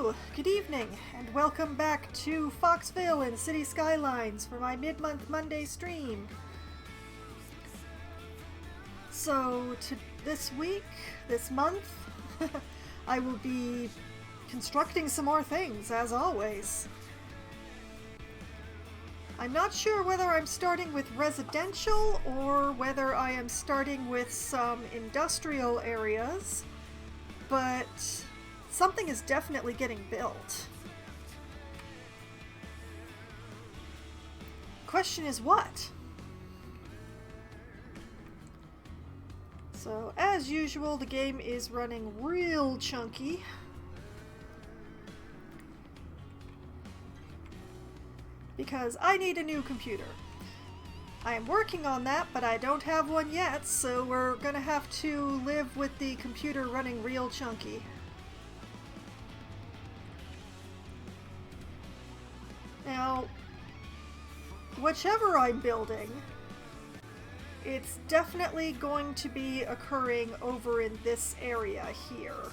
Hello, good evening, and welcome back to Foxville and City Skylines for my mid-month Monday stream. So, this month, I will be constructing some more things, as always. I'm not sure whether I'm starting with residential or whether I am starting with some industrial areas, but something is definitely getting built. Question is what? So, as usual, the game is running real chunky. Because I need a new computer. I am working on that, but I don't have one yet, so we're gonna have to live with the computer running real chunky. Now, whichever I'm building, it's definitely going to be occurring over in this area here.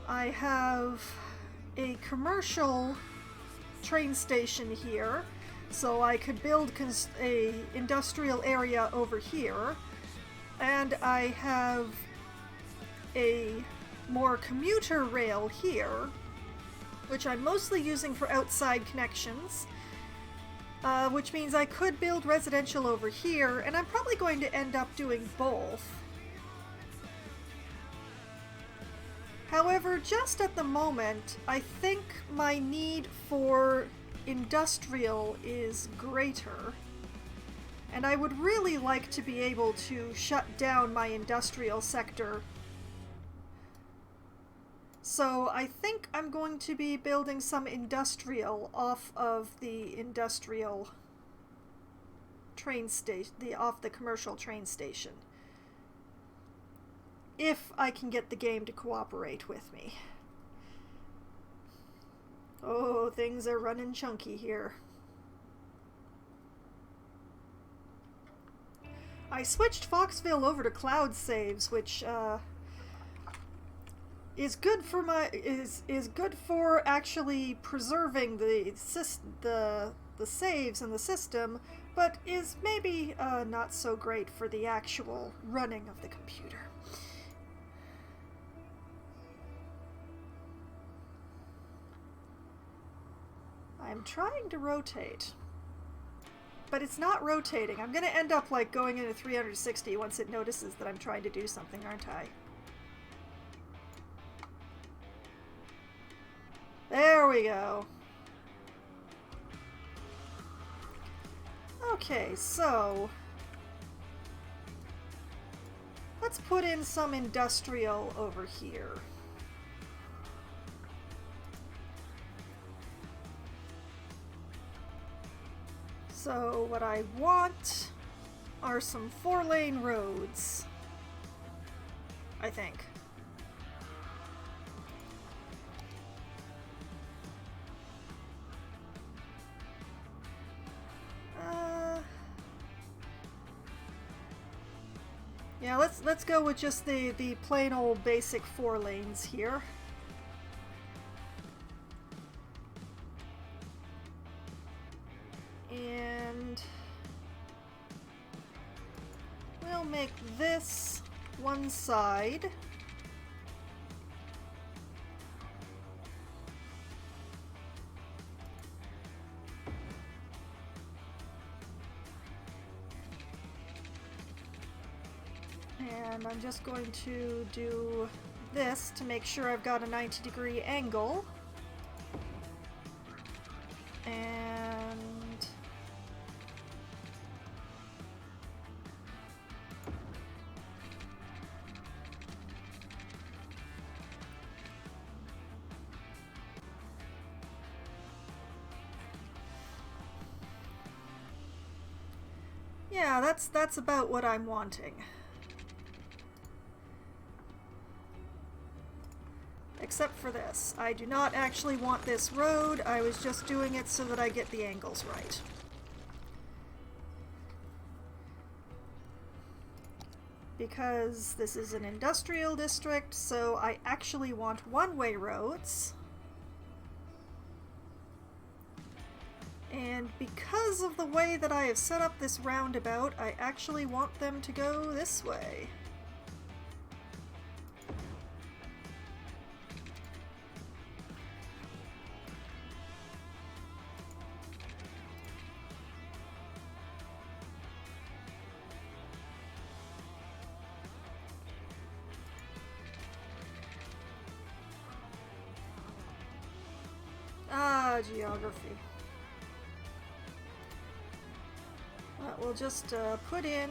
I have a commercial train station here, so I could build a industrial area over here, and I have a more commuter rail here, which I'm mostly using for outside connections, which means I could build residential over here, and I'm probably going to end up doing both. However, just at the moment, I think my need for industrial is greater, and I would really like to be able to shut down my industrial sector. So I think I'm going to be building some industrial off of the industrial train station, off the commercial train station. If I can get the game to cooperate with me. Oh, things are running chunky here. I switched Foxville over to cloud saves, which is good for is good for actually preserving the saves in the system, but is maybe not so great for the actual running of the computer. I'm trying to rotate, but it's not rotating. I'm going to end up like going into 360 once it notices that I'm trying to do something, aren't I? There we go. Okay, so let's put in some industrial over here. So what I want are some 4-lane roads, I think. Yeah, let's go with just the plain old basic 4 lanes here. And we'll make this one side. And I'm just going to do this to make sure I've got a 90-degree angle. And yeah, that's about what I'm wanting. Except for this. I do not actually want this road. I was just doing it so that I get the angles right. because this is an industrial district, so I actually want one-way roads. And because of the way that I have set up this roundabout, I actually want them to go this way. Ah, geography. We'll just put in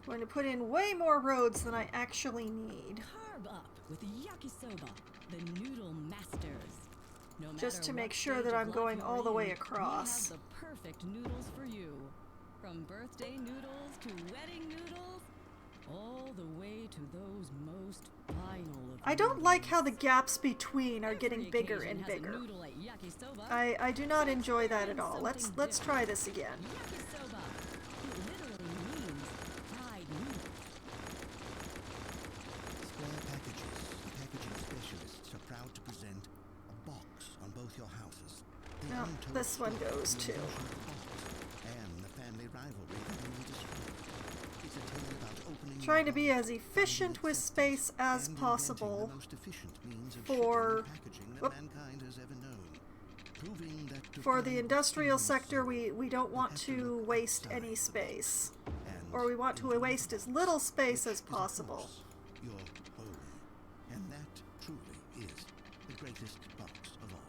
going to put in way more roads than I actually need. Carb up with yakisoba, the noodle masters. No just to matter make what sure stage that of I'm life going you're all the way in, across. We have the perfect noodles for you. From birthday noodles to wedding noodles, all the way to those most final of I don't noodles. like how the gaps between are getting Every bigger occasion and has a bigger. noodle at yakisoba. I do not enjoy that at Try all. Let's something try different. this again. Yakisoba. It literally means fried noodles. Square Packages, the packaging specialists, are proud to present a box on both your houses. The No, untold this one story of goes the too. invention of the box and the family rivalry that only destroyed. It's a tale about opening Trying to the be box, as efficient finding with acceptance, space as and possible inventing the most efficient means of for- shipping and packaging that whoop. mankind has ever known. Proving that to For the find industrial human sector, soul, we don't you want have to look waste outside any the box. space. And Or we want to into waste the as box, little space which as is, of possible. course, your home. And that truly is the greatest box of all.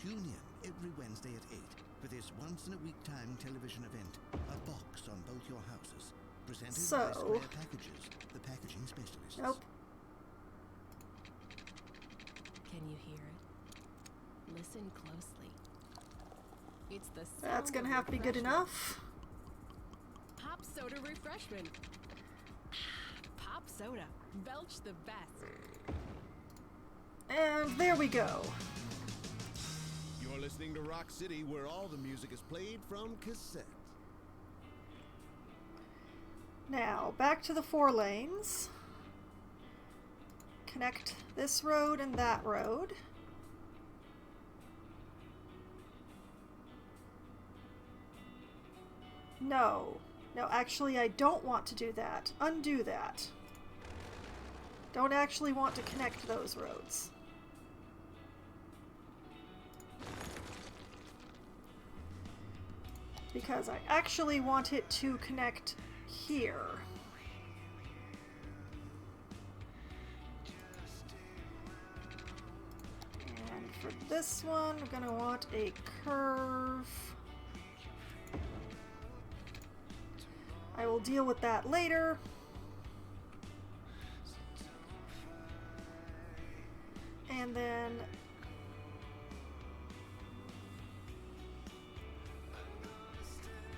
Tune in every Wednesday at 8 for this once-in-a-week time television event, A Box on Both Your Houses, presented by So- Square Packages, the packaging specialists. Nope. Can you hear it? Listen closely. It's the That's sound gonna of have to be good refreshment. enough. Pop soda refreshment. Pop soda. Belch the best. And there we go. You're listening to Rock City, where all the music is played from cassette. Now, back to the 4 lanes. Connect this road and that road. No. No, actually, I don't want to do that. Undo that. Don't actually want to connect those roads. Because I actually want it to connect here. And for this one, we're going to want a curve. I will deal with that later. And then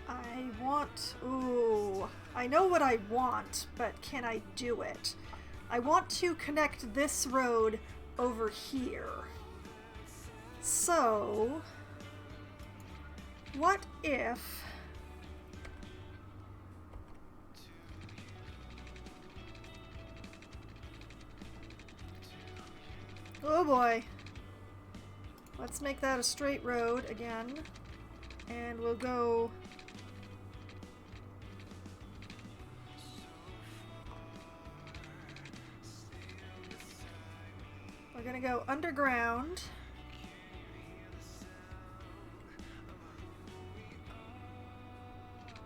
I want, ooh, I know what I want, but can I do it? I want to connect this road over here. So, what if oh boy. Let's make that a straight road again. And we'll go we're gonna go underground.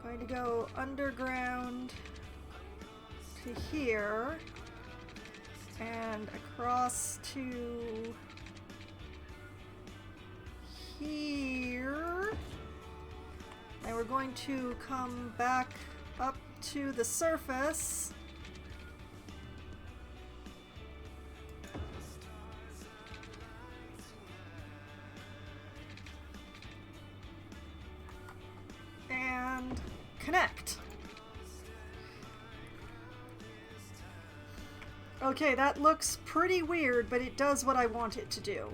Going to go underground to here and across to here. And we're going to come back up to the surface. And connect. Okay, that looks pretty weird, but it does what I want it to do.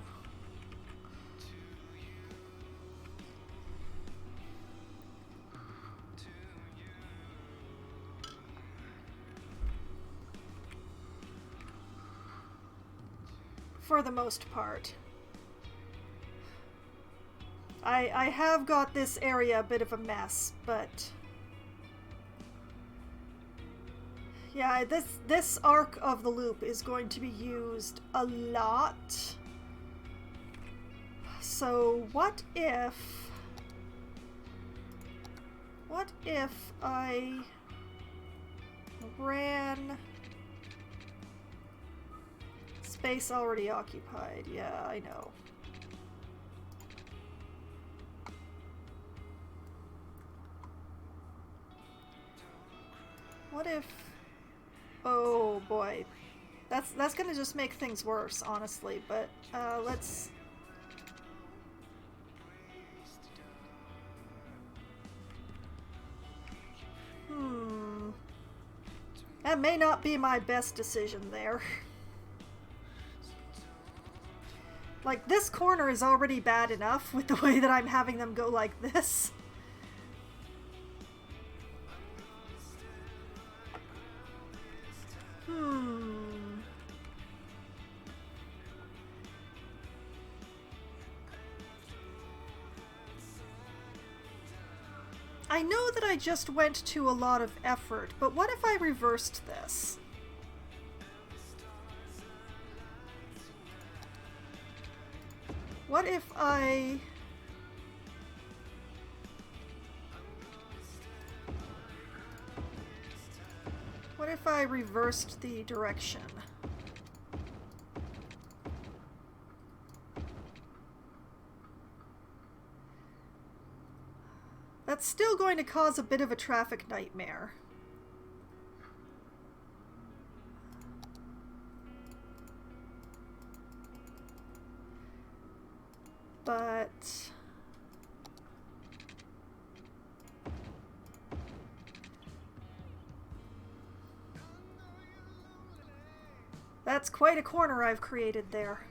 for the most part. I have got this area a bit of a mess, but yeah, this arc of the loop is going to be used a lot. So what if I ran space already occupied? Yeah, I know. What if... Oh boy. That's gonna just make things worse, honestly, but let's... That may not be my best decision there. Like, this corner is already bad enough with the way that I'm having them go like this. I know that I just went to a lot of effort, but what if I reversed this? What if I... What if I reversed the direction? That's still going to cause a bit of a traffic nightmare. But... that's quite a corner I've created there.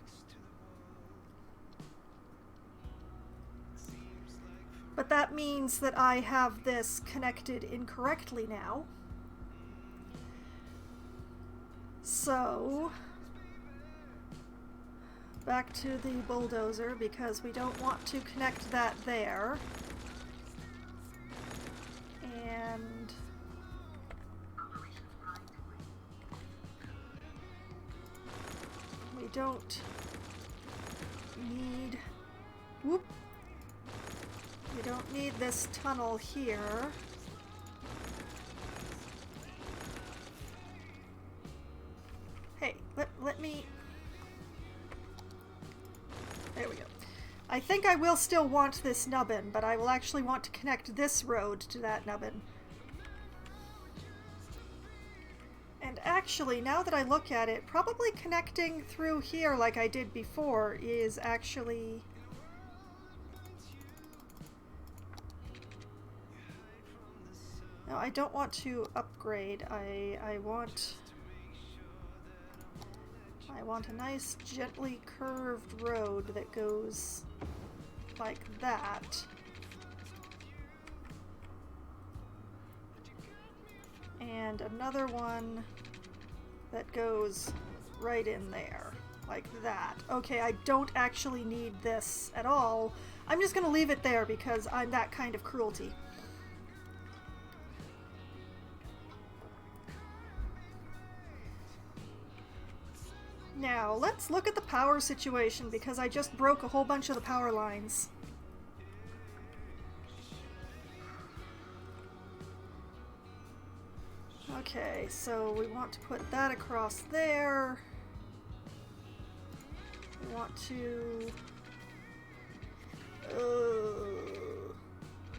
But that means that I have this connected incorrectly now. So, back to the bulldozer, because we don't want to connect that there. And we don't need... Whoop! We don't need this tunnel here. Hey, let me... There we go. I think I will still want this nubbin, but I will actually want to connect this road to that nubbin. And actually, now that I look at it, probably connecting through here like I did before is actually... No, I don't want to upgrade. I want a nice gently curved road that goes like that. And another one that goes right in there, like that. Okay, I don't actually need this at all. I'm just gonna leave it there because I'm that kind of cruelty. Now, let's look at the power situation, because I just broke a whole bunch of the power lines. Okay, so we want to put that across there. We want to...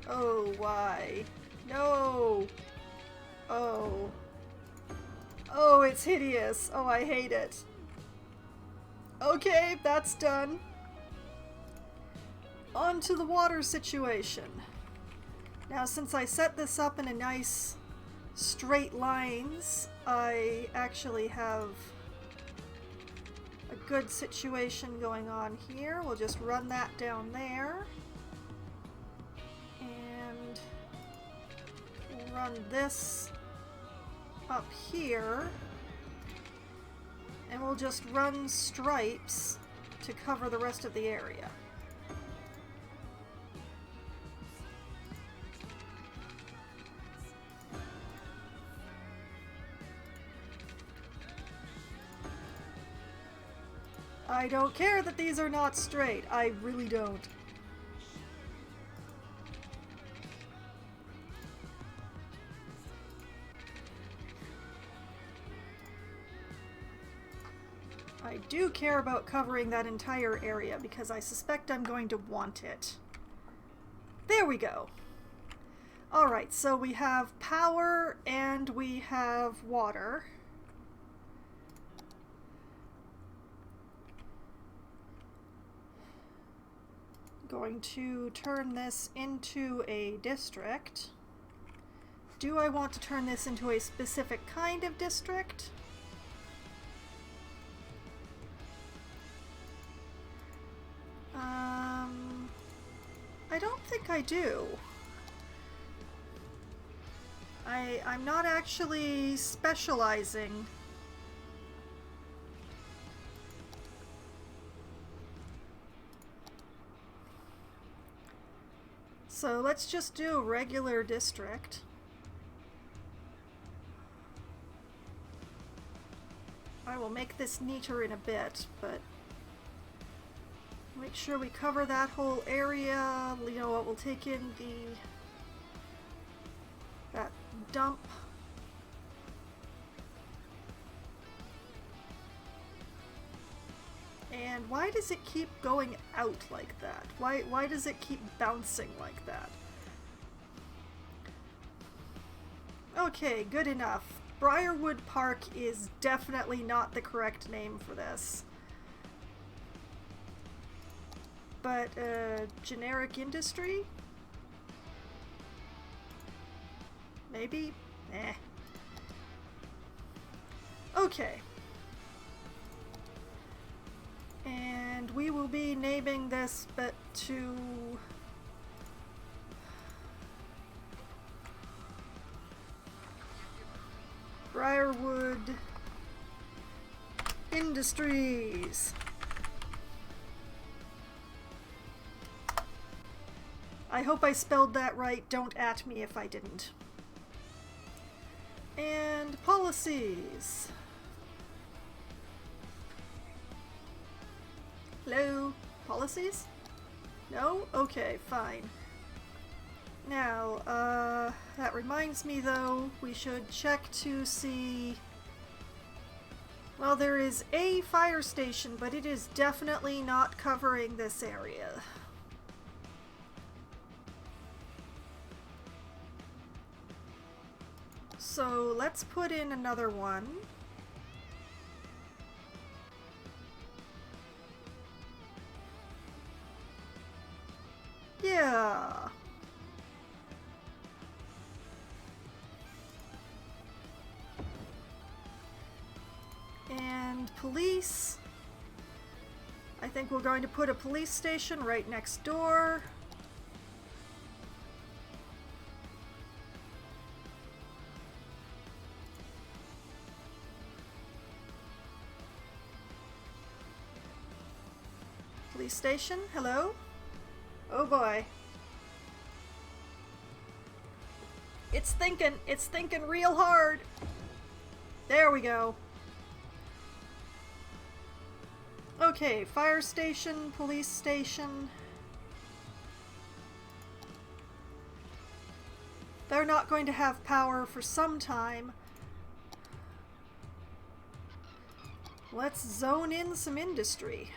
Oh, why? No! Oh. Oh, it's hideous. Oh, I hate it. Okay, that's done. On to the water situation. Now, since I set this up in a nice straight lines, I actually have a good situation going on here. We'll just run that down there. And we'll run this up here. And we'll just run stripes to cover the rest of the area. I don't care that these are not straight. I really don't. I do care about covering that entire area because I suspect I'm going to want it. There we go. Alright, so we have power and we have water. Going to turn this into a district. Do I want to turn this into a specific kind of district? I don't think I do. I'm not actually specializing. So let's just do a regular district. I will make this neater in a bit, but make sure we cover that whole area. You know what, we'll take in that dump. And why does it keep going out like that? Why does it keep bouncing like that? Okay, good enough. Briarwood Park is definitely not the correct name for this. But, generic industry? Maybe? Eh. Okay. And we will be naming this bit to... Briarwood Industries. I hope I spelled that right. Don't at me if I didn't. And policies. Hello? Policies? No? Okay, fine. Now, that reminds me though, we should check to see... Well, there is a fire station, but it is definitely not covering this area. So let's put in another one. Yeah. And police. I think we're going to put a police station right next door. Police station, hello? Oh boy. It's thinking real hard. There we go. Okay, fire station, police station. They're not going to have power for some time. Let's zone in some industry.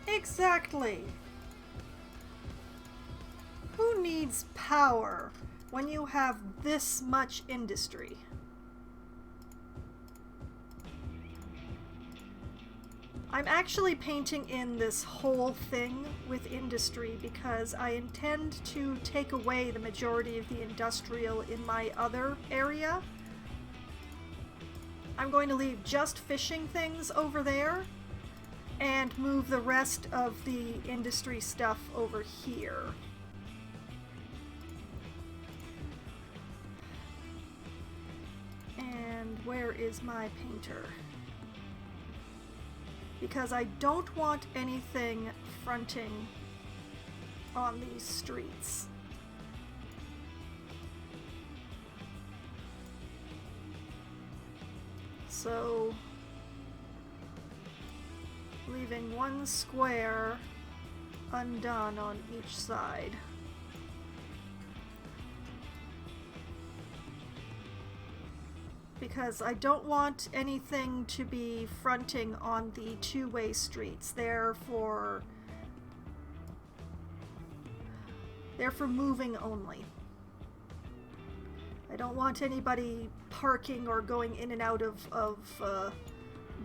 Exactly. Who needs power when you have this much industry? I'm actually painting in this whole thing with industry because I intend to take away the majority of the industrial in my other area. I'm going to leave just fishing things over there and move the rest of the industry stuff over here. And where is my painter? Because I don't want anything fronting on these streets. So, leaving one square undone on each side. Because I don't want anything to be fronting on the two-way streets. They're for moving only. I don't want anybody parking or going in and out of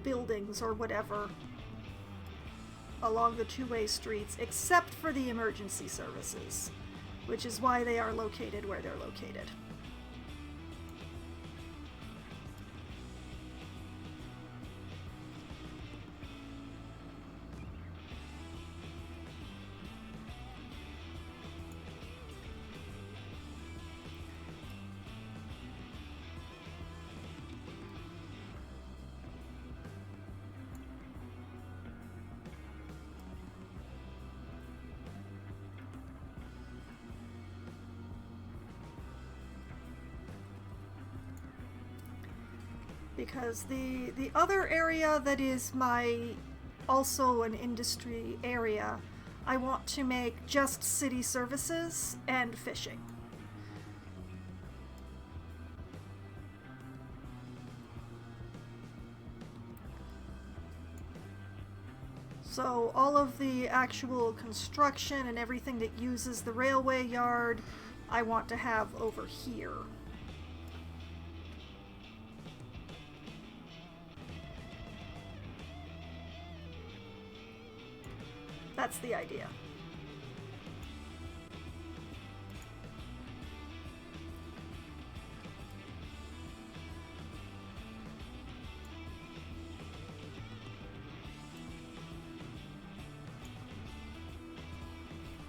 buildings or whatever along the two-way streets, except for the emergency services, which is why they are located where they're located. Because the other area that is also an industry area, I want to make just city services and fishing. So all of the actual construction and everything that uses the railway yard, I want to have over here. That's the idea.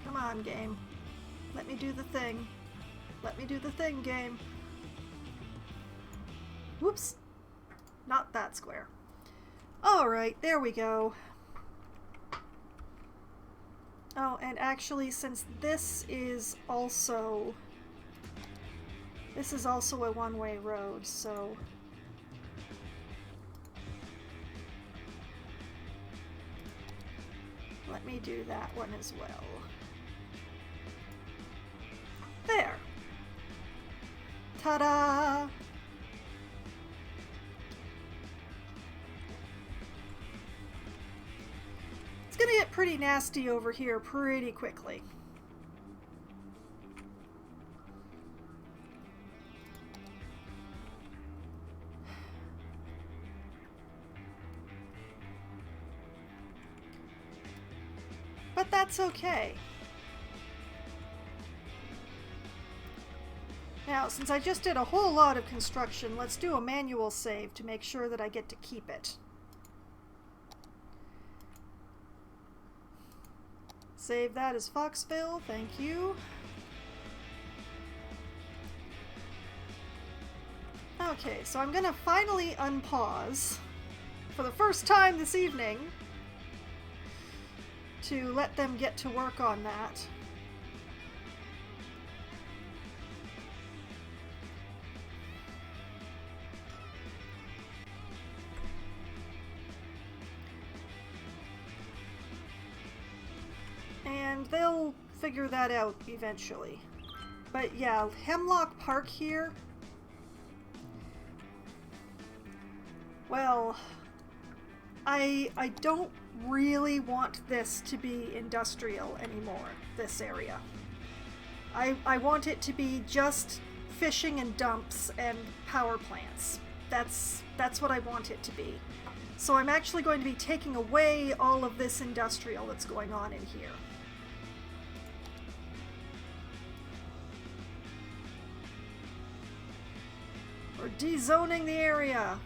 Come on, game. Let me do the thing. Let me do the thing, game. Whoops. Not that square. Alright, there we go. Oh, and actually, since this is also a one-way road, so let me do that one as well. There! Ta-da! It's gonna get pretty nasty over here pretty quickly. But that's okay. Now, since I just did a whole lot of construction, let's do a manual save to make sure that I get to keep it. Save that as Foxville, thank you. Okay, so I'm gonna finally unpause for the first time this evening to let them get to work on that. And they'll figure that out eventually. But yeah, Hemlock Park here. Well, I don't really want this to be industrial anymore, this area. I want it to be just fishing and dumps and power plants. That's what I want it to be. So I'm actually going to be taking away all of this industrial that's going on in here. We're dezoning the area.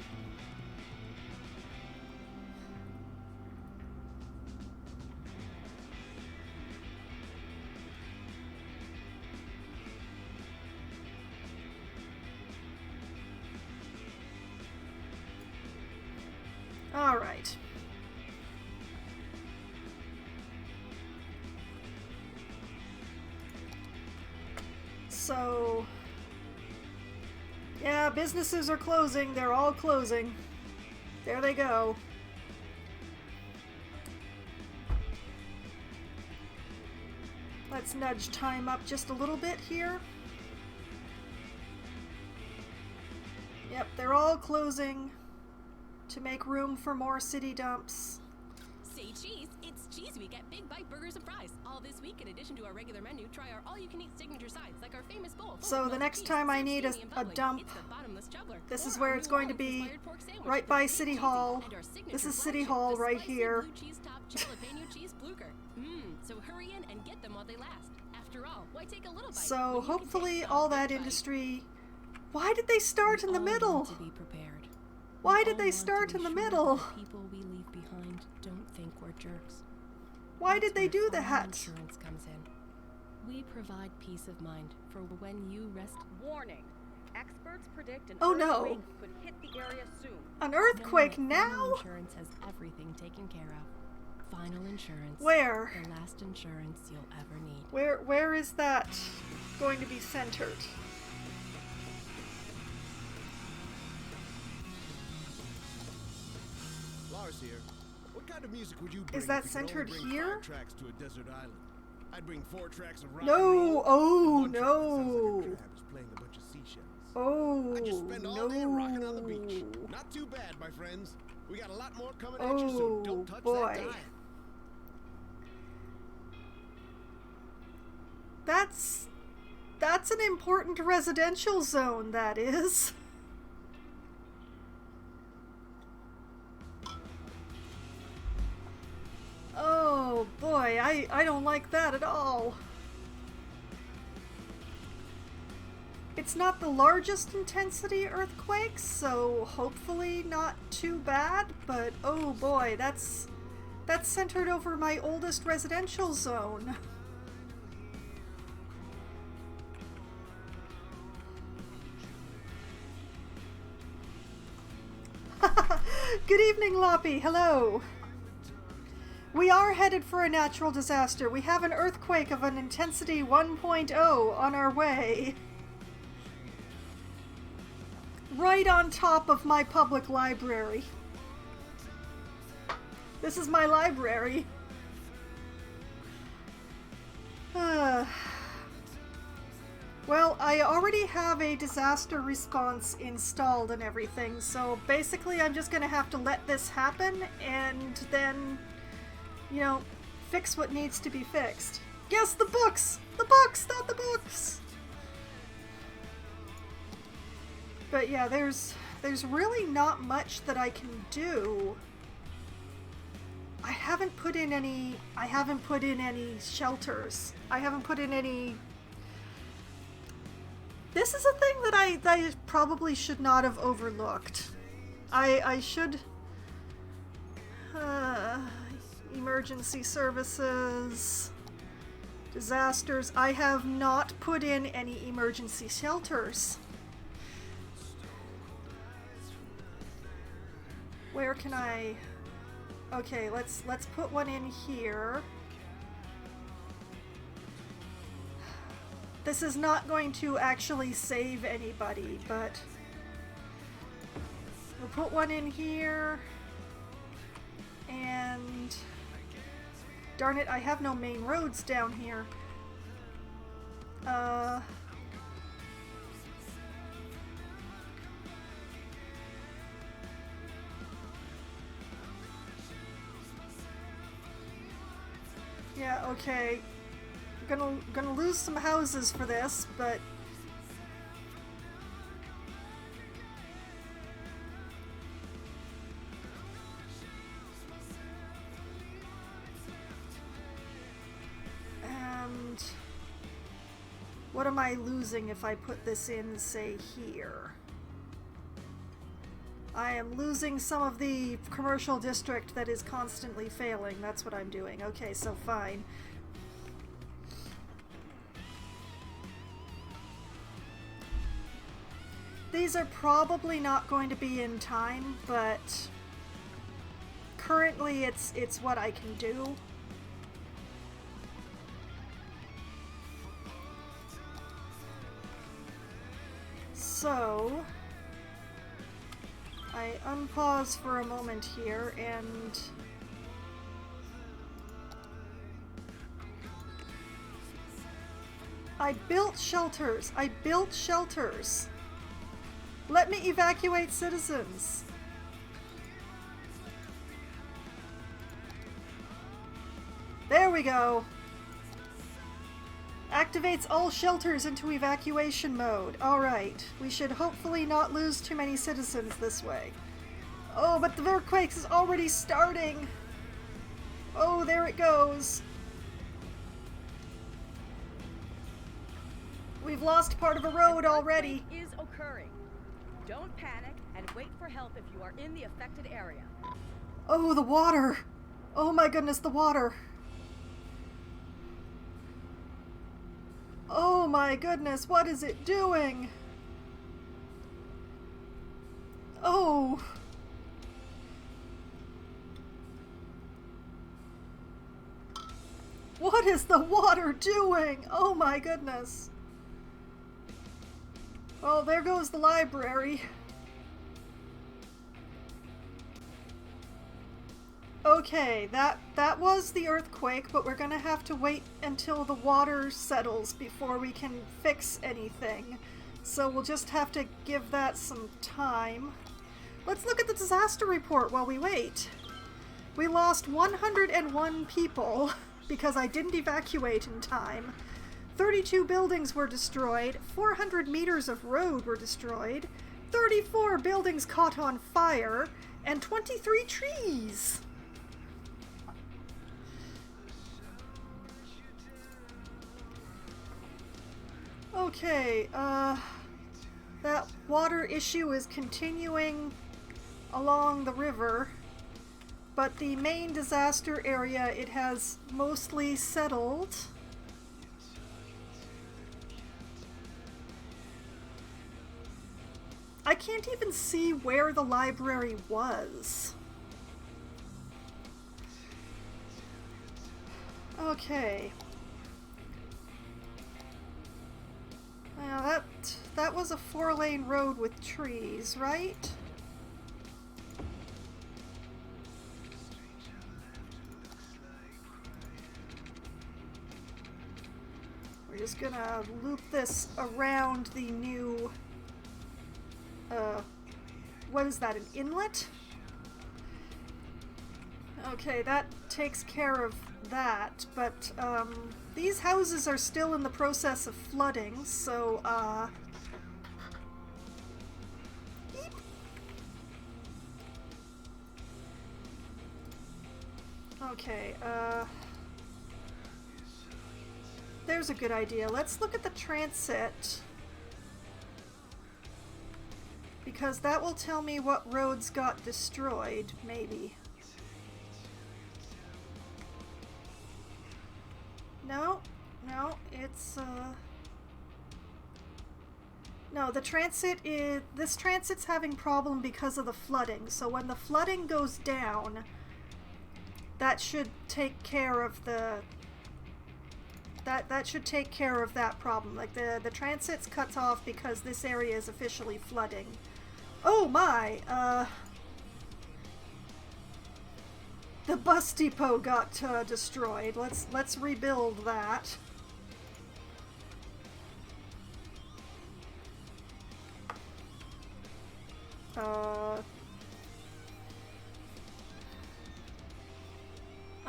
All right. So, yeah, businesses are closing. They're all closing. There they go. Let's nudge time up just a little bit here. Yep, they're all closing to make room for more city dumps. Say cheese, it's Cheese Week at Big Bite Burgers and Fries. All this week, in addition to our regular menu, try our all-you-can-eat signature sides, like our famous bowl. So the next time I need a dump, this is where it's going to be, right by City Hall. This is City Hall right here. So hurry in and get them while they last. After all, why take a little bite? So hopefully all that industry... Why did they start in the middle? To be prepared. Why did they start in the middle? People we leave behind don't think we're jerks. Why did they do That's where that? insurance comes in. We provide peace of mind for when you rest. Warning. Experts predict an Oh, no. earthquake could hit the area soon. An earthquake Knowing that Final now? Insurance has everything taken care of. Final Insurance. Where? The last insurance you'll ever need. Where is that going to be centered? Lars here. What kind of music would you bring? Is that if you could only centered bring here? 5 tracks to a desert island? I'd bring 4 tracks of rock and No! roll. Oh, One track that sounds like a no! crab is playing a bunch of seashells. Oh, I just spend all day rocking on the beach. no. Not too bad, my friends. We got a lot more coming at you, so Oh, don't touch boy. that dial. That's an important residential zone, that is. Oh boy, I don't like that at all. It's not the largest intensity earthquake, so hopefully not too bad, but oh boy, that's centered over my oldest residential zone. Good evening, Loppy. Hello. We are headed for a natural disaster. We have an earthquake of an intensity 1.0 on our way. Right on top of my public library. This is my library. Well, I already have a disaster response installed and everything, so basically I'm just gonna have to let this happen and then, you know, fix what needs to be fixed. Yes, the books! The books, not the books! But yeah, there's really not much that I can do. I haven't put in any shelters. I haven't put in any... This is a thing that I probably should not have overlooked. I should... emergency services... disasters. I have not put in any emergency shelters. Where can I... Okay, let's put one in here. This is not going to actually save anybody, but we'll put one in here. And darn it, I have no main roads down here. Yeah, okay. Gonna lose some houses for this, but What am I losing if I put this in, say, here? I am losing some of the commercial district that is constantly failing. That's what I'm doing. Okay, so fine. These are probably not going to be in time, but currently it's what I can do. So I unpause for a moment here and I built shelters. I built shelters. Let me evacuate citizens. There we go. Activates all shelters into evacuation mode. Alright, we should hopefully not lose too many citizens this way. Oh, but the earthquake is already starting. Oh, there it goes. We've lost part of a road already. An earthquake is occurring. Don't panic and wait for help if you are in the affected area. Oh, the water. Oh my goodness, the water. Oh my goodness, what is it doing? Oh. What is the water doing? Oh my goodness. Well, there goes the library. Okay, that was the earthquake, but we're gonna have to wait until the water settles before we can fix anything. So we'll just have to give that some time. Let's look at the disaster report while we wait. We lost 101 people because I didn't evacuate in time. 32 buildings were destroyed, 400 meters of road were destroyed, 34 buildings caught on fire, and 23 trees. Okay, that water issue is continuing along the river, but the main disaster area, it has mostly settled. I can't even see where the library was. Okay. Now that was a 4-lane road with trees, right? We're just gonna loop this around the new what is that, an inlet? Okay, that takes care of that, but these houses are still in the process of flooding, so Eep. Okay, there's a good idea. Let's look at the transit, because that will tell me what roads got destroyed, maybe. No, it's, no, the transit is, this transit's having problem because of the flooding, so when the flooding goes down, that should take care of the, that should take care of that problem. Like, the transit's cut off because this area is officially flooding. Oh my, the bus depot got destroyed. Let's rebuild that.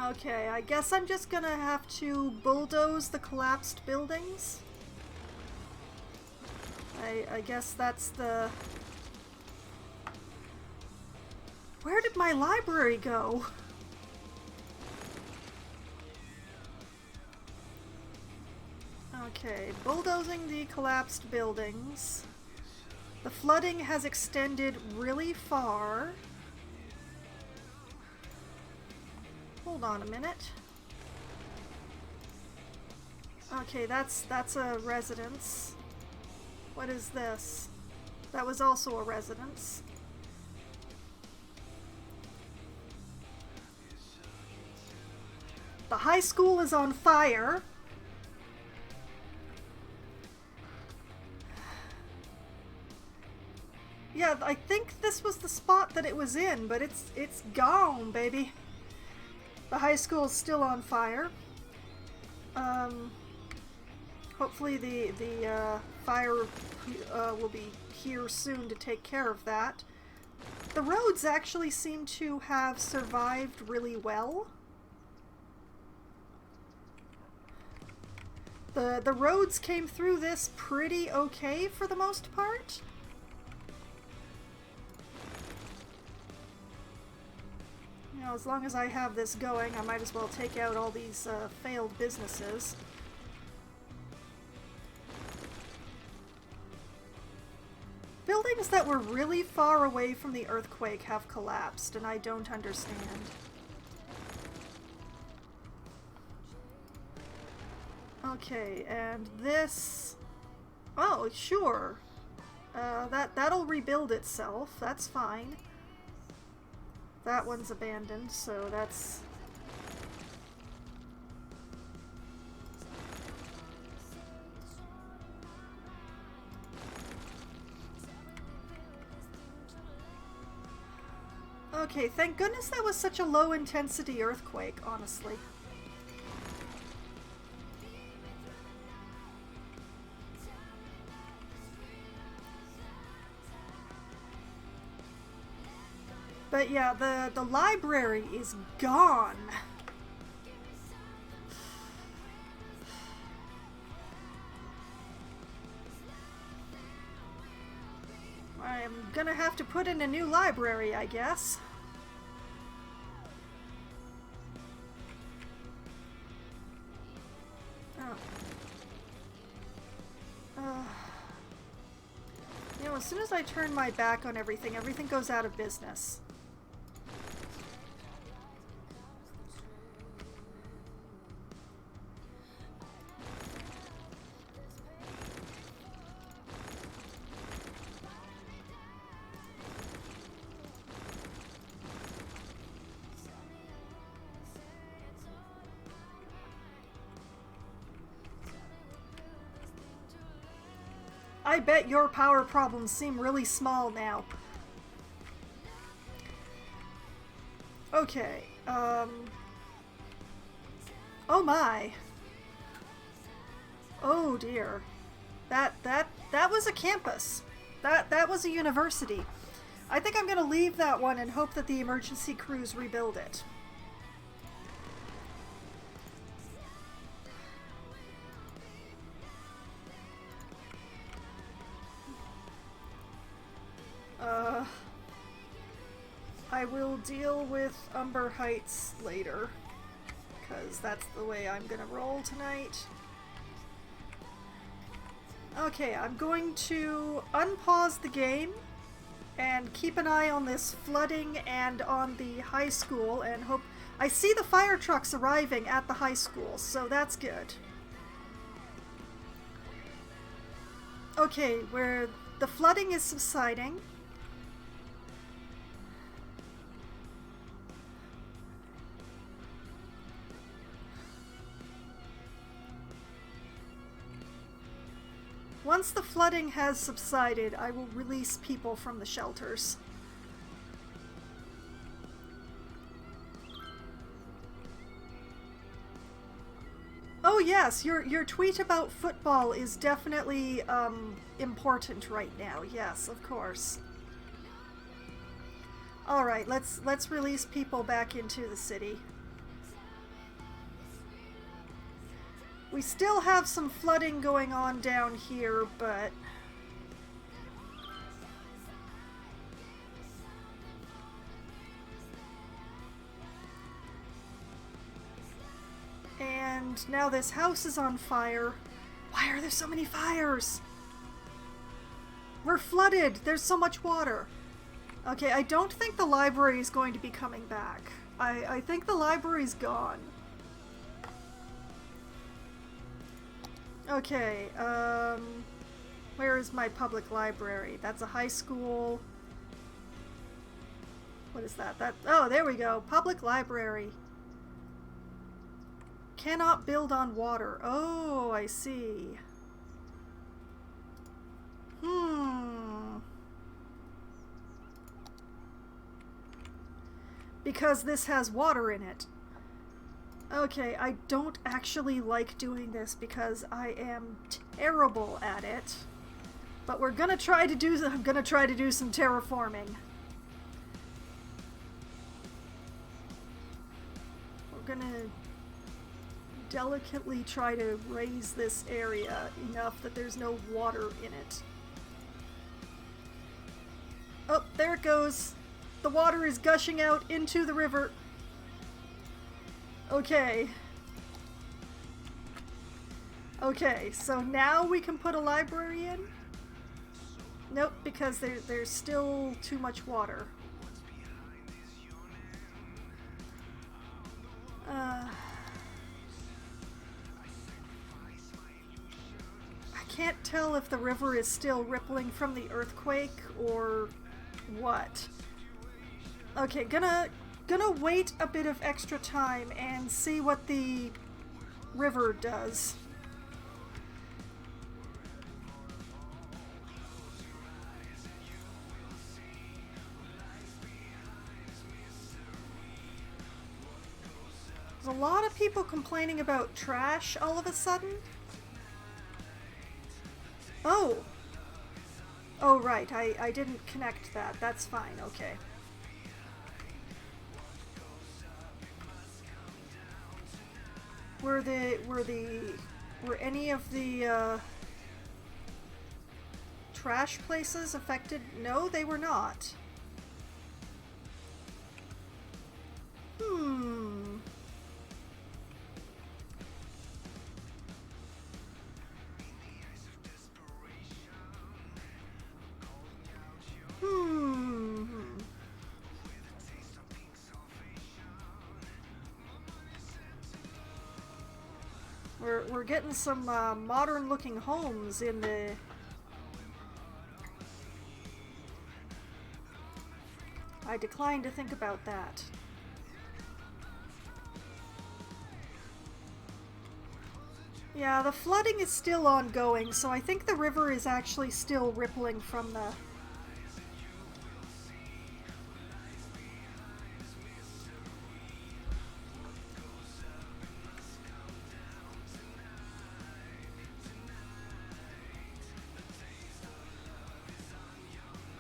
Okay, I guess I'm just gonna have to bulldoze the collapsed buildings. I guess that's the... Where did my library go? Okay, bulldozing the collapsed buildings. The flooding has extended really far. Hold on a minute. Okay, that's a residence. What is this? That was also a residence. The high school is on fire. Yeah, I think this was the spot that it was in, but it's gone, baby. The high school is still on fire. Hopefully the fire will be here soon to take care of that. The roads actually seem to have survived really well. The roads came through this pretty okay for the most part. You know, as long as I have this going, I might as well take out all these failed businesses. Buildings that were really far away from the earthquake have collapsed, and I don't understand. Okay, and this... Oh, sure. That'll rebuild itself. That's fine. That one's abandoned, so that's... Okay, thank goodness that was such a low-intensity earthquake, honestly. But yeah, the library is gone. I'm gonna have to put in a new library, I guess. You know, as soon as I turn my back on everything, everything goes out of business. I bet your power problems seem really small now. Okay, oh my. Oh dear. That was a campus. That was a university. I think I'm gonna leave that one and hope that the emergency crews rebuild it. I will deal with Umber Heights later, because that's the way I'm gonna roll tonight. Okay, I'm going to unpause the game and keep an eye on this flooding and on the high school and hope... I see the fire trucks arriving at the high school, so that's good. Okay, where the flooding is subsiding. Once the flooding has subsided, I will release people from the shelters. Oh yes, your tweet about football is definitely important right now. Yes, of course. All right, let's release people back into the city. We still have some flooding going on down here, but... And now this house is on fire. Why are there so many fires? We're flooded. There's so much water. Okay, I don't think the library is going to be coming back. I think the library's gone. Okay, where is my public library? That's a high school. What is that? Oh, there we go. Public library. Cannot build on water. Oh, I see. Because this has water in it. Okay, I don't actually like doing this because I am terrible at it. But we're gonna try to do I'm gonna try to do some terraforming. We're gonna delicately try to raise this area enough that there's no water in it. Oh, there it goes. The water is gushing out into the river. Okay. Okay, so now we can put a library in? Nope, because there's still too much water. I can't tell if the river is still rippling from the earthquake or what. Okay, gonna wait a bit of extra time and see what the river does. There's a lot of people complaining about trash all of a sudden. Oh! Oh, right, I didn't connect that. That's fine, okay. Were any of the trash places affected? No, they were not. We're getting some modern-looking homes in the... I decline to think about that. Yeah, the flooding is still ongoing, so I think the river is actually still rippling from the...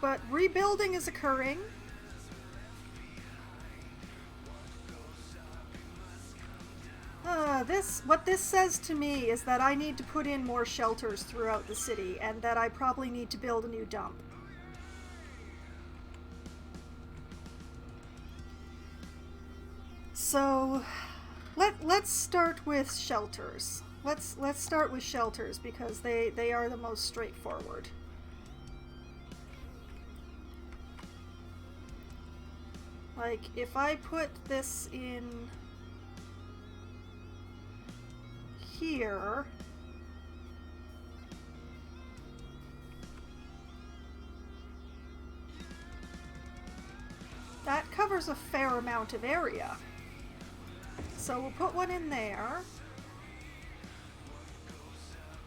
But rebuilding is occurring. What this says to me is that I need to put in more shelters throughout the city, and that I probably need to build a new dump. So, let's start with shelters. Let's start with shelters because they are the most straightforward. Like, if I put this in here, that covers a fair amount of area. So we'll put one in there,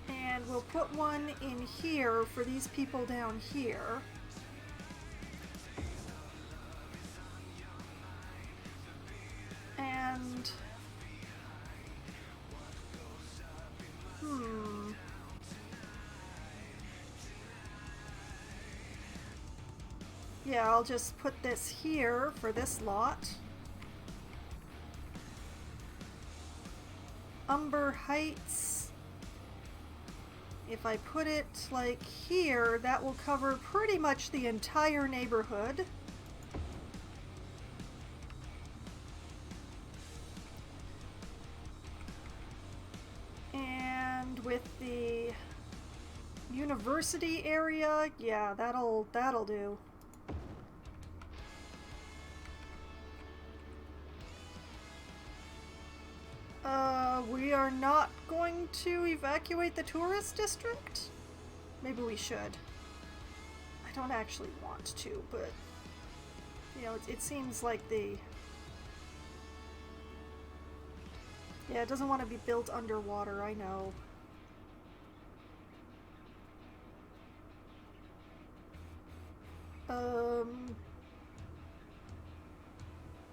and we'll put one in here for these people down here. And yeah, I'll just put this here for this lot. Umber Heights. If I put it like here, that will cover pretty much the entire neighborhood. And with the University area, yeah, that'll do. We are not going to evacuate the tourist district? Maybe we should. I don't actually want to, but you know, it seems like the... Yeah, it doesn't want to be built underwater, I know.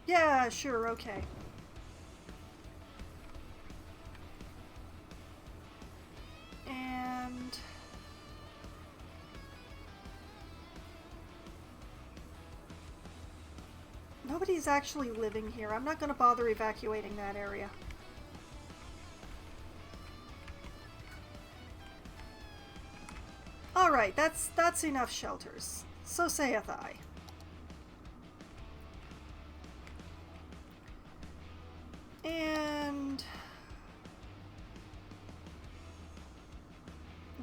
Yeah, sure, okay. And... nobody's actually living here. I'm not going to bother evacuating that area. Alright, that's enough shelters. So saith I. And...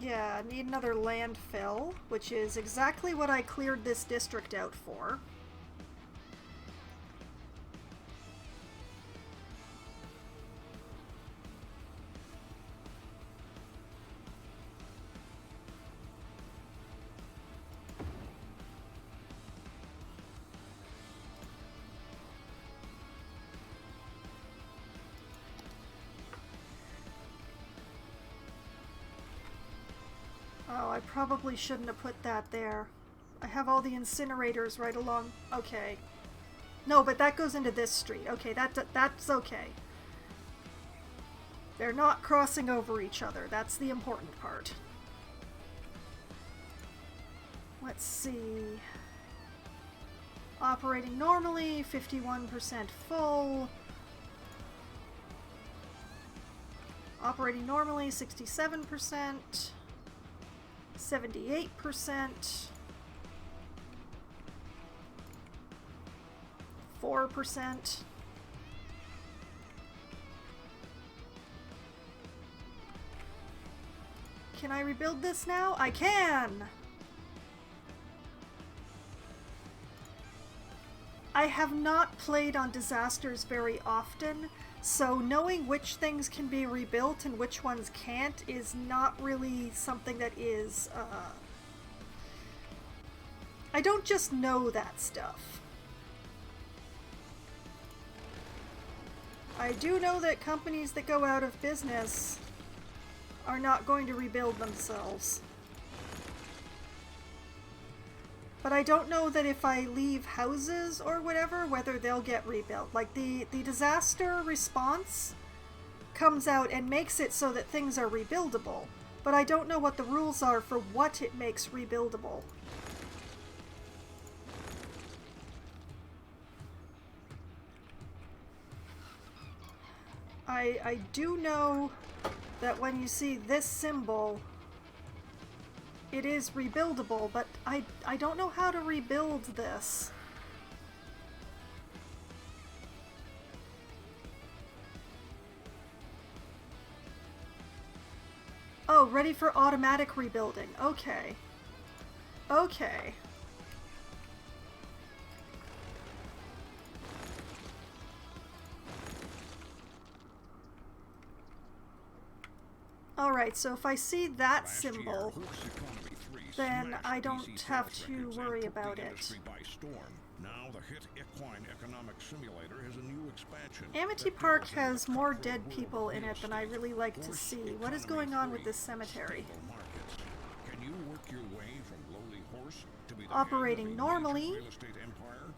yeah, need another landfill, which is exactly what I cleared this district out for. Oh, I probably shouldn't have put that there. I have all the incinerators right along. Okay. No, but that goes into this street. Okay, that's okay. They're not crossing over each other. That's the important part. Let's see. Operating normally, 51% full. Operating normally, 67%. 78%, 4%. Can I rebuild this now? I can! I have not played on disasters very often, so knowing which things can be rebuilt and which ones can't is not really something that is, I don't just know that stuff. I do know that companies that go out of business are not going to rebuild themselves. But I don't know that if I leave houses or whatever, whether they'll get rebuilt. Like, the disaster response comes out and makes it so that things are rebuildable. But I don't know what the rules are for what it makes rebuildable. I do know that when you see this symbol, it is rebuildable, but I don't know how to rebuild this. Oh, ready for automatic rebuilding. Okay. Okay. Alright, so if I see that symbol, then I don't have to worry about it. Now the hit Equine Economic Simulator has a new expansion. Amity Park has more dead people in it than I really like to see. What is going on with this cemetery? Can you work your way from lowly horse to be the Operating normally,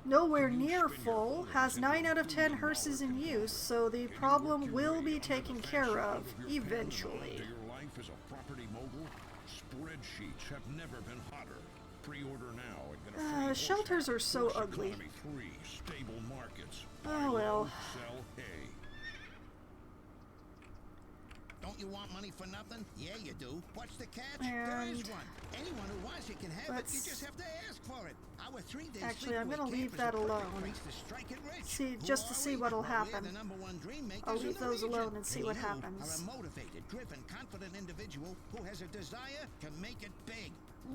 nowhere near full, has 9 out of 10 hearses in use, so the problem will be taken care of eventually. Your life as a property mogul? Spreadsheets have never been hotter. Pre-order now. Shelters are so ugly. Stable markets. Oh well. Sell hay. Don't you want money for nothing? Yeah, you do. What's the catch? And there is one. Anyone who wants it can have it. You just have to ask for it. Our 3-day Actually, I'm sleepaway gonna camp leave is that a perfect alone. place to strike it rich. See, Who just to are see we? what'll Well, we're happen. the #1 dream makers I'll in leave the those region. alone and see what you happens. are a motivated, driven, confident individual who has a desire to make it big.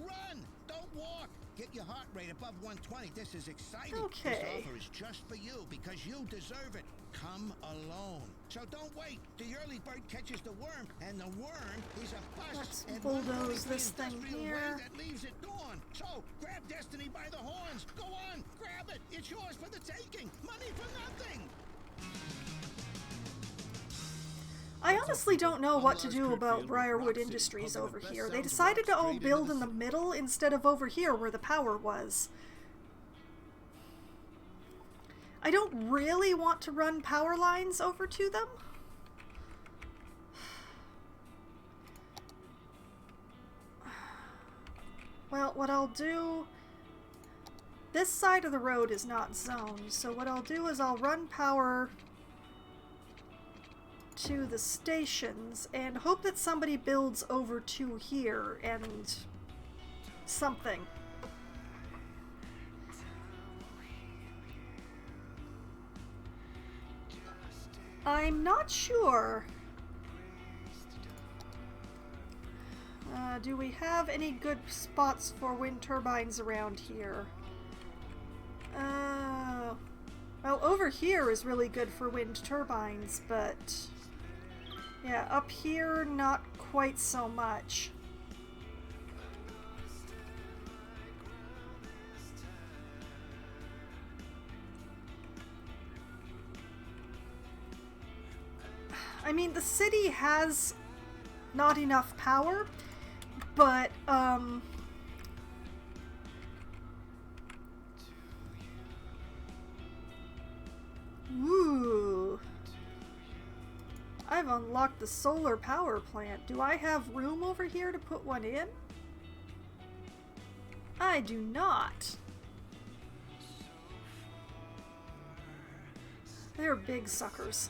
Run! Don't walk! Get your heart rate above 120. This is exciting. Okay. This offer is just for you because you deserve it. Come alone. So don't wait. The early bird catches the worm, and the worm is a bust. Let's And bulldoze the this thing industrial here. way that leaves it gone. So grab destiny by the horns. Go on, grab it. It's yours for the taking. Money for nothing. I honestly don't know what to do about Briarwood Industries over here. They decided to all build in the middle instead of over here where the power was. I don't really want to run power lines over to them. Well, what I'll do... This side of the road is not zoned, so what I'll do is I'll run power to the stations and hope that somebody builds over to here and something. I'm not sure. Do we have any good spots for wind turbines around here? Well, over here is really good for wind turbines, but yeah, up here, not quite so much. I mean, the city has not enough power, but, ooh. I've unlocked the solar power plant. Do I have room over here to put one in? I do not. They're big suckers.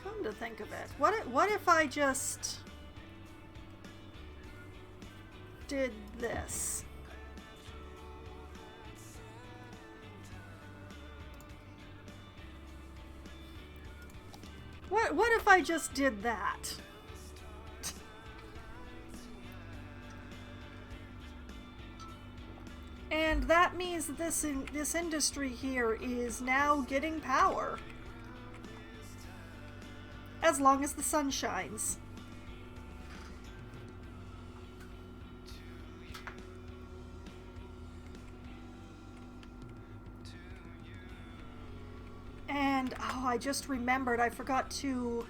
Come to think of it, what if I just did this? What if I just did that? And that means that this industry here is now getting power. As long as the sun shines. And oh, I just remembered I forgot to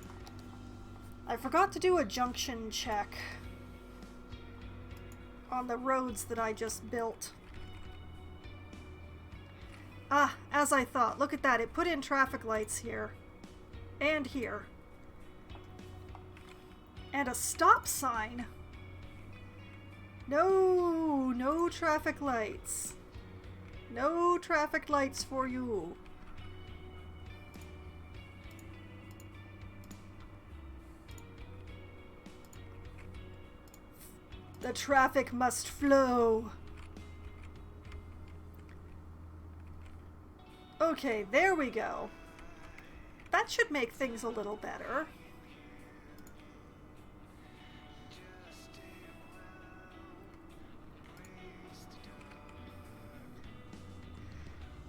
do a junction check on the roads that I just built. Ah, as I thought. Look at that. It put in traffic lights here. And here. And a stop sign. No, no traffic lights. No traffic lights for you. The traffic must flow. Okay, there we go. That should make things a little better.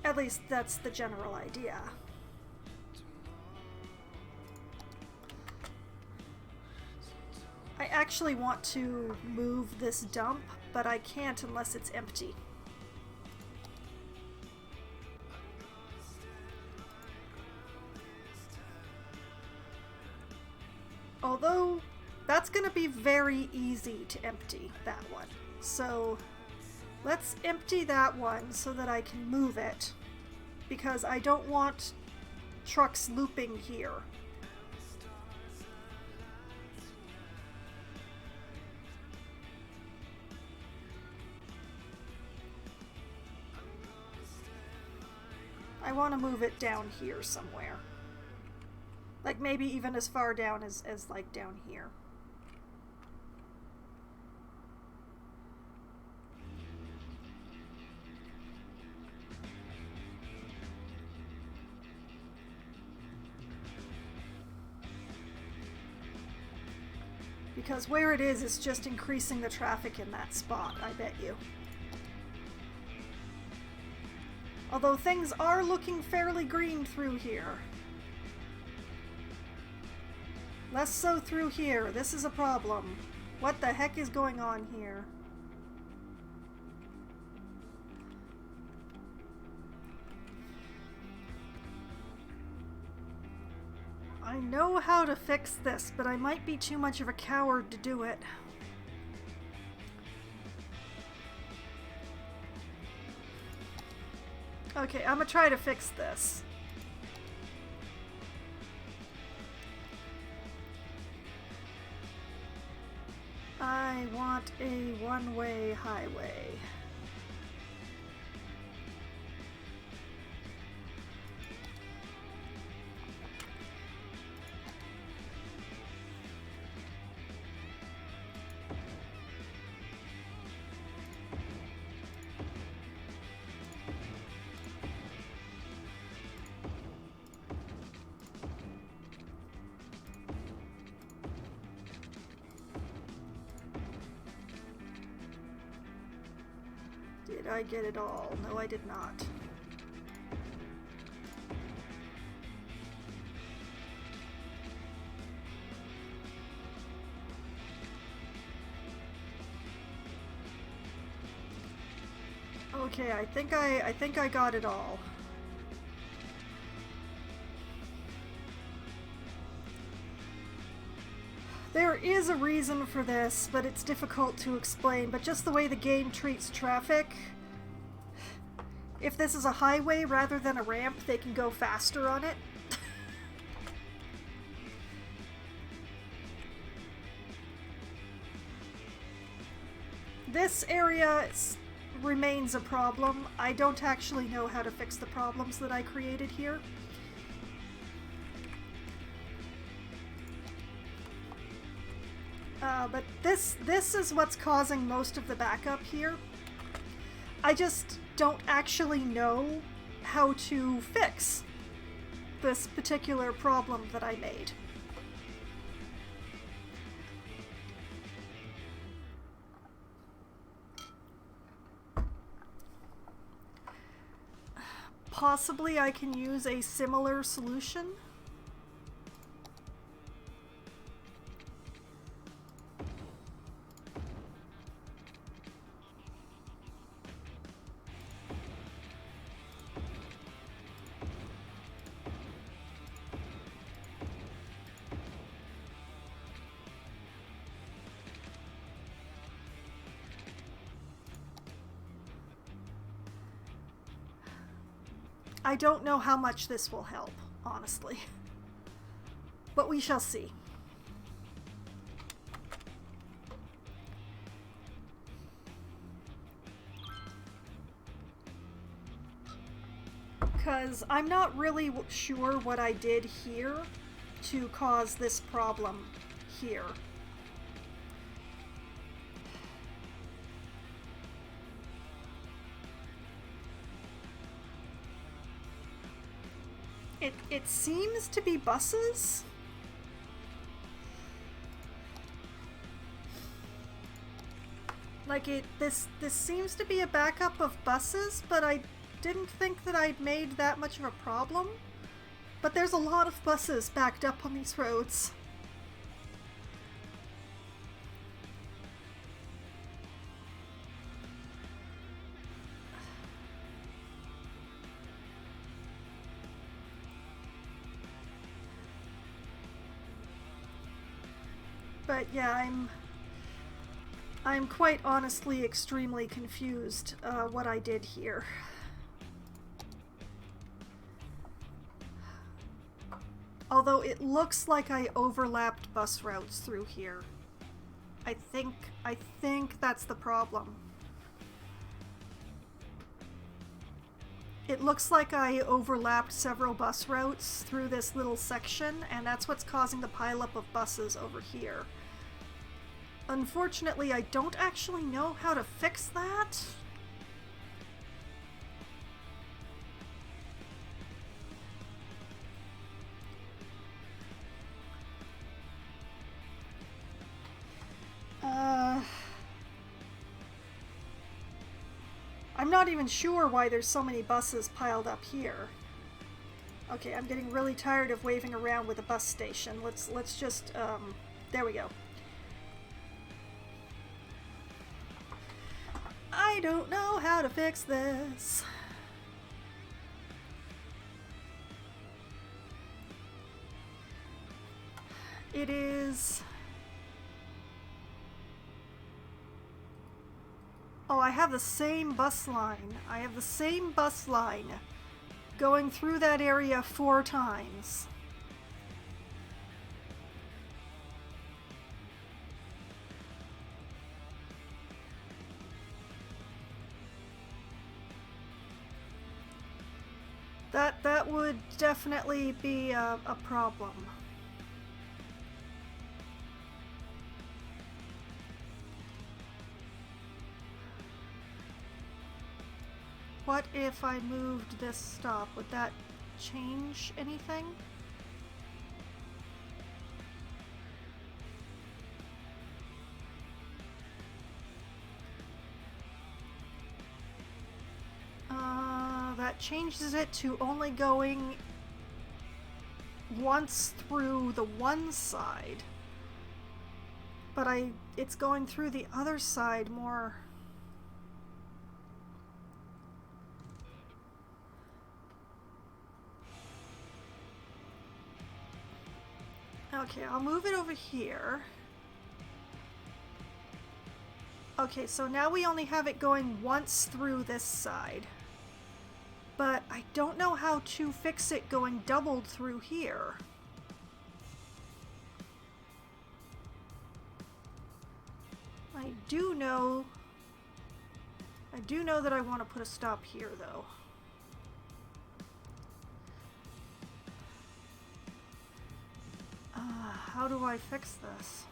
At least that's the general idea. I actually want to move this dump, but I can't unless it's empty. Although, that's going to be very easy to empty, that one. So, let's empty that one so that I can move it. Because I don't want trucks looping here. I want to move it down here somewhere. Like maybe even as far down as like down here. Because where it is just increasing the traffic in that spot, I bet you. Although things are looking fairly green through here. Less so through here. This is a problem. What the heck is going on here? I know how to fix this, but I might be too much of a coward to do it. Okay, I'm gonna try to fix this. I want a one-way highway. Did I get it all? No, I did not. Okay, I think I got it all. There is a reason for this, but it's difficult to explain. But just the way the game treats traffic, if this is a highway rather than a ramp, they can go faster on it. This area remains a problem. I don't actually know how to fix the problems that I created here. But this is what's causing most of the backup here. I just don't actually know how to fix this particular problem that I made. Possibly I can use a similar solution. I don't know how much this will help, honestly. But we shall see. Because I'm not really sure what I did here to cause this problem here. It seems to be buses. Like this seems to be a backup of buses, but I didn't think that I'd made that much of a problem. But there's a lot of buses backed up on these roads. But yeah, I'm quite honestly extremely confused what I did here. Although it looks like I overlapped bus routes through here. I think that's the problem. It looks like I overlapped several bus routes through this little section, and that's what's causing the pileup of buses over here. Unfortunately, I don't actually know how to fix that. I'm not even sure why there's so many buses piled up here. Okay, I'm getting really tired of waving around with a bus station. Let's just, there we go. I don't know how to fix this. It is... Oh, I have the same bus line. I have the same bus line going through that area 4 times. That would definitely be a problem. What if I moved this stop? Would that change anything? That changes it to only going once through the one side. But it's going through the other side more. Okay, I'll move it over here. Okay, so now we only have it going once through this side. But I don't know how to fix it going doubled through here. I do know that I want to put a stop here, though. How do I fix this?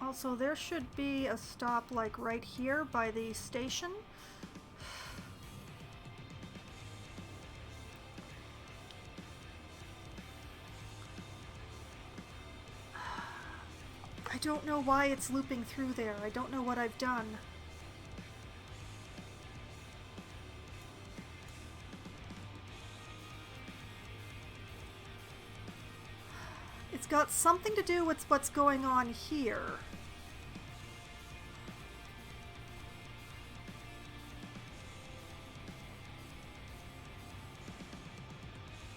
Also, there should be a stop like right here by the station. I don't know why it's looping through there. I don't know what I've done. It's got something to do with what's going on here.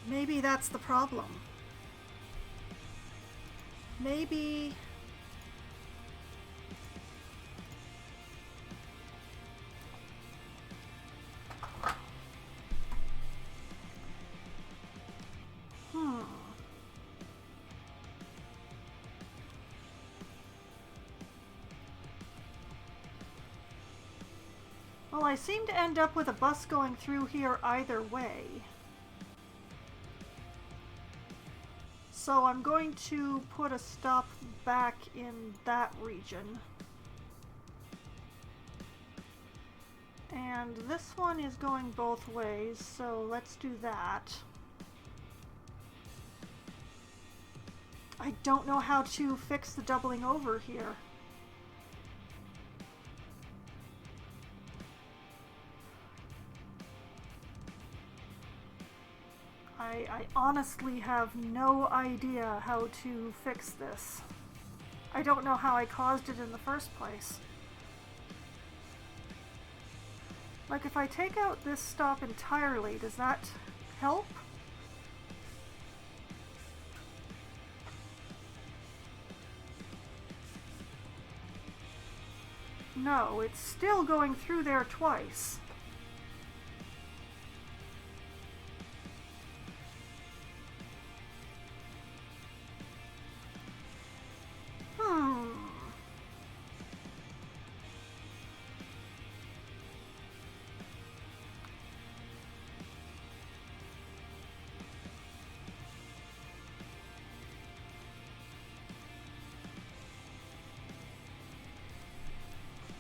Maybe that's the problem. Maybe... Well, I seem to end up with a bus going through here either way. So I'm going to put a stop back in that region. And this one is going both ways, so let's do that. I don't know how to fix the doubling over here. I honestly have no idea how to fix this. I don't know how I caused it in the first place. Like, if I take out this stop entirely, does that help? No, it's still going through there twice.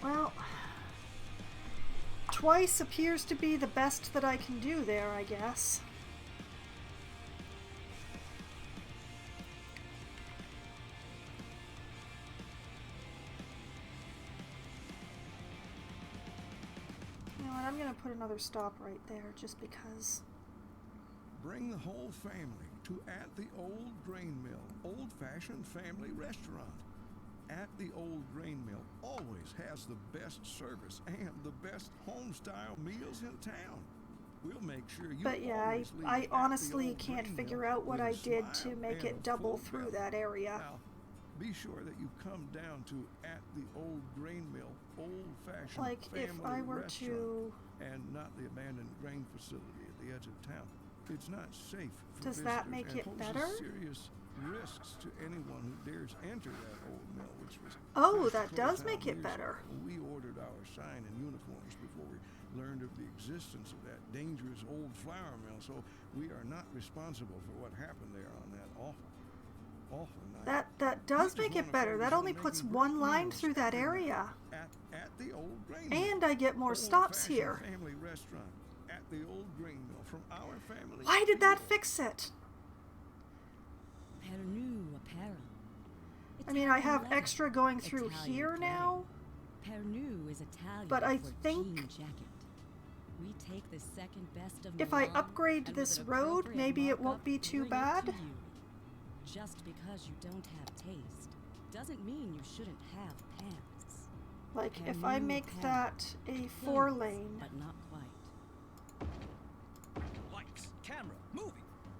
Well, twice appears to be the best that I can do there, I guess. You know what, I'm gonna put another stop right there just because. Bring the whole family to At the Old Grain Mill, old-fashioned family restaurant. At the Old Grain Mill always has the best service and the best home-style meals in town. We'll make sure you But yeah, always leave I At the honestly Old can't Grain figure Mill out what with a I did to smile make and it a double full through belly. that area. Now, be sure that you come down to At the Old Grain Mill, old-fashioned Like, family if I were restaurant, to... and not the abandoned grain facility at the edge of town. It's not safe for Does that visitors make and it poses better? serious risks to anyone who dares enter that old mill, which was Oh, first that closed does down make it years better. ago. We ordered our sign and uniforms before we learned of the existence of that dangerous old flour mill, so we are not responsible for what happened there on that awful night. That does make it better. That only puts one line through that area. At the Old Grain Mill. And I get more stops Old-fashioned here. Family restaurant at the Old Grain Mill from our family. Why did that fix it? Pernu apparel. I mean, I Italian have leather, extra going through Italian here threading. now. Pernu is Italian But I for think jean jacket. We take the second best of if I Milan, upgrade and this with an road, appropriate maybe it won't markup, be too bring it bad. to you. Just because you don't have taste doesn't mean you shouldn't have pants. Like, if I Pernu make apparel. that a Close, 4-lane. but not quite. Lights, camera, movie.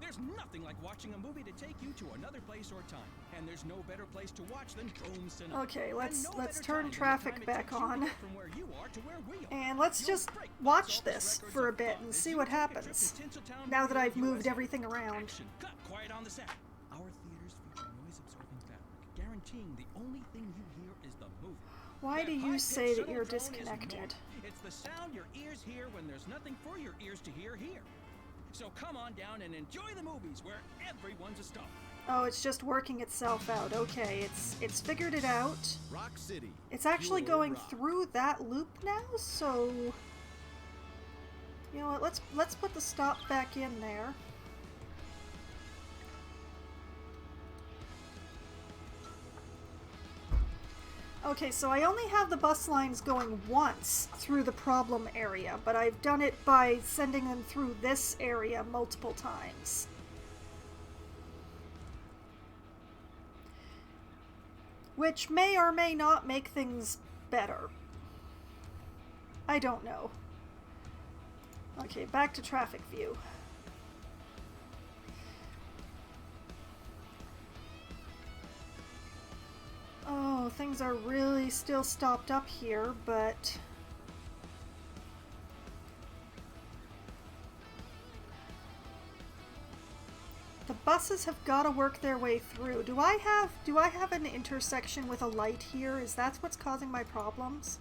There's nothing like watching a movie to take you to another place or time. And there's no better place to watch than Boom Cinema. Okay, And let's no let's better turn time than the traffic time it back takes you to on. get from where you are to where we are. And let's You'll just break watch box this records for a of bit fun and as see you what take a trip to happens. Tinseltown, Now that I've moved USA. everything around. Action, cut, quiet on the set. Our theaters feature noise-absorbing fabric, guaranteeing the only thing you hear is the movie. Why do That you high-pitched say that you're subtle tone is disconnected? normal. It's the sound your ears hear when there's nothing for your ears to hear here. So come on down and enjoy the movies where everyone's a star. Oh, it's just working itself out. Okay, it's figured it out. Rock City. It's actually Pure going rock. through that loop now, so you know what, let's put the stop back in there. Okay, so I only have the bus lines going once through the problem area, but I've done it by sending them through this area multiple times. Which may or may not make things better. I don't know. Okay, back to traffic view. Oh, things are really still stopped up here, but the buses have got to work their way through. Do I have an intersection with a light here? Is that what's causing my problems?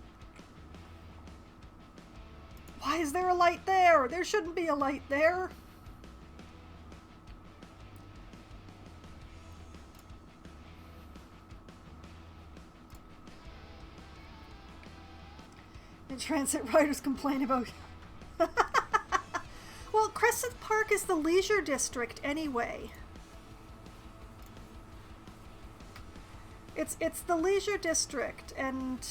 Why is there a light there? There shouldn't be a light there. And transit riders complain about... Well, Crescent Park is the leisure district anyway. It's the leisure district, and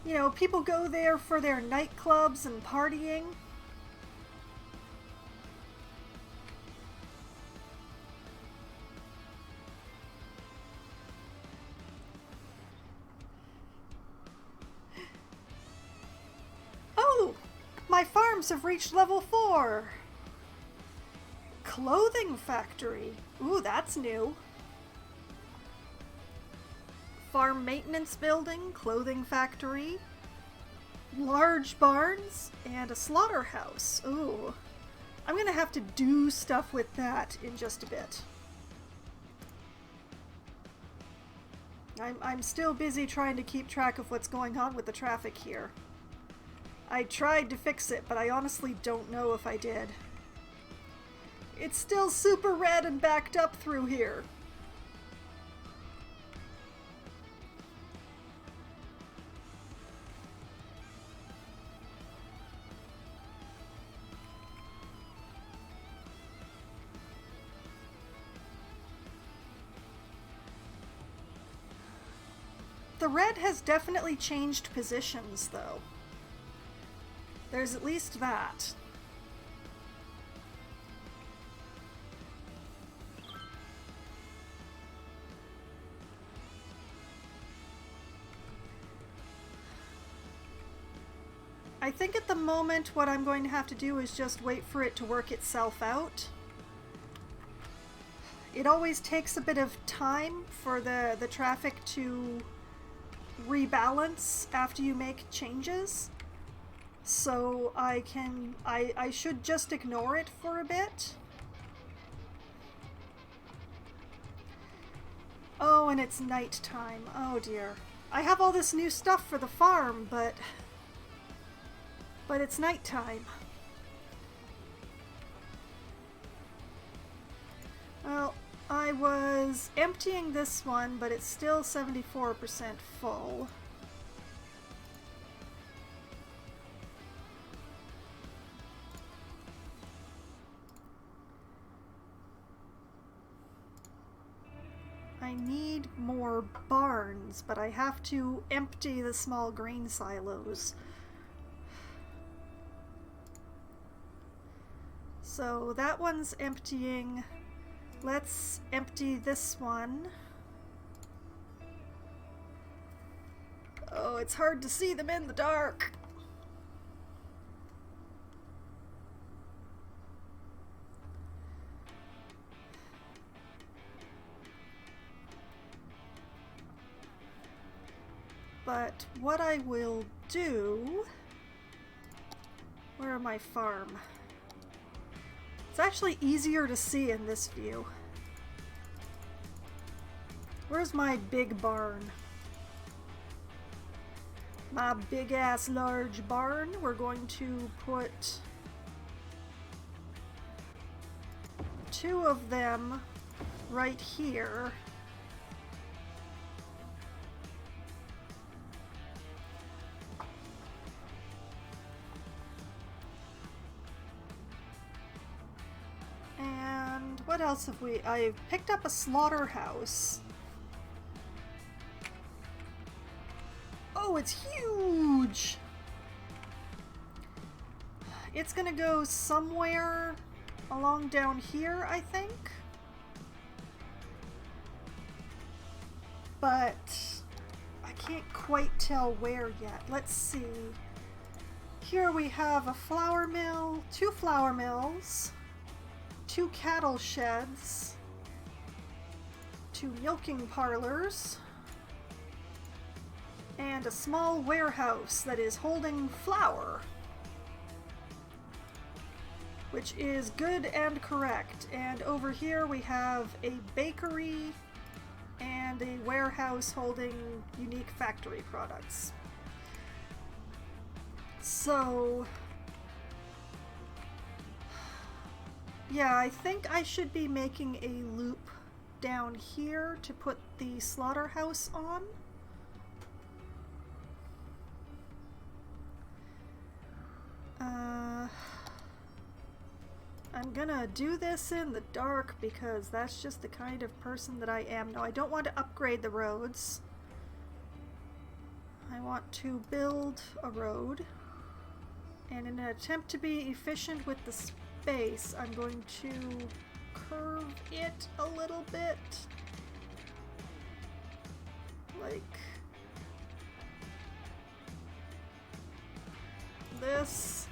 you know, people go there for their nightclubs and partying. Oh, my farms have reached level 4. Clothing factory. Ooh, that's new. Farm maintenance building, clothing factory, large barns, and a slaughterhouse. Ooh. I'm gonna have to do stuff with that in just a bit. I'm still busy trying to keep track of what's going on with the traffic here. I tried to fix it, but I honestly don't know if I did. It's still super red and backed up through here. the red has definitely changed positions, though. There's at least that. I think at the moment what I'm going to have to do is just wait for it to work itself out. It always takes a bit of time for the traffic to rebalance after you make changes. So I should just ignore it for a bit. Oh, and it's nighttime. Oh dear. I have all this new stuff for the farm, but it's nighttime. Well, I was emptying this one, but it's still 74% full. I need more barns, but I have to empty the small grain silos. So that one's emptying. Let's empty this one. Oh, it's hard to see them in the dark. But what I will do... Where are my farm? It's actually easier to see in this view. Where's my big barn? My big ass large barn. We're going to put 2 of them right here. And what else have we... I picked up a slaughterhouse. Oh, it's huge! It's gonna go somewhere along down here, I think. But I can't quite tell where yet. Let's see. Here we have a flour mill, 2 flour mills, 2 cattle sheds, 2 milking parlors, and a small warehouse that is holding flour, which is good and correct. And over here we have a bakery and a warehouse holding unique factory products. So yeah, I think I should be making a loop down here to put the slaughterhouse on. I'm gonna do this in the dark because that's just the kind of person that I am. No, I don't want to upgrade the roads. I want to build a road. And in an attempt to be efficient with the space, I'm going to curve it a little bit. Like this.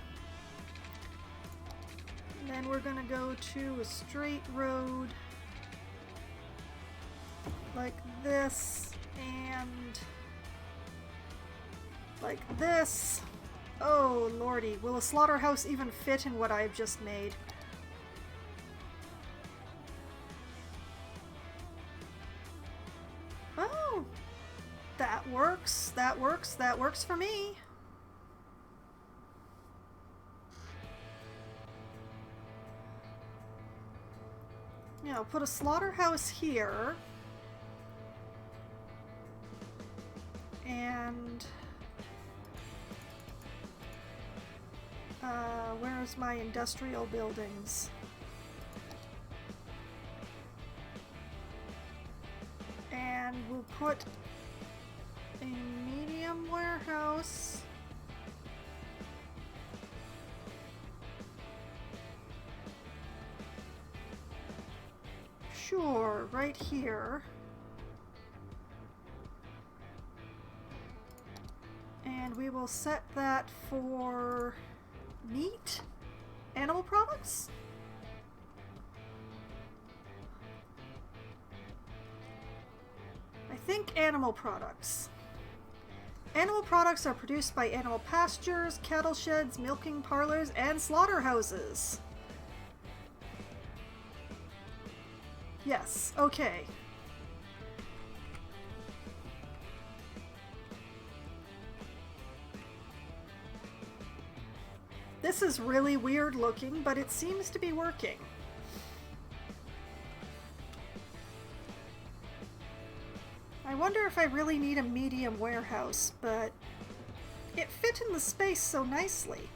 And then we're gonna go to a straight road like this and like this. Oh lordy, will a slaughterhouse even fit in what I've just made? Oh, that works, that works, that works for me. Yeah, I'll put a slaughterhouse here. And where's my industrial buildings? And we'll put a medium warehouse. Sure, right here. And we will set that for meat? Animal products? I think animal products. Animal products are produced by animal pastures, cattle sheds, milking parlors, and slaughterhouses. Yes, okay. This is really weird looking, but it seems to be working. I wonder if I really need a medium warehouse, but it fit in the space so nicely.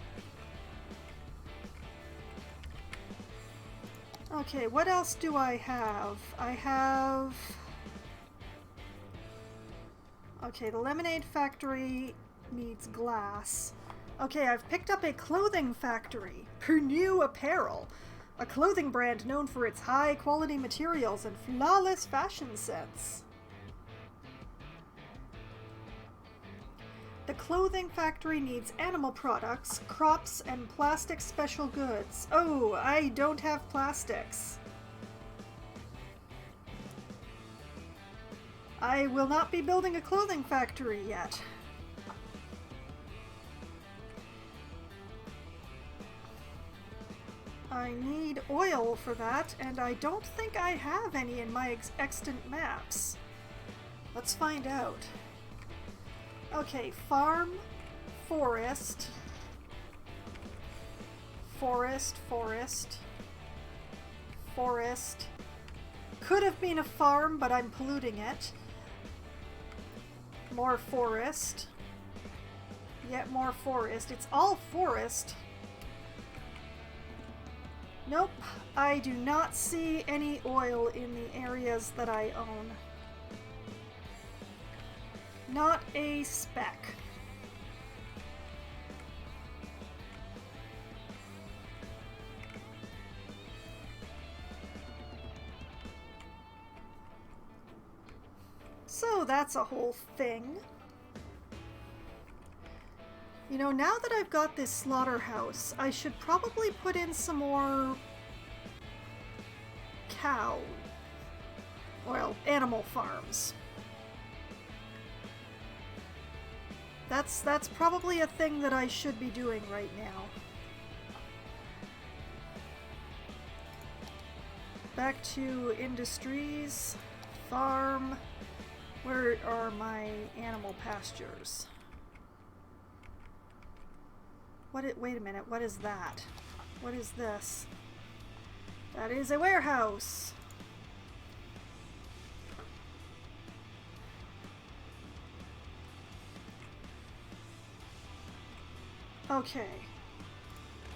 Okay, what else do I have? I have... Okay, the lemonade factory needs glass. Okay, I've picked up a clothing factory. Pernue Apparel, a clothing brand known for its high-quality materials and flawless fashion sense. The clothing factory needs animal products, crops, and plastic special goods. Oh, I don't have plastics. I will not be building a clothing factory yet. I need oil for that, and I don't think I have any in my extant maps. Let's find out. Okay, farm, forest, forest, forest, forest. Could have been a farm, but I'm polluting it. More forest. Yet more forest. It's all forest. Nope, I do not see any oil in the areas that I own. Not a speck. So that's a whole thing. You know, now that I've got this slaughterhouse, I should probably put in some more animal farms. That's probably a thing that I should be doing right now. Back to industries, farm. Where are my animal pastures? Wait a minute, what is that? What is this? That is a warehouse. Okay.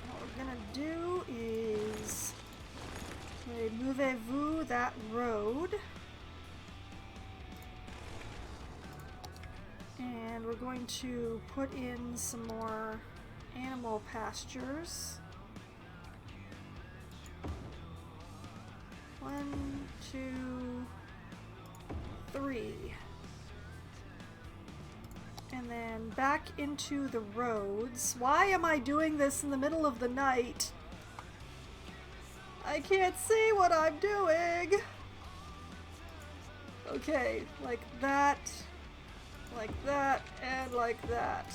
What we're gonna do is mouvez-vous that road. And we're going to put in some more animal pastures. 1, 2, 3. And then back into the roads. Why am I doing this in the middle of the night? I can't see what I'm doing. Okay, like that, and like that.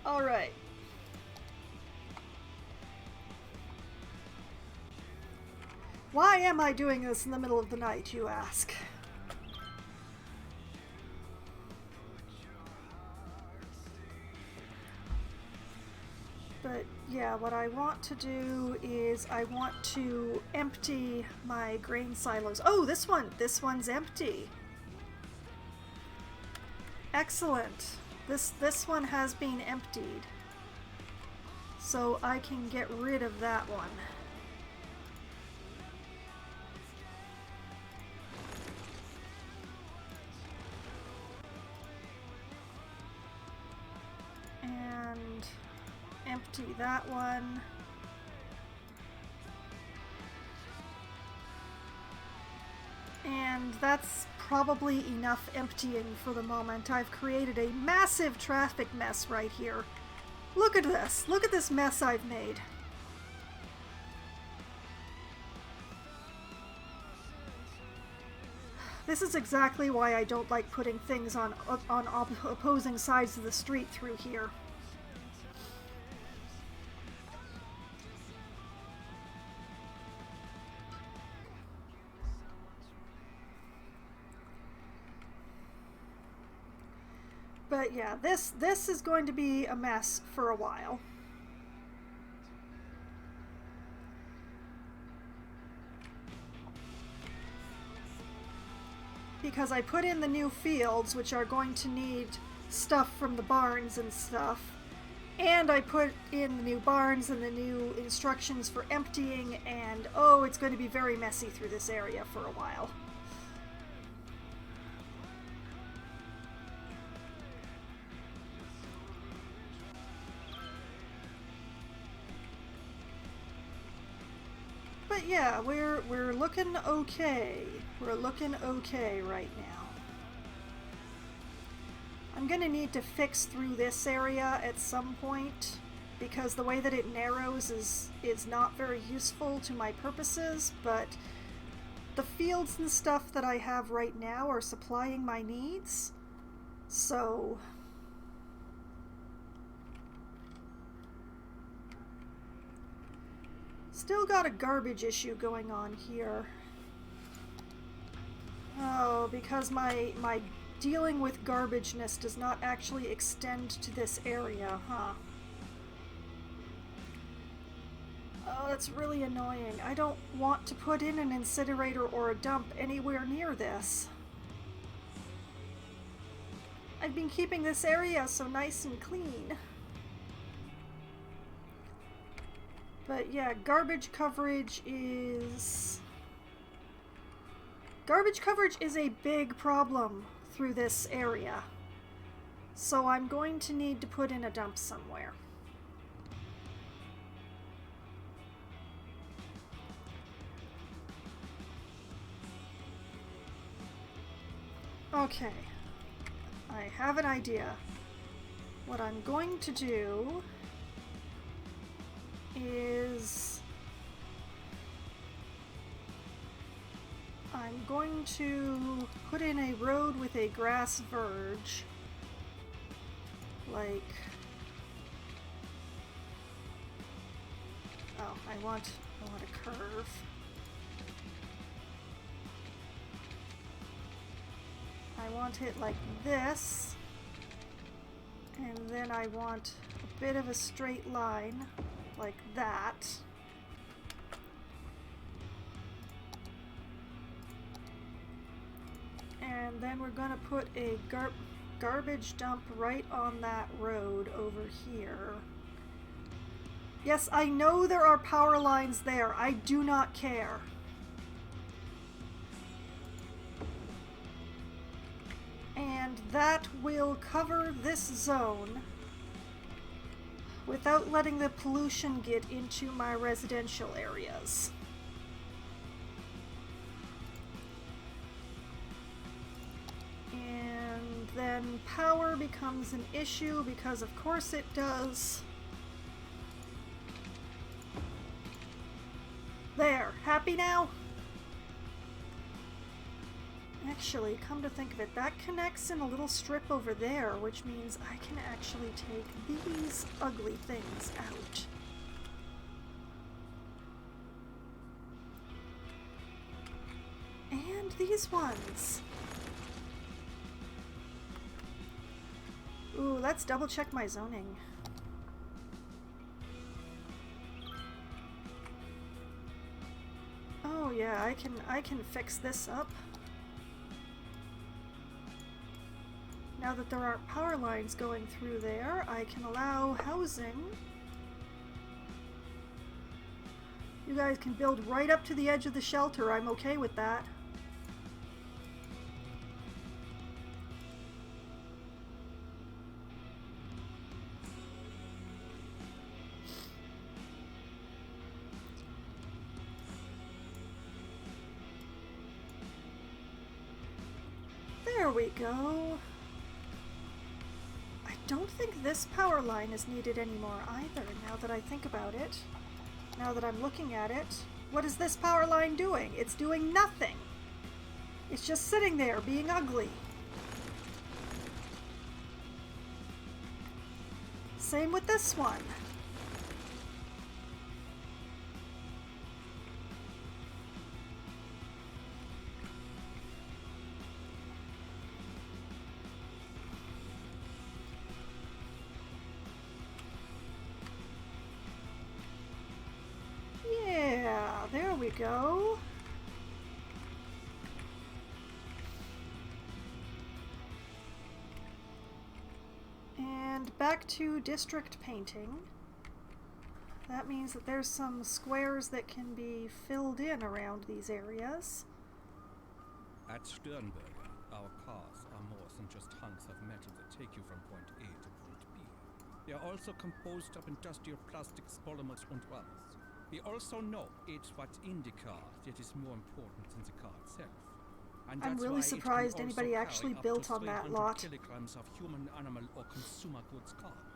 All right. Why am I doing this in the middle of the night, you ask? But yeah, what I want to do is I want to empty my grain silos. Oh, this one's empty. Excellent. This one has been emptied. So I can get rid of that one. And empty that one. And that's probably enough emptying for the moment. I've created a massive traffic mess right here. Look at this. Look at this mess I've made. This is exactly why I don't like putting things on opposing sides of the street through here. But yeah, this is going to be a mess for a while. Because I put in the new fields, which are going to need stuff from the barns and stuff. And I put in the new barns and the new instructions for emptying, and oh, it's going to be very messy through this area for a while. But yeah, we're looking okay. We're looking okay right now. I'm gonna need to fix through this area at some point because the way that it narrows is not very useful to my purposes, but the fields and stuff that I have right now are supplying my needs. So still got a garbage issue going on here. Oh, because my dealing with garbageness does not actually extend to this area, huh? Oh, that's really annoying. I don't want to put in an incinerator or a dump anywhere near this. I've been keeping this area so nice and clean. But yeah, garbage coverage is a big problem through this area. So I'm going to need to put in a dump somewhere. Okay, I have an idea. What I'm going to do is I'm going to put in a road with a grass verge, like, oh, I want a curve. I want it like this, and then I want a bit of a straight line like that. And then we're gonna put a garbage dump right on that road over here. Yes, I know there are power lines there. I do not care. And that will cover this zone without letting the pollution get into my residential areas. And then power becomes an issue because of course it does. There, happy now? Actually, come to think of it, that connects in a little strip over there, which means I can actually take these ugly things out. And these ones. Ooh, let's double check my zoning. Oh yeah, I can fix this up. Now that there aren't power lines going through there, I can allow housing. You guys can build right up to the edge of the shelter. I'm okay with that. There we go. I don't think this power line is needed anymore either, now that I think about it. Now that I'm looking at it. What is this power line doing? It's doing nothing. It's just sitting there being ugly. Same with this one. Yeah, there we go. And back to district painting. That means that there's some squares that can be filled in around these areas. At Sternberger, our cars are more than just hunks of metal that take you from point A to point B. They are also composed of industrial plastics, polymers, and others. We also know it's what's in the car that is more important than the car itself. And I'm that's really why it can surprised also anybody carry actually up built to on that 300 lot. kilograms of human, animal, or consumer goods carbon.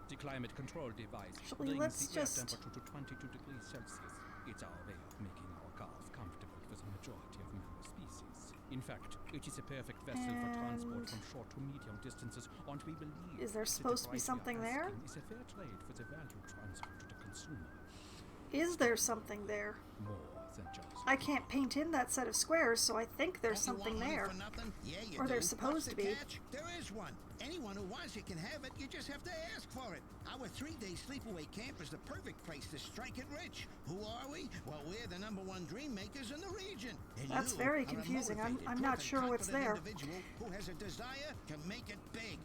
The climate control device Actually, brings let's the air just- temperature to 22 degrees Celsius. It's our way of making our cars comfortable for the majority of mammal species. In fact, it is a perfect vessel for transport And- from short to medium distances, and we believe Is there that the supposed to be price we are something there? asking is a fair trade for the value transfer to the consumer. Is there something there? More than just. I can't paint in that set of squares, so I think there's Don't you something want money there. for nothing? Yeah, you Or do. there's supposed What's to the be. catch? There is one. Anyone who wants it can have it. You just have to ask for it. Our 3-day sleepaway camp is the perfect place to strike it rich. Who are we? Well, we're the #1 dream makers in the region. And That's you very are a confusing. I'm motivated, not driven, sure what's confident there. individual who has a desire to make it big.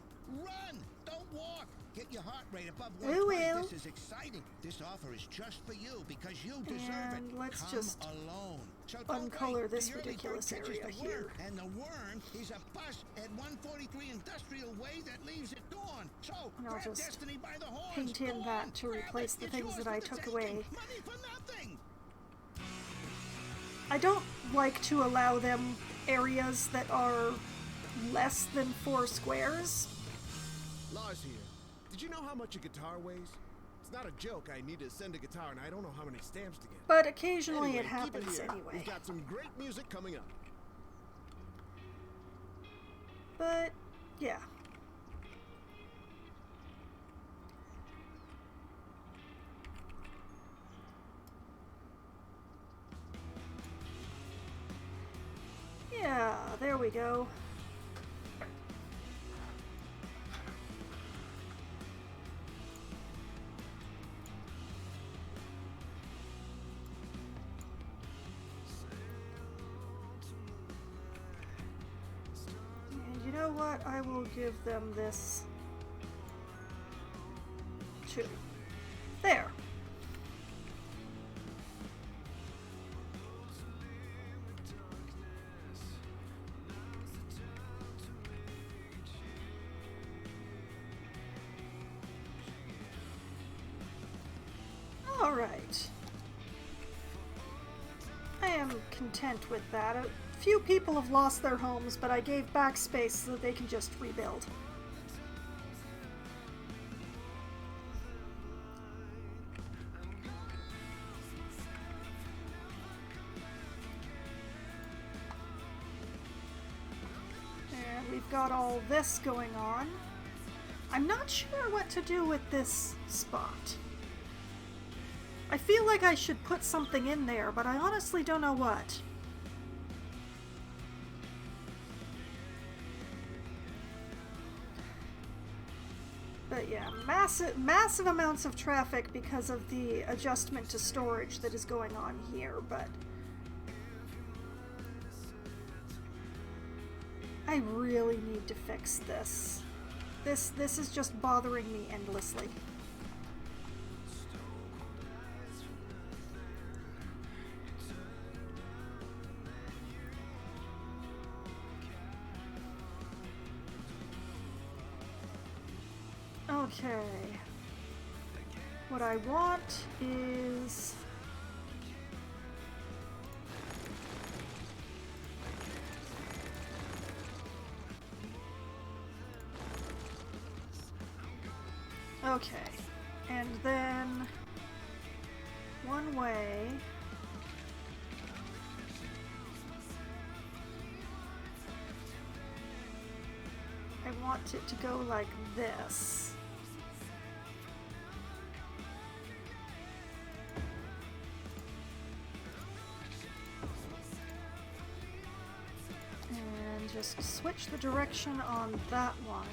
Run! Don't walk! Get your heart rate above We 120. will. This is exciting. This offer is just for you because you deserve And it. let's Come just alone. So don't uncolor wait. this The early bird ridiculous catches area the here. worm, and the worm is a bus at 143 Industrial Way that leaves at dawn. So And I'll grab just destiny by the horns. paint in Go that on, to grab replace it. the It's things yours that I for the took taking. away. Money for nothing. I don't like to allow them areas that are less than 4 squares. Lars here. Did you know how much a guitar weighs? It's not a joke. I need to send a guitar and I don't know how many stamps to get. But occasionally Anyway, it keep happens here. anyway. We've got some great music coming up. But, yeah. Yeah, there we go. And you know what? I will give them this too. There. All right. I am content with that. A few people have lost their homes, but I gave back space so that they can just rebuild. And we've got all this going on. I'm not sure what to do with this spot. I feel like I should put something in there, but I honestly don't know what. But yeah, massive amounts of traffic because of the adjustment to storage that is going on here, but I really need to fix this. This is just bothering me endlessly. Okay. What I want is... Okay. And then... one way... I want it to go like this. Just switch the direction on that one.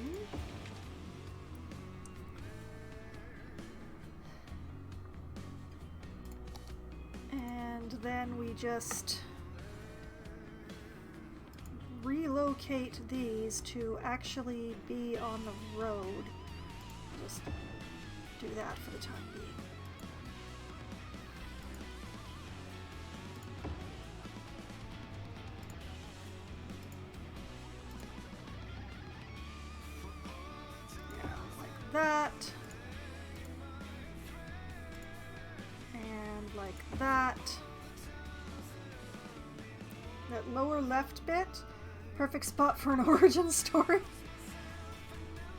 And then we just relocate these to actually be on the road. Just do that for the time being. That and like that. That lower left bit, perfect spot for an origin story.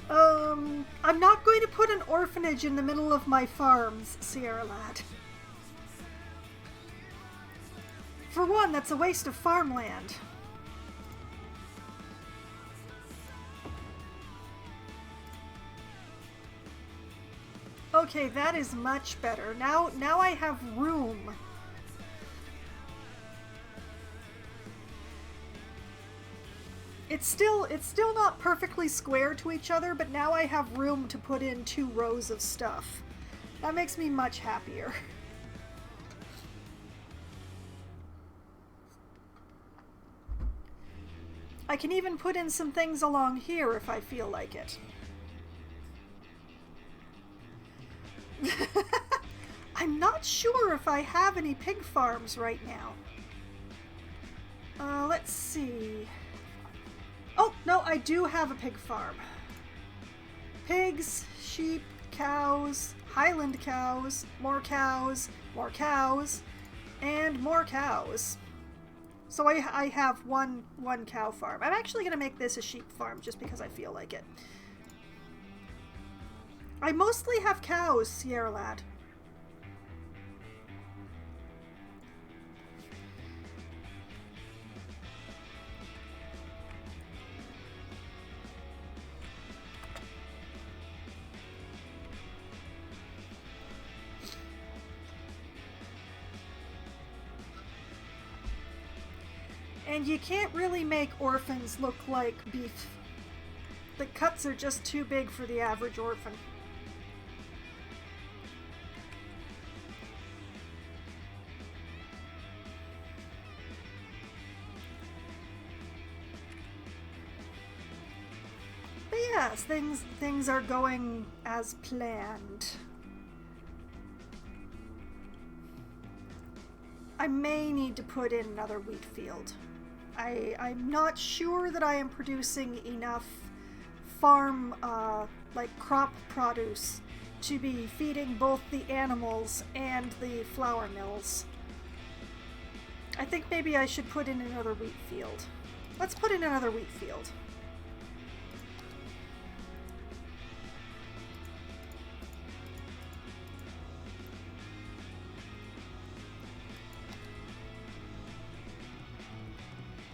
I'm not going to put an orphanage in the middle of my farms, Sierra Lad. For one, that's a waste of farmland. Okay, that is much better. Now I have room. It's still not perfectly square to each other, but now I have room to put in 2 rows of stuff. That makes me much happier. I can even put in some things along here if I feel like it. I'm not sure if I have any pig farms right now. Let's see. Oh, no, I do have a pig farm. Pigs, sheep, cows, Highland cows, cows, and more cows. So I have one cow farm. I'm actually going to make this a sheep farm just because I feel like it. I mostly have cows, Sierra Lad. And you can't really make orphans look like beef. The cuts are just too big for the average orphan. But yes, things are going as planned. I may need to put in another wheat field. I'm not sure that I am producing enough farm, like crop produce to be feeding both the animals and the flour mills. I think maybe I should put in another wheat field. Let's put in another wheat field.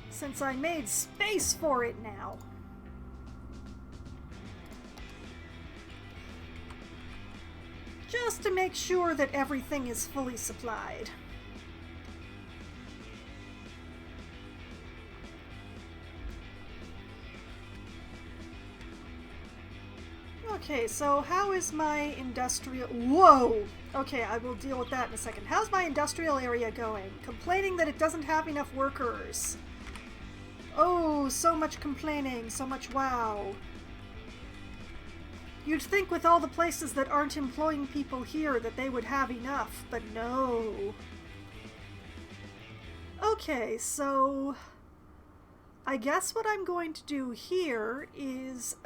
Since I made space for it now. Just to make sure that everything is fully supplied. Okay, so how is my industrial... Whoa! Okay, I will deal with that in a second. How's my industrial area going? Complaining that it doesn't have enough workers. Oh, so much complaining, so much wow. You'd think with all the places that aren't employing people here that they would have enough, but no. Okay, so I guess what I'm going to do here is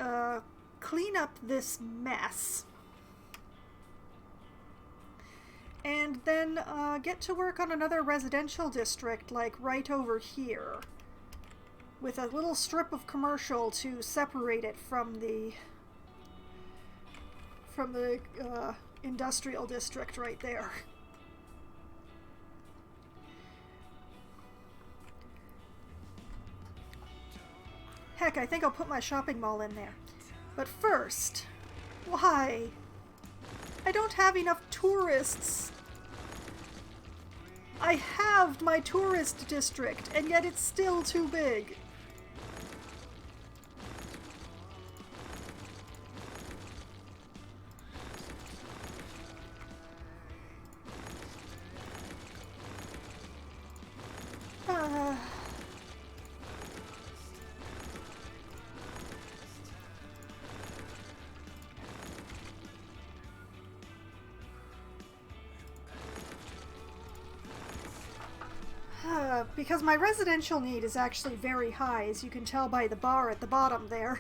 clean up this mess. And then get to work on another residential district, like right over here, with a little strip of commercial to separate it from the industrial district right there. Heck, I think I'll put my shopping mall in there. But first, why? I don't have enough tourists. I halved my tourist district, and yet it's still too big. Because my residential need is actually very high, as you can tell by the bar at the bottom there.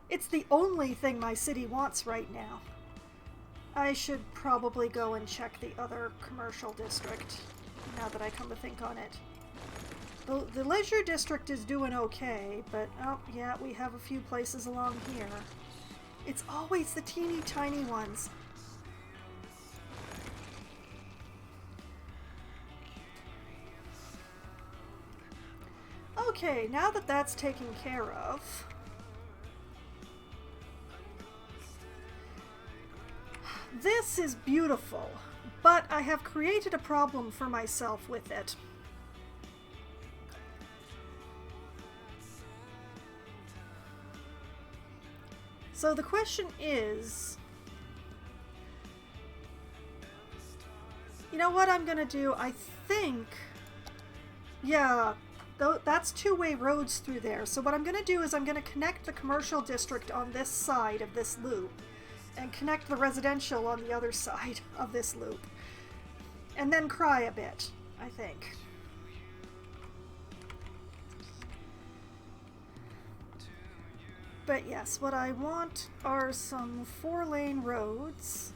It's the only thing my city wants right now. I should probably go and check the other commercial district, now that I come to think on it. The leisure district is doing okay, but oh yeah, we have a few places along here. It's always the teeny tiny ones. Okay, now that that's taken care of, this is beautiful, but I have created a problem for myself with it. So the question is, you know what I'm gonna do? I think, yeah, that's two-way roads through there. So what I'm going to do is I'm going to connect the commercial district on this side of this loop and connect the residential on the other side of this loop. And then cry a bit, I think. But yes, what I want are some 4-lane roads.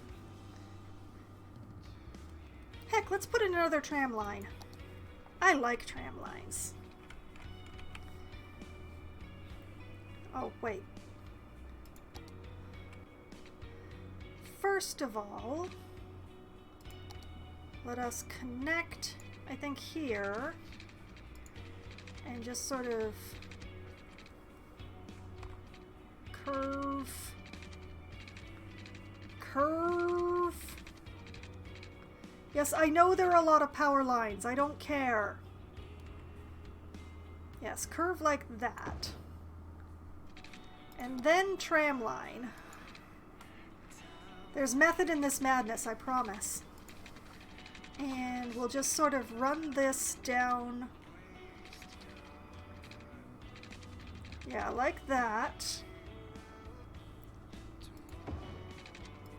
Heck, let's put in another tram line. I like tram lines. Oh, wait. First of all, let us connect, I think, here, and just sort of curve. Yes, I know there are a lot of power lines. I don't care. Yes, curve like that. And then tram line. There's method in this madness, I promise. And we'll just sort of run this down. Yeah, like that.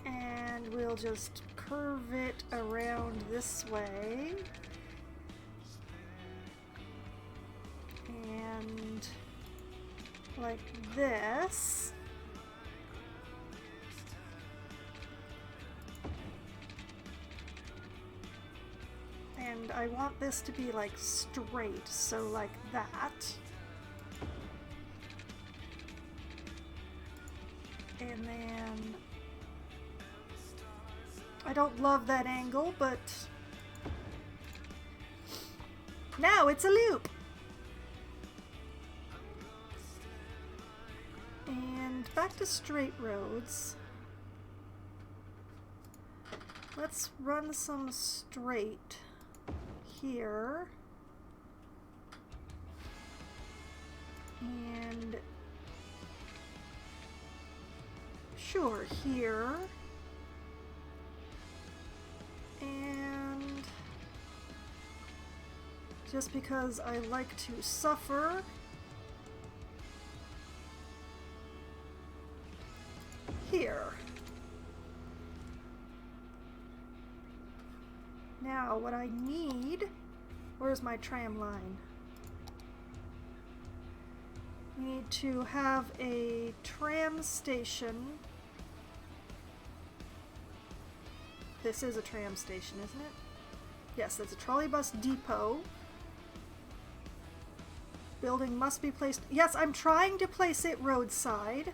And we'll just curve it around this way. And like this. And I want this to be like straight, so like that. And then I don't love that angle, but now it's a loop. And back to straight roads. Let's run some straight here. And sure, here. And just because I like to suffer, here. Now, what I need... Where's my tram line? We need to have a tram station. This is a tram station, isn't it? Yes, that's a trolleybus depot. Building must be placed... Yes, I'm trying to place it roadside.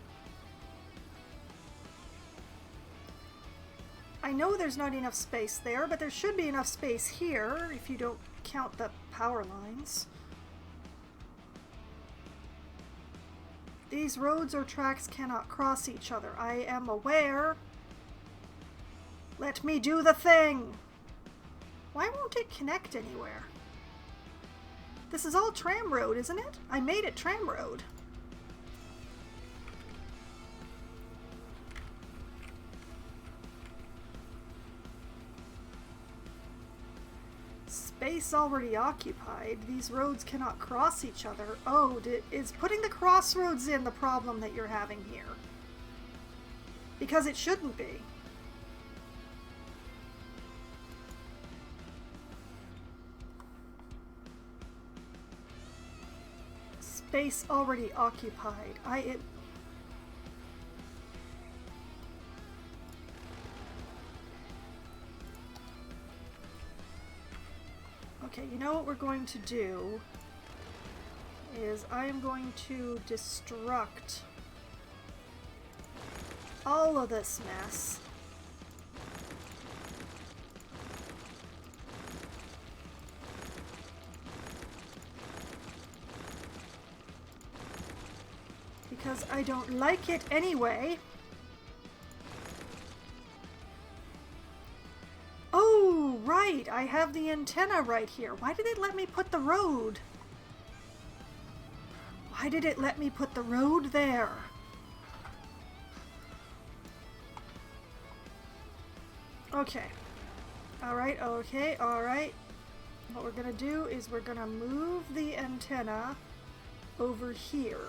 I know there's not enough space there, but there should be enough space here if you don't count the power lines. These roads or tracks cannot cross each other. I am aware. Let me do the thing. Why won't it connect anywhere? This is all tram road, isn't it? I made it tram road. Space already occupied. These roads cannot cross each other. Oh, is putting the crossroads in the problem that you're having here? Because it shouldn't be. Space already occupied. Okay, you know what we're going to do is I am going to destruct all of this mess. Because I don't like it anyway. Oh, right. I have the antenna right here. Why did it let me put the road? Why did it let me put the road there? Okay. Alright, okay, alright. What we're gonna do is we're gonna move the antenna over here.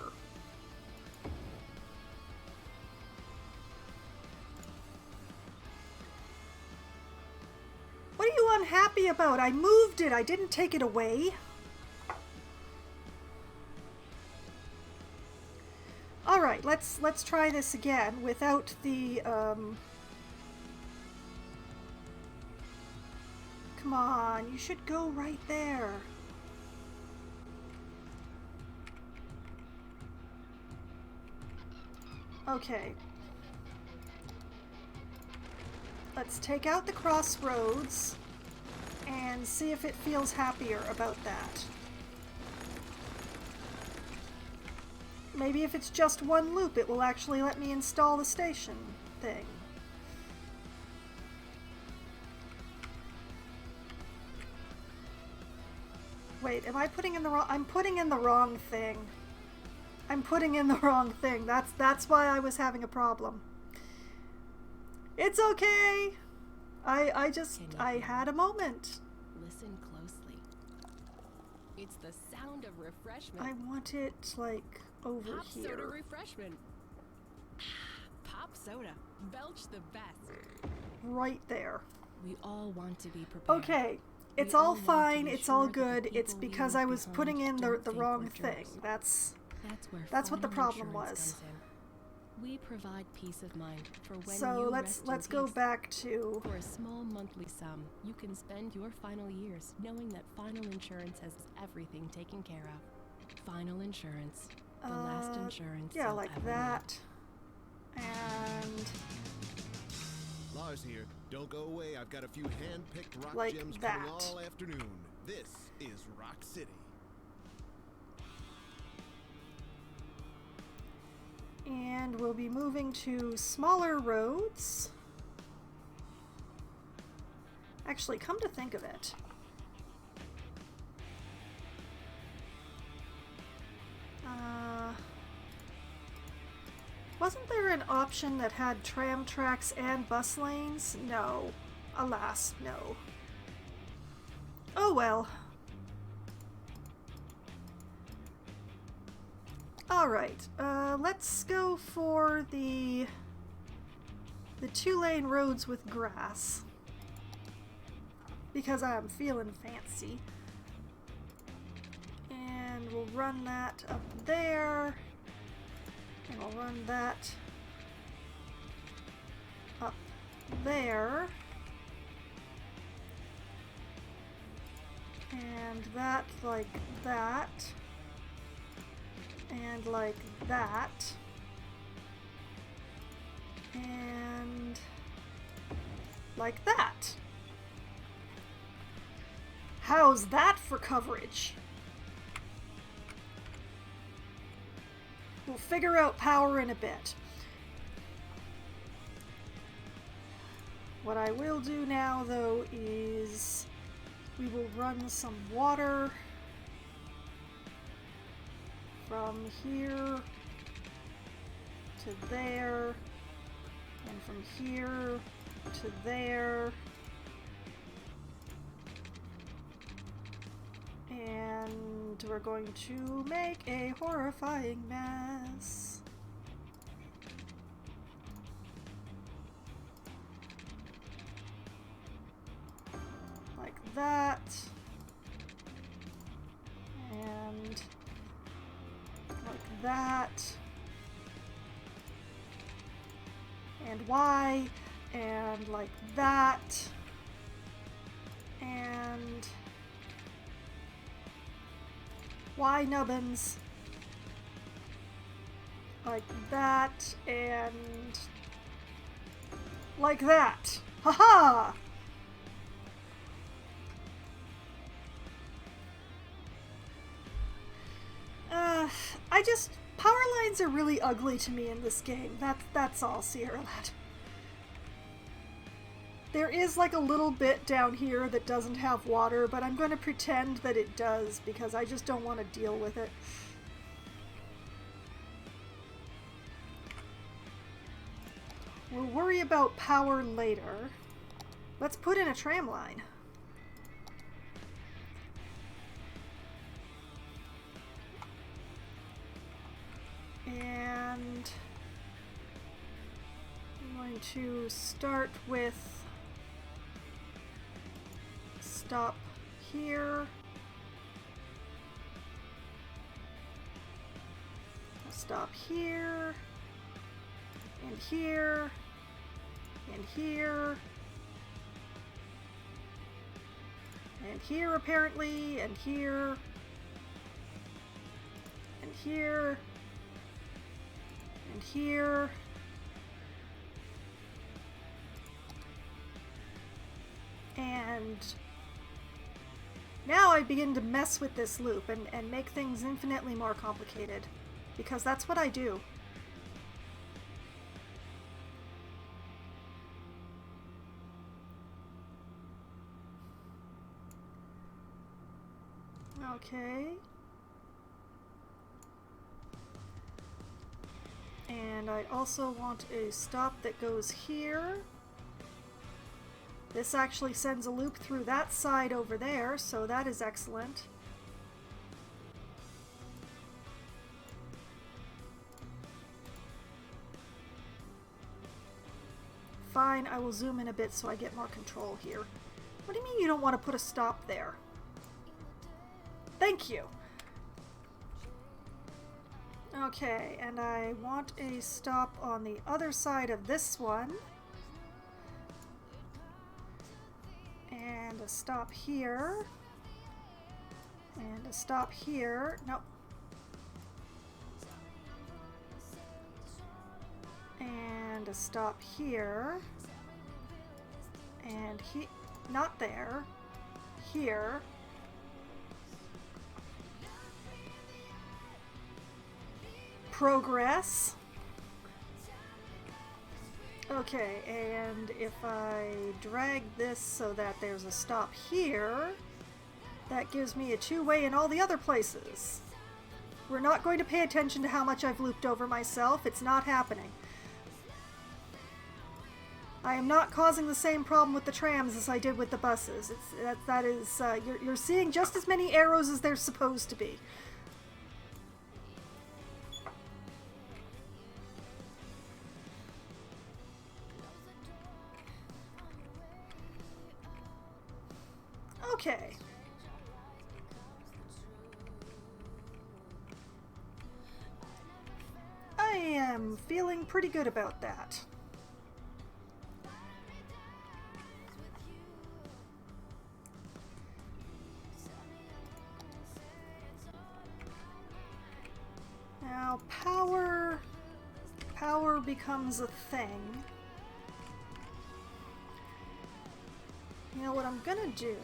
What are you unhappy about? I moved it. I didn't take it away. All right, let's try this again without the Come on, you should go right there. Okay. Let's take out the crossroads and see if it feels happier about that. Maybe if it's just one loop, it will actually let me install the station thing. Wait, am I putting in the wrong... I'm putting in the wrong thing. I'm putting in the wrong thing. That's why I was having a problem. It's okay. I had a moment. Listen closely. It's the sound of refreshment. I want it like over Pop here. soda refreshment. Pop soda. Belch the best. Right there. We all want to be prepared. Okay. It's all fine. It's all good. It's because I was putting in the wrong thing. That's what the problem was. We provide peace of mind for when so you let's go back to... For a small monthly sum, you can spend your final years knowing that Final Insurance has everything taken care of. Final Insurance, the last insurance. Yeah, you'll like ever that. And Lars here. Don't go away. I've got a few hand-picked rock like gems that. coming all afternoon. This is Rock City. And we'll be moving to smaller roads. Actually, come to think of it. Wasn't there an option that had tram tracks and bus lanes? No. Alas, no. Oh well. Alright, let's go for the the 2-lane roads with grass. Because I'm feeling fancy. And we'll run that up there. And we'll run that up there. And that like that. And like that. And like that. How's that for coverage? We'll figure out power in a bit. What I will do now, though, is we will run some water from here to there, and from here to there. And we're going to make a horrifying mess. Like that. And like that. And Y. And like that. And why nubbins? Like that and like that. Haha! Power lines are really ugly to me in this game. That's all, Sierra Lad. There is like a little bit down here that doesn't have water, but I'm going to pretend that it does because I just don't want to deal with it. We'll worry about power later. Let's put in a tram line. And I'm going to start with stop here. Stop here. And here. And here. And here apparently. And here. And here. And here. And now I begin to mess with this loop and make things infinitely more complicated. Because that's what I do. Okay. And I also want a stop that goes here. This actually sends a loop through that side over there, so that is excellent. Fine, I will zoom in a bit so I get more control here. What do you mean you don't want to put a stop there? Thank you! Okay, and I want a stop on the other side of this one. And a stop here. And a stop here. Nope. And a stop here. And not there. Here. Progress. Okay, and if I drag this so that there's a stop here, that gives me a two-way in all the other places. We're not going to pay attention to how much I've looped over myself. It's not happening. I am not causing the same problem with the trams as I did with the buses. You're seeing just as many arrows as there's supposed to be. Okay. I am feeling pretty good about that. Now, power becomes a thing. You know what I'm gonna do?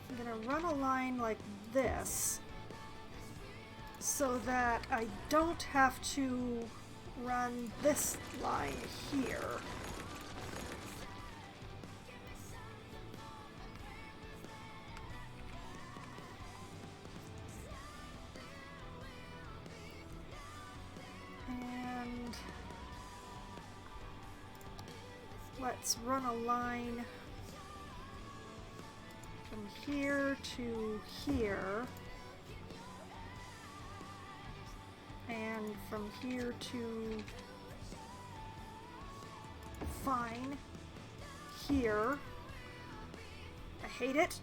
I'm gonna run a line like this so that I don't have to run this line here. And let's run a line from here to here, and from here to fine here. I hate it.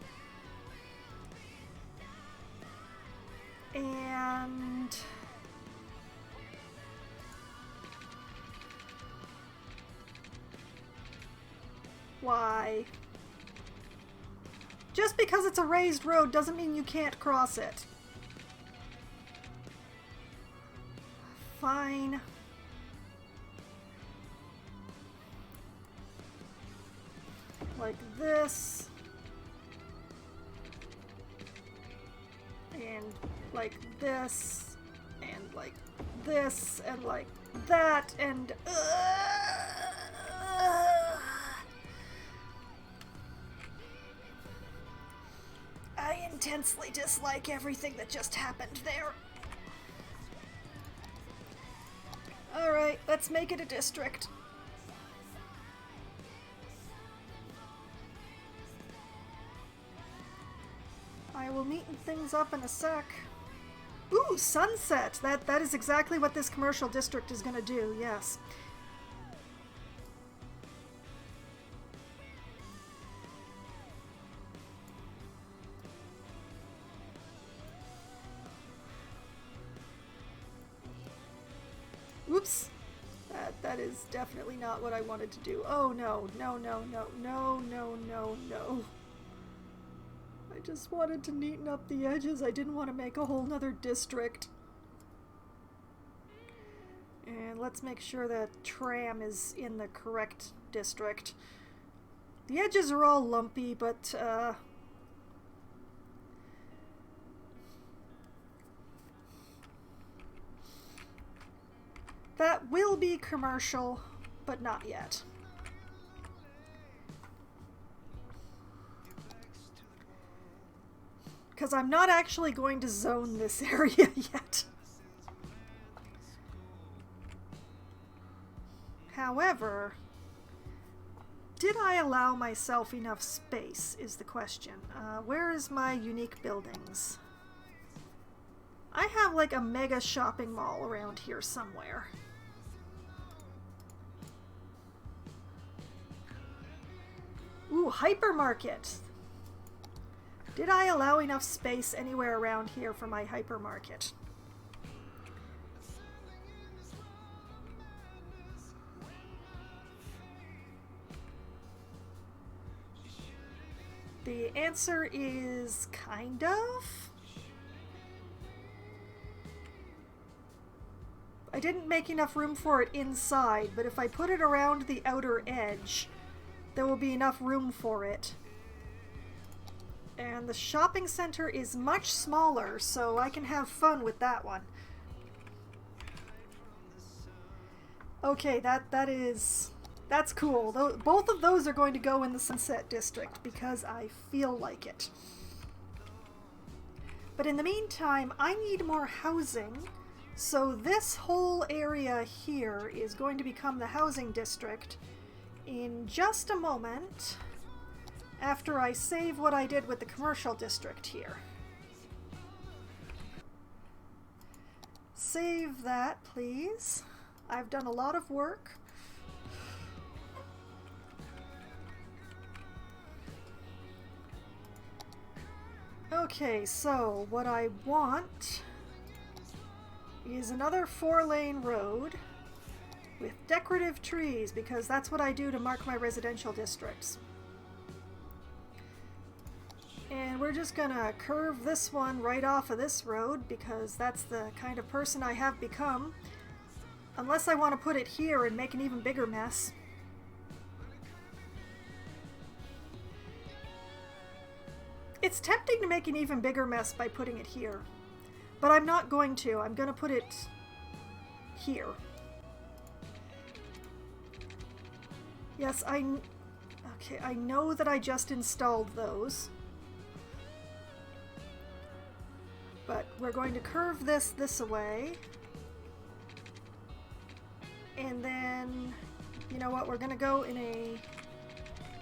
And why? Just because it's a raised road doesn't mean you can't cross it. Fine. Like this. And like this. And like this. And like that. And I intensely dislike everything that just happened there. Alright, let's make it a district. I will neaten things up in a sec. Ooh, sunset! That is exactly what this commercial district is gonna do, yes. Oops. That is definitely not what I wanted to do. Oh no, no, no, no, no, no, no, no. I just wanted to neaten up the edges. I didn't want to make a whole nother district. And let's make sure that tram is in the correct district. The edges are all lumpy, but that will be commercial, but not yet. Because I'm not actually going to zone this area yet. However, did I allow myself enough space is the question. Where is my unique buildings? I have like a mega shopping mall around here somewhere. Ooh, hypermarket. Did I allow enough space anywhere around here for my hypermarket? The answer is kind of. I didn't make enough room for it inside, but if I put it around the outer edge, there will be enough room for it. And the shopping center is much smaller, so I can have fun with that one. Okay, that's cool. Both of those are going to go in the Sunset District because I feel like it. But in the meantime, I need more housing, so this whole area here is going to become the housing district in just a moment, after I save what I did with the commercial district here. Save that, please. I've done a lot of work. Okay, so what I want is another 4-lane road with decorative trees, because that's what I do to mark my residential districts. And we're just gonna curve this one right off of this road, because that's the kind of person I have become. Unless I want to put it here and make an even bigger mess. It's tempting to make an even bigger mess by putting it here. But I'm not going to. I'm going to put it here. Yes, okay, I know that I just installed those. But we're going to curve this away. And then, you know what, we're going to go in a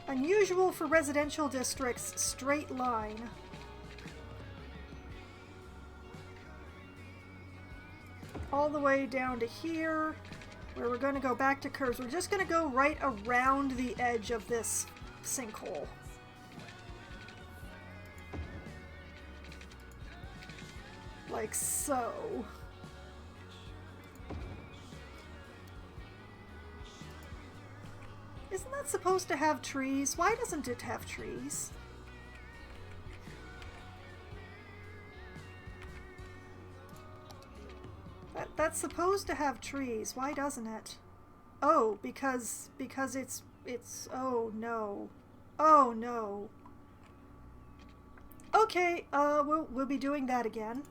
unusual for residential districts straight line. All the way down to here, where we're going to go back to curves. We're just going to go right around the edge of this sinkhole. Like so. Isn't that supposed to have trees? Why doesn't it have trees? That's supposed to have trees. Why doesn't it? Oh, because it's oh no. Oh no. Okay, we'll be doing that again.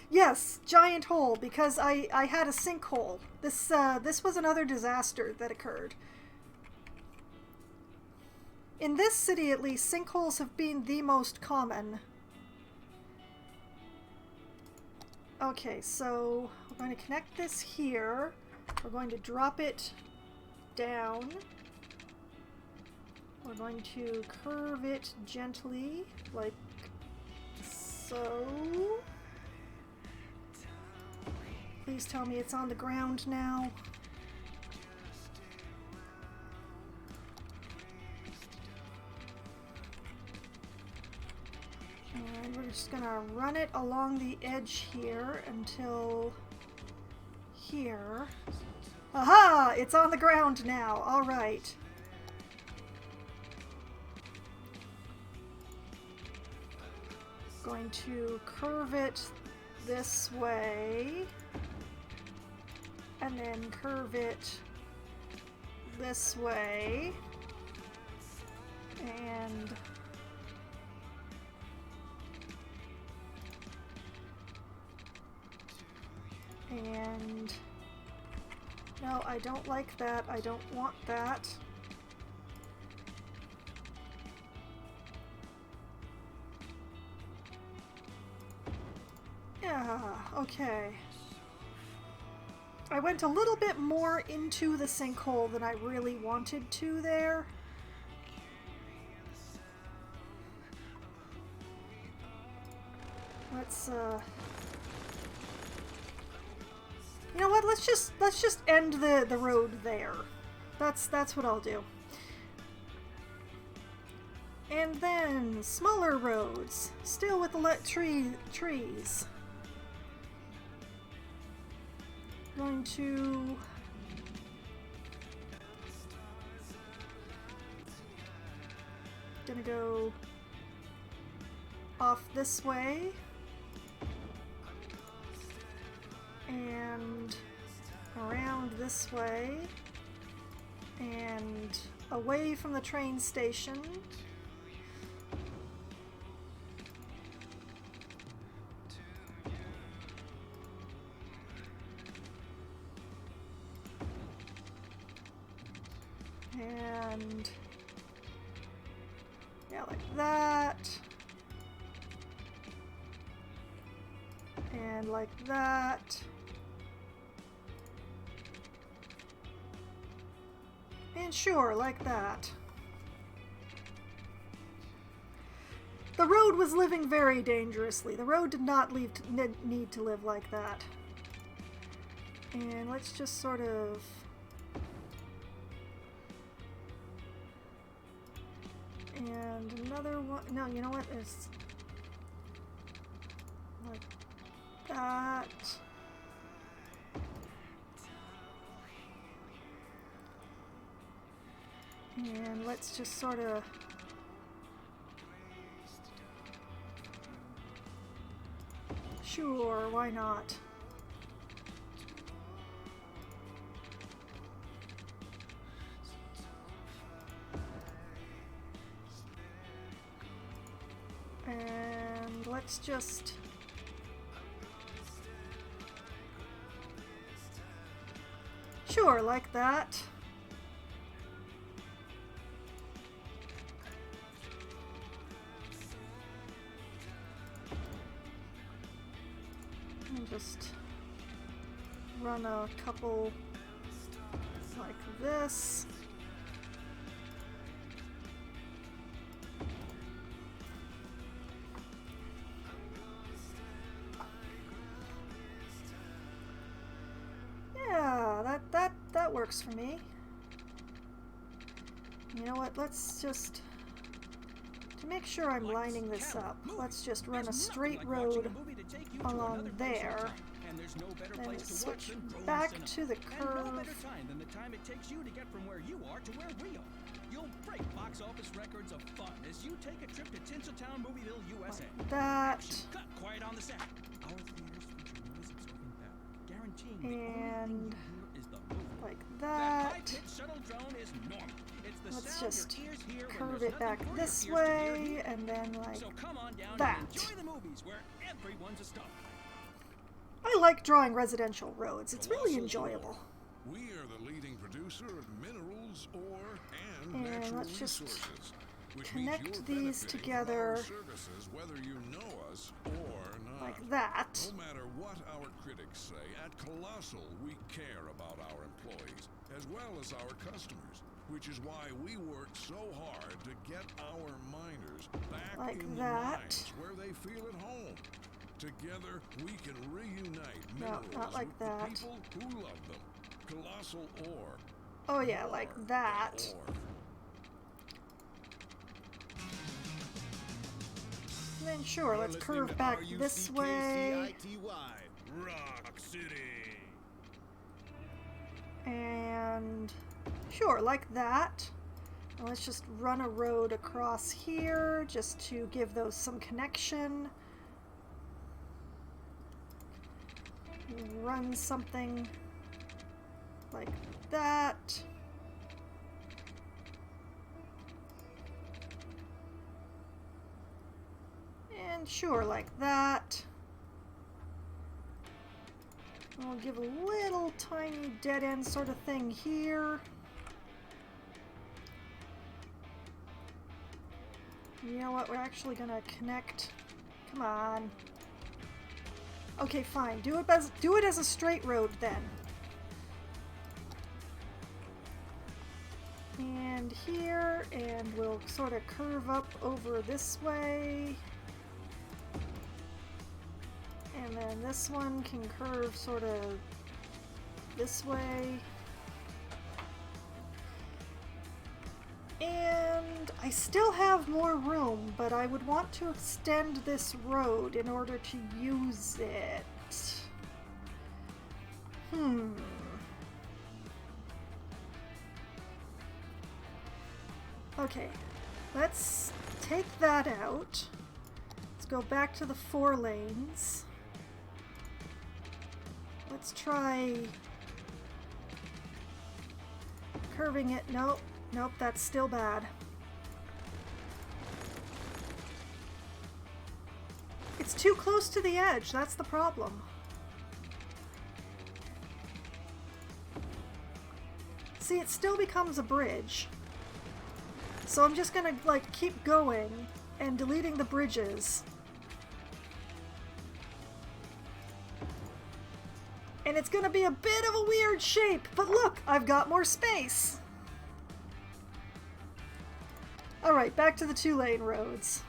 Yes, giant hole, because I had a sinkhole. This was another disaster that occurred. In this city, at least, sinkholes have been the most common. Okay, so we're going to connect this here. We're going to drop it down. We're going to curve it gently, like so. Please tell me it's on the ground now. And we're just gonna run it along the edge here until here. Aha! It's on the ground now. All right. Going to curve it this way. And then curve it this way. And no, I don't like that. I don't want that. Yeah, okay. I went a little bit more into the sinkhole than I really wanted to there. Let's you know what? Let's just end the road there. That's what I'll do. And then smaller roads, still with the trees. Going to go off this way and around this way and away from the train station. And yeah, like that. And like that. And sure, like that. The road was living very dangerously. The road did not need to live like that. And let's just sort of... And another one... No, you know what? There's... Like that. And let's just sort of... Sure, why not? And let's just... Sure, like that. And just run a couple like this. That works for me. You know what? Let's just, to make sure I'm lining this up, let's just run a straight road along there, and switch back to the curve. No better time than the time it takes you to get from where you are to where we are. You'll break box office records of fun as you take a trip to Tinseltown, Movieville, USA. Like that. Cut quiet on the set. Our theaters feature noise absorbing power, guaranteeing the only thing you hear is the movie. Like That that. high-pitched shuttle drone is normal. It's the Let's sound just your ears hear when curve there's it back nothing for this your ears to hear way, here. and then like So come on down that. and enjoy the movies where everyone's a star. I like drawing residential roads. It's really Colossal enjoyable. Ore. We are the leading producer of minerals, ore, and And natural let's just resources, which connect means you're these benefiting together from our services, whether you know us or not. Like that. No matter what our critics say, at Colossal we care about our employees as well as our customers, which is why we work so hard to get our miners back Like in that. the mines where they feel at home. Together we can reunite No, minerals not like with that. the people who love them. Colossal ore. Oh yeah, like More that. than ore. And then sure, You're let's listening curve to back this way. RUCKCITY, Rock City. And sure, like that. And let's just run a road across here just to give those some connection. Run something like that. And sure, like that. We'll give a little tiny dead end sort of thing here. You know what? We're actually gonna connect. Come on. Okay, fine. Do it as a straight road then. And here, and we'll sort of curve up over this way. And then this one can curve sort of this way. And I still have more room, but I would want to extend this road in order to use it. Okay, let's take that out. Let's go back to the 4 lanes. Let's try curving it. Nope, nope, that's still bad. It's too close to the edge, that's the problem. See, it still becomes a bridge. So I'm just gonna, like, keep going and deleting the bridges. And it's gonna be a bit of a weird shape, but look, I've got more space. Alright, back to the 2-lane roads.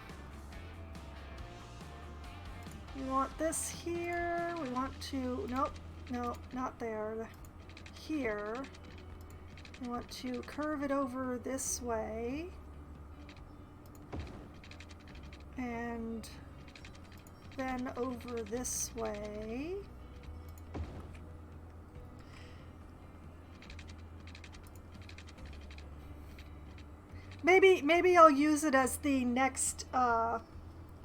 We want this here, we want to, nope, No, not there. Here. I want to curve it over this way. And then over this way. Maybe I'll use it as the next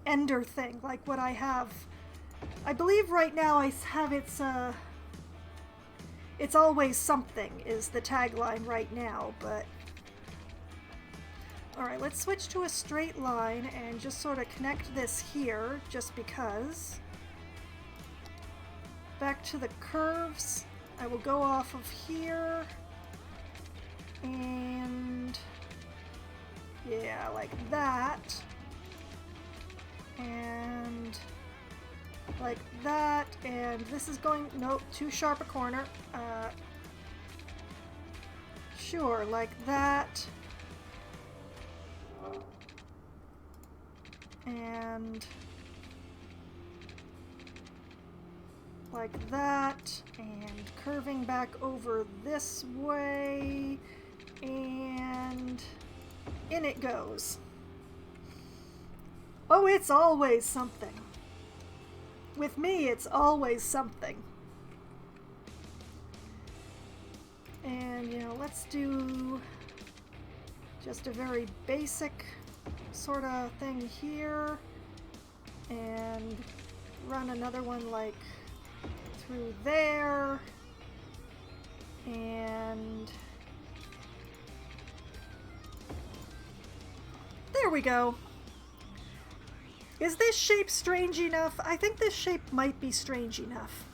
ender thing, like what I have. I believe right now I have it's always something is the tagline right now, but alright, let's switch to a straight line and just sort of connect this here, just because. Back to the curves. I will go off of here. And yeah, like that. And like that. And this is going, nope, too sharp a corner. Sure, like that. And like that, and curving back over this way, and in it goes. Oh, it's always something. With me, it's always something. And, you know, let's do just a very basic sort of thing here, and run another one like through there, and there we go. Is this shape strange enough? I think this shape might be strange enough.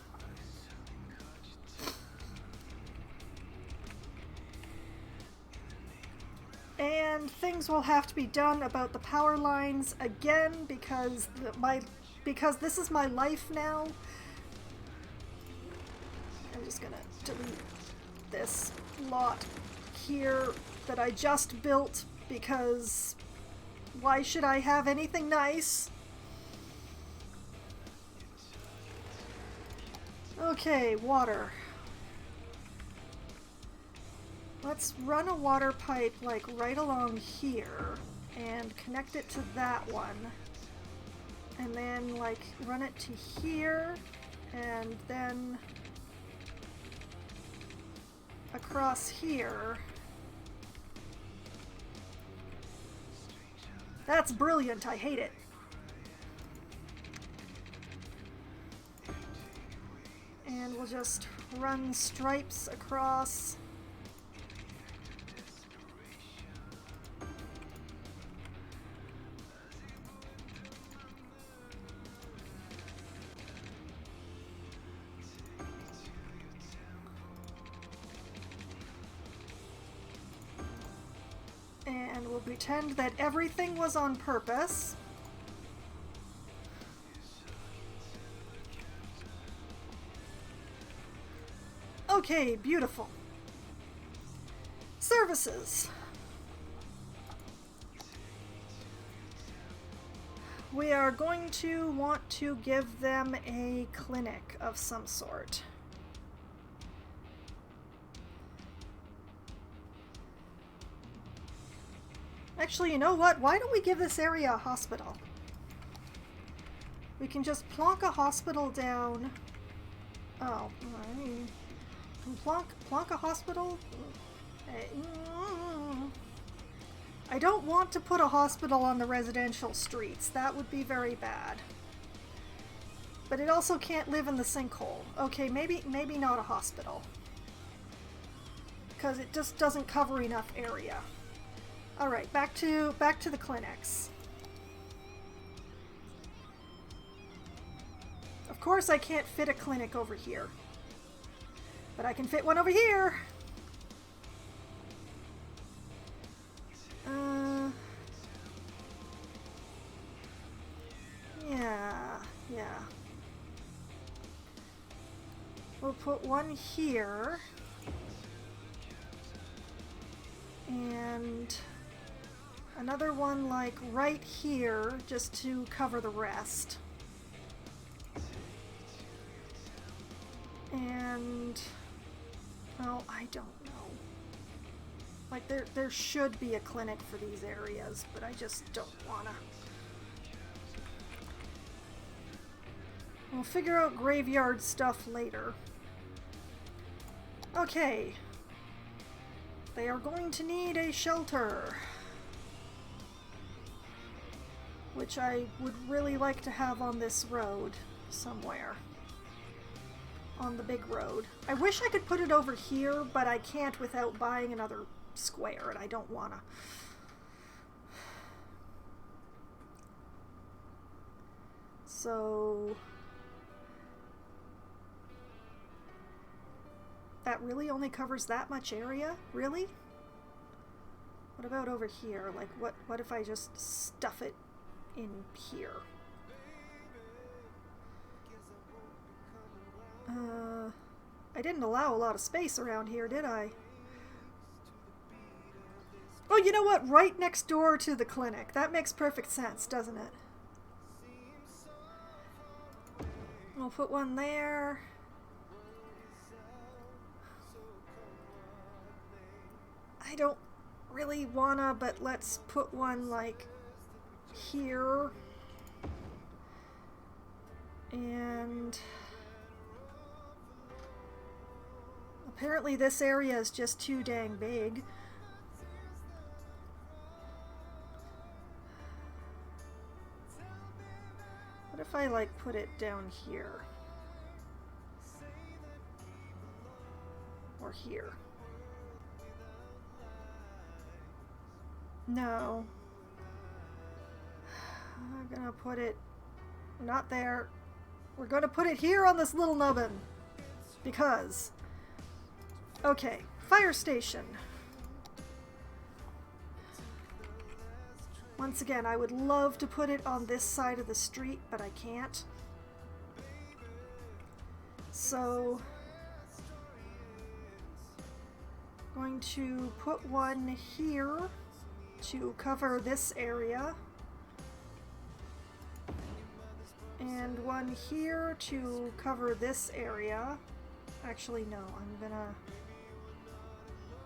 And things will have to be done about the power lines again because this is my life now. I'm just gonna delete this lot here that I just built because why should I have anything nice? Okay, water. Let's run a water pipe like right along here and connect it to that one. And then like run it to here and then across here. That's brilliant, I hate it. And we'll just run stripes across. And we'll pretend that everything was on purpose. Okay, beautiful. Services. We are going to want to give them a clinic of some sort. Actually, you know what? Why don't we give this area a hospital? We can just plonk a hospital down. Oh, I mean, plonk a hospital. I don't want to put a hospital on the residential streets. That would be very bad. But it also can't live in the sinkhole. Okay, maybe not a hospital, because it just doesn't cover enough area. All right, back to the clinics. Of course, I can't fit a clinic over here, but I can fit one over here. Yeah. We'll put one here, and another one like right here, just to cover the rest. And, well, I don't know. Like, there should be a clinic for these areas, but I just don't wanna. We'll figure out graveyard stuff later. Okay. They are going to need a shelter. Which I would really like to have on this road somewhere. On the big road. I wish I could put it over here, but I can't without buying another square, and I don't wanna. So that really only covers that much area? Really? What about over here? Like, what if I just stuff it in here? I didn't allow a lot of space around here, did I? Oh, you know what? Right next door to the clinic. That makes perfect sense, doesn't it? We'll put one there. I don't really wanna, but let's put one like here. And apparently this area is just too dang big. What if I like put it down here? Or here? No. I'm gonna put it not there. We're gonna put it here on this little nubbin. Because. Okay, fire station. Once again, I would love to put it on this side of the street, but I can't. So, I'm going to put one here to cover this area. And one here to cover this area. Actually, no,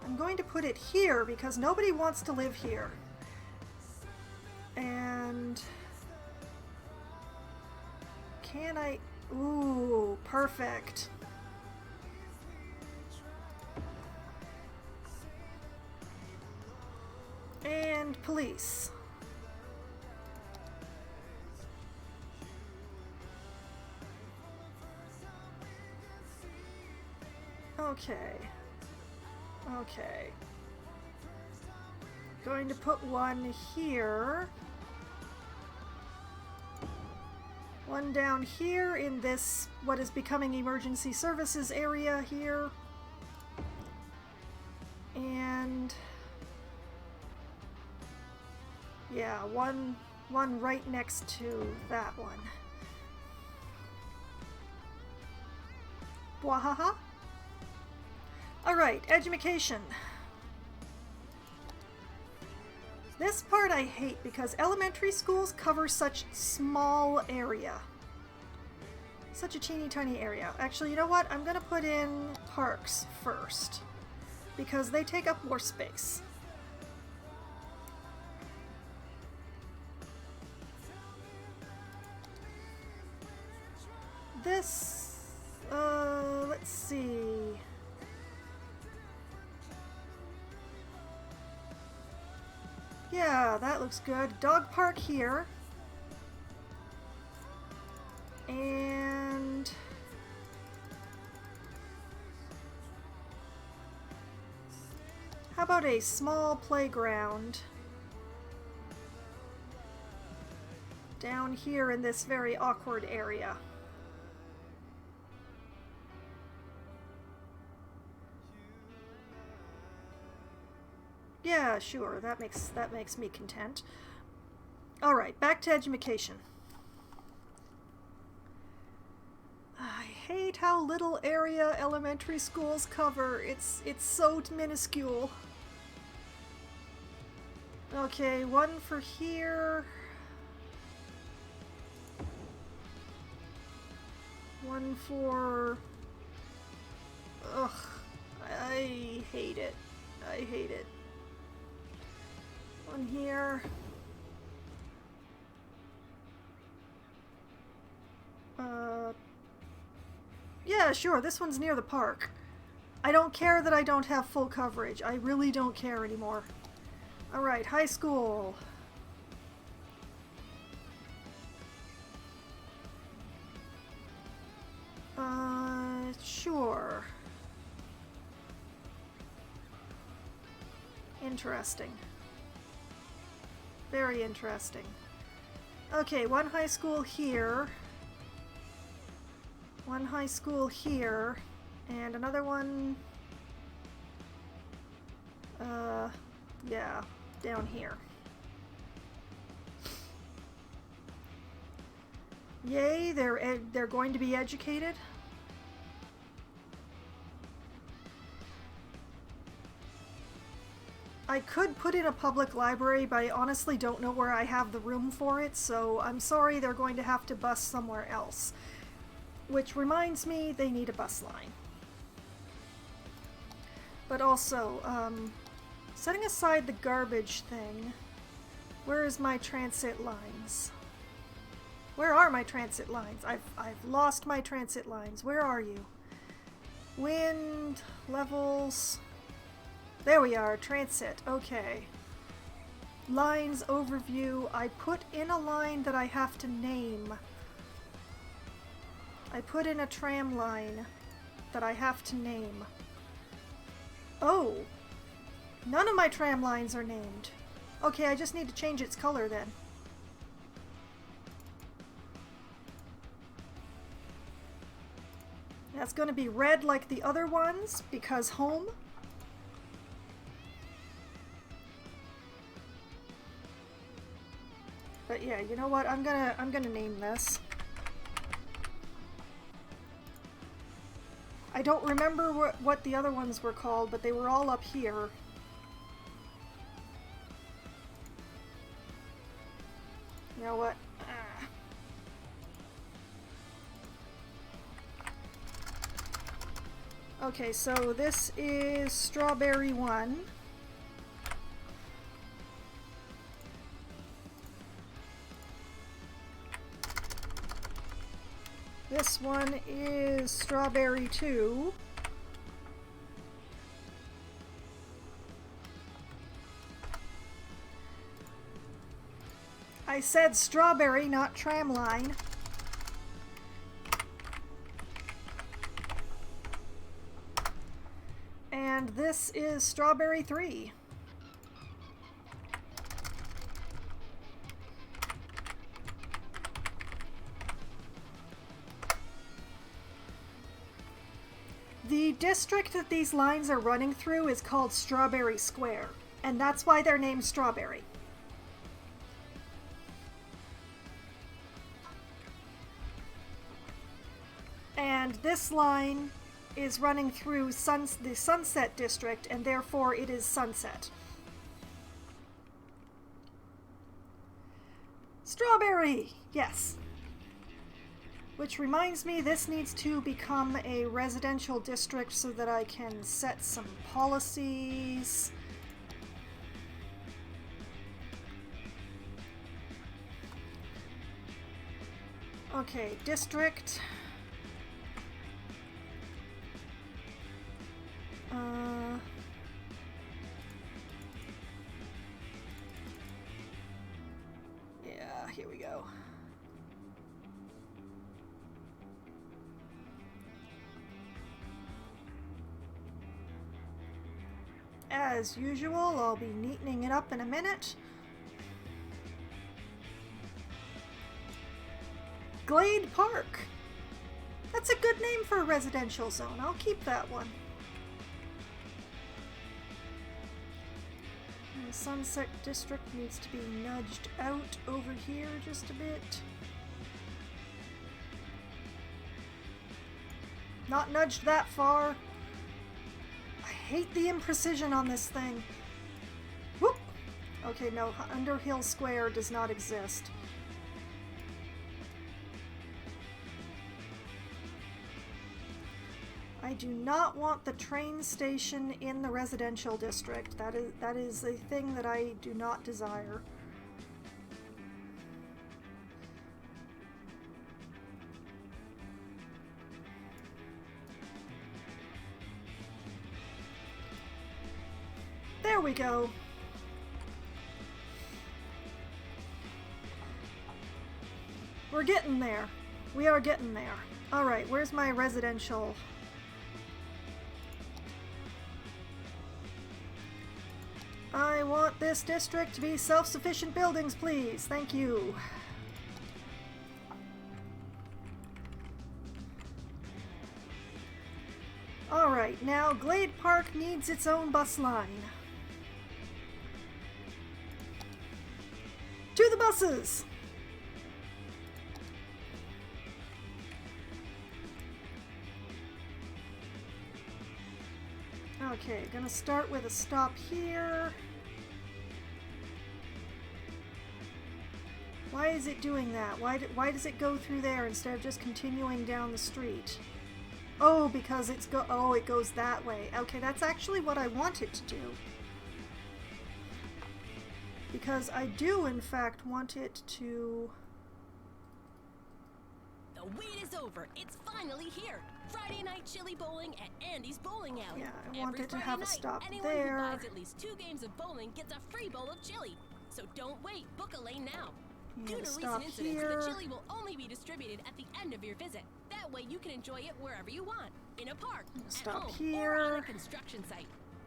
I'm going to put it here because nobody wants to live here. And can I? Ooh, perfect. And police. Okay. Okay. Going to put one here. One down here in this, what is becoming emergency services area here. And yeah, one right next to that one. Wahaha. Alright, education. This part I hate because elementary schools cover such small area. Such a teeny tiny area. Actually, you know what? I'm gonna put in parks first because they take up more space. This, let's see. Yeah, that looks good. Dog park here. And how about a small playground down here in this very awkward area? Yeah, sure. That makes me content. All right, back to education. I hate how little area elementary schools cover. It's so minuscule. Okay, one for here. One for Ugh. I hate it. I hate it. One here. Yeah, sure, this one's near the park. I don't care that I don't have full coverage. I really don't care anymore. Alright, high school. Sure. Interesting. Very interesting. Okay, one high school here. One high school here. And another one... yeah, down here. Yay, they're going to be educated. I could put in a public library, but I honestly don't know where I have the room for it, so I'm sorry they're going to have to bus somewhere else. Which reminds me, they need a bus line. But also, setting aside the garbage thing, where is my transit lines? Where are my transit lines? I've lost my transit lines. Where are you? Wind, levels... There we are, transit, okay. Lines overview, I put in a line that I have to name. I put in a tram line that I have to name. Oh, none of my tram lines are named. Okay, I just need to change its color then. That's going to be red like the other ones, because home. But yeah, you know what? I'm gonna name this. I don't remember what the other ones were called, but they were all up here. You know what? Okay, so this is Strawberry 1. This one is Strawberry 2. I said strawberry, not tram line. And this is Strawberry 3. The district that these lines are running through is called Strawberry Square, and that's why they're named Strawberry. And this line is running through the Sunset District, and therefore it is Sunset. Strawberry! Yes. Which reminds me, this needs to become a residential district so that I can set some policies. Okay, district. Yeah, here we go. As usual, I'll be neatening it up in a minute. Glade Park. That's a good name for a residential zone. I'll keep that one. And the Sunset District needs to be nudged out over here just a bit. Not nudged that far. I hate the imprecision on this thing. Whoop! Okay, no, Underhill Square does not exist. I I do not want the train station in the residential district. That is a thing that I do not desire. There we go. We're getting there. We are getting there. Alright, where's my residential? I want this district to be self-sufficient buildings, please. Thank you. Alright, now Glade Park needs its own bus line. To the buses! Okay, gonna start with a stop here. Why is it doing that? Why does it go through there instead of just continuing down the street? Oh, because it goes that way. Okay, that's actually what I want it to do. Because I do, in fact, want it to... The wait is over. It's finally here. Friday night chili bowling at Andy's Bowling Alley. Yeah, I want Every it to Friday have a night, stop anyone there. who buys at least 2 games of bowling gets a free bowl of chili. So don't wait. Book a lane now. Due to stop recent incidents, here. the chili will only be distributed at the end of your visit. That way you can enjoy it wherever you want. In a park, Stop at home, here. or on a construction site.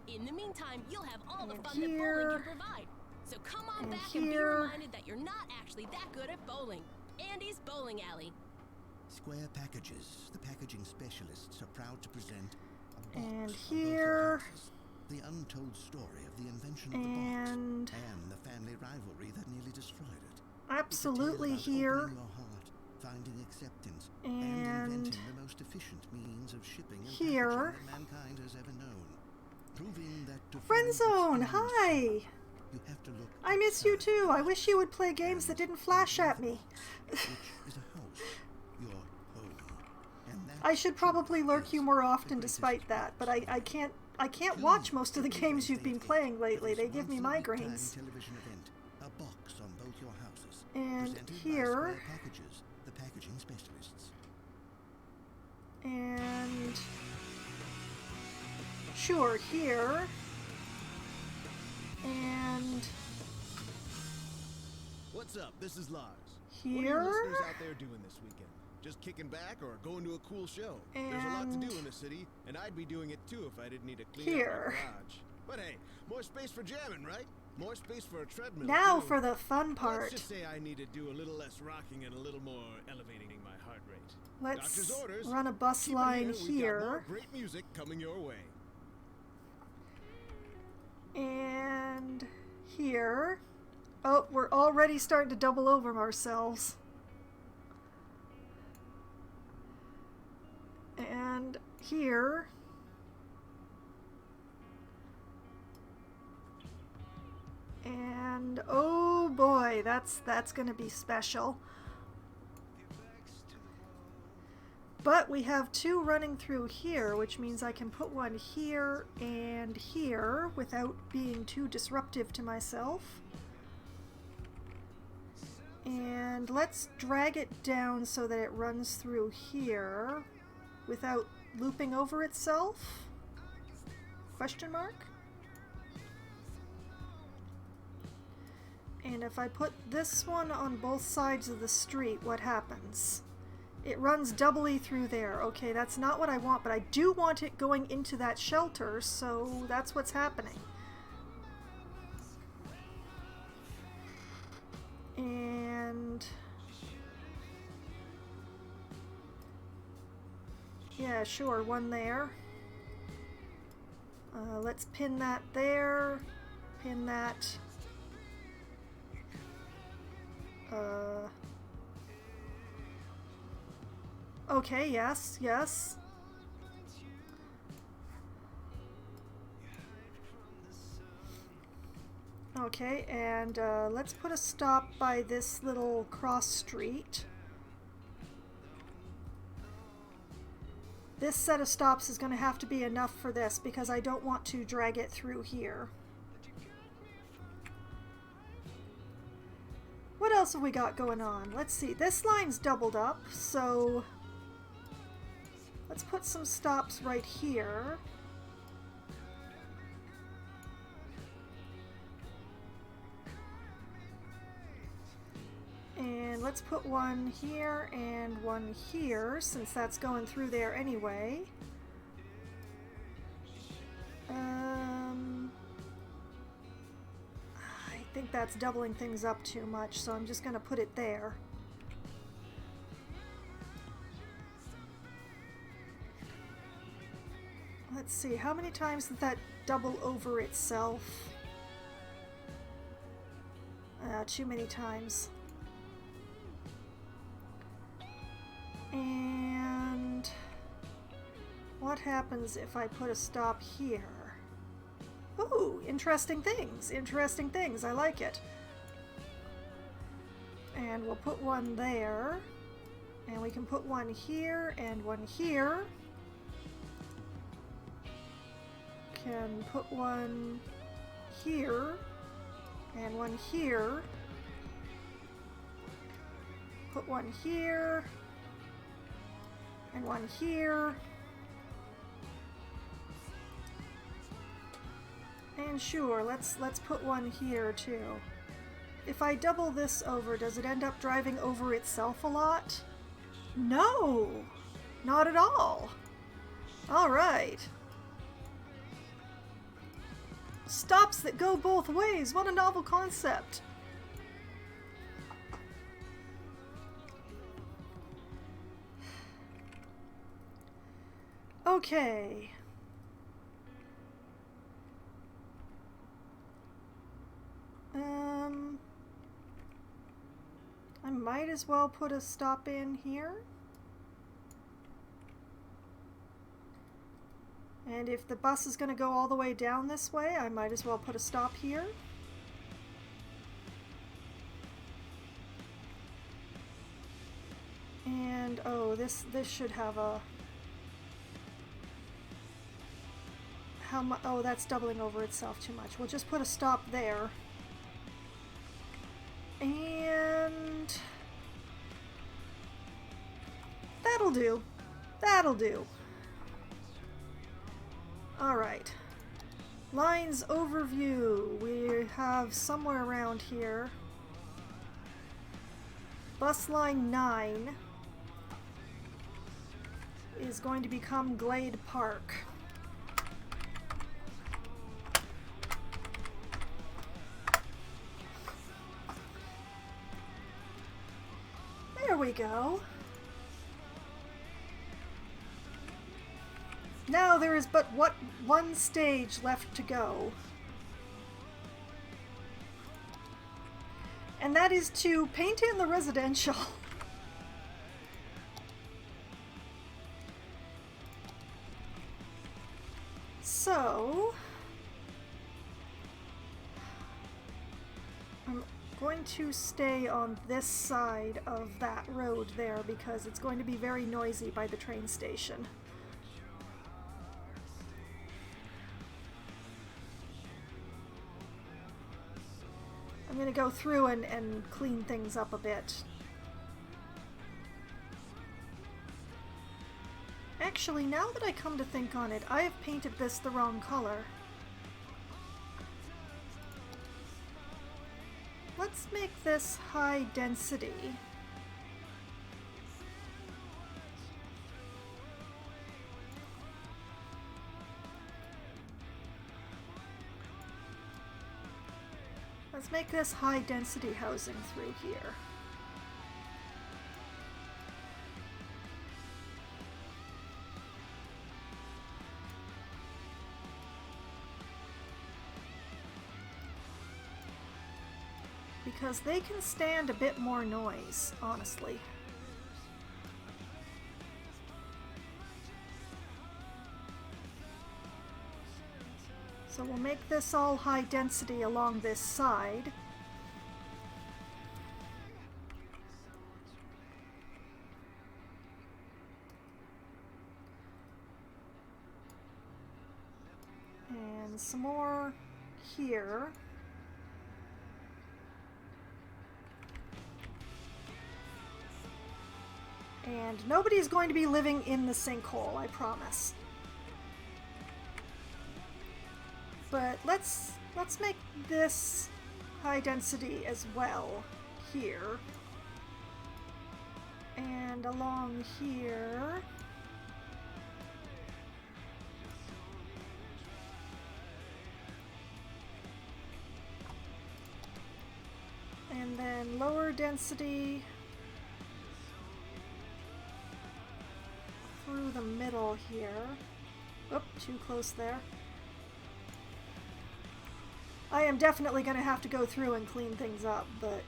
In the meantime, you'll have all the And fun that here. bowling can provide. So come on And back and be here. reminded that you're not actually that good at bowling. Andy's Bowling Alley. Square Packages, the packaging specialists, are proud to present a box And on both here. your houses. The untold story of the invention of the box And and the family rivalry that nearly destroyed it. absolutely It's a tale about here. opening your heart, finding acceptance, And inventing the most efficient means of shipping and here. packaging that mankind has ever known. Proving that to Friend find what's zone, in your hi! you have to look I miss you outside too. I the wish you would play games that didn't flash at me. which is a house, your home. And that I should probably lurk you is more the often greatest despite that, but box. I can't watch most of the games you've been playing lately. They give me migraines. Television event, a box on both your houses. And Presented by here. Square Packages, the packaging specialists. And sure, here. And What's up? This is Lars. What are you here. listeners out there doing this weekend? Just kicking back or going to a cool show? There's a lot to do And in the city, and I'd be doing it too if I didn't need to clean here. up my garage. But hey, more space for jamming, right? More space for a treadmill. Now too. for the fun Let's part. just say I need to do a little less rocking and a little more elevating my heart rate. Let's Doctor's orders. run a bus Keep it line We've got here. more great music coming your way. And here. Oh, we're already starting to double over ourselves. And here. And oh boy, that's going to be special. But we have 2 running through here, which means I can put one here and here without being too disruptive to myself. And let's drag it down so that it runs through here without looping over itself? Question mark? And if I put this one on both sides of the street, what happens? It runs doubly through there. Okay, that's not what I want, but I do want it going into that shelter, so that's what's happening. And yeah, sure, one there. Let's pin that there. Pin that. Okay, yes, yes. Okay, and let's put a stop by this little cross street. this set of stops is going to have to be enough for this because I don't want to drag it through here. What else have we got going on? Let's see. This line's doubled up, so let's put some stops right here. And let's put one here and one here, since that's going through there anyway. I think that's doubling things up too much, so I'm just going to put it there. Let's see, how many times did that double over itself? Too many times. And what happens if I put a stop here? Ooh, interesting things. Interesting things. I like it. And we'll put one there. And we can put one here and one here. Can put one here and one here. Put one here. And one here. And sure, let's put one here too. If I double this over, does it end up driving over itself a lot? No! Not at all. Alright. Stops that go both ways. What a novel concept. Okay. I might as well put a stop in here. And if the bus is going to go all the way down this way, I might as well put a stop here. And oh, this should have a oh, that's doubling over itself too much. We'll just put a stop there. And that'll do. That'll do. Alright. Lines overview. We have somewhere around here. Bus line 9 is going to become Glade Park. There we go. Now there is but one stage left to go. And that is to paint in the residential. So I'm going to stay on this side of that road there because it's going to be very noisy by the train station. I'm going to go through and clean things up a bit. Actually, now that I come to think on it, I have painted this the wrong color. Let's make this high density. Let's make this high density housing through here. Because they can stand a bit more noise, honestly. So we'll make this all high density along this side. then some more here. And nobody's going to be living in the sinkhole, I promise. But let's make this high density as well here. And along here. And then lower density through the middle here. Oop, too close there. I am definitely going to have to go through and clean things up, but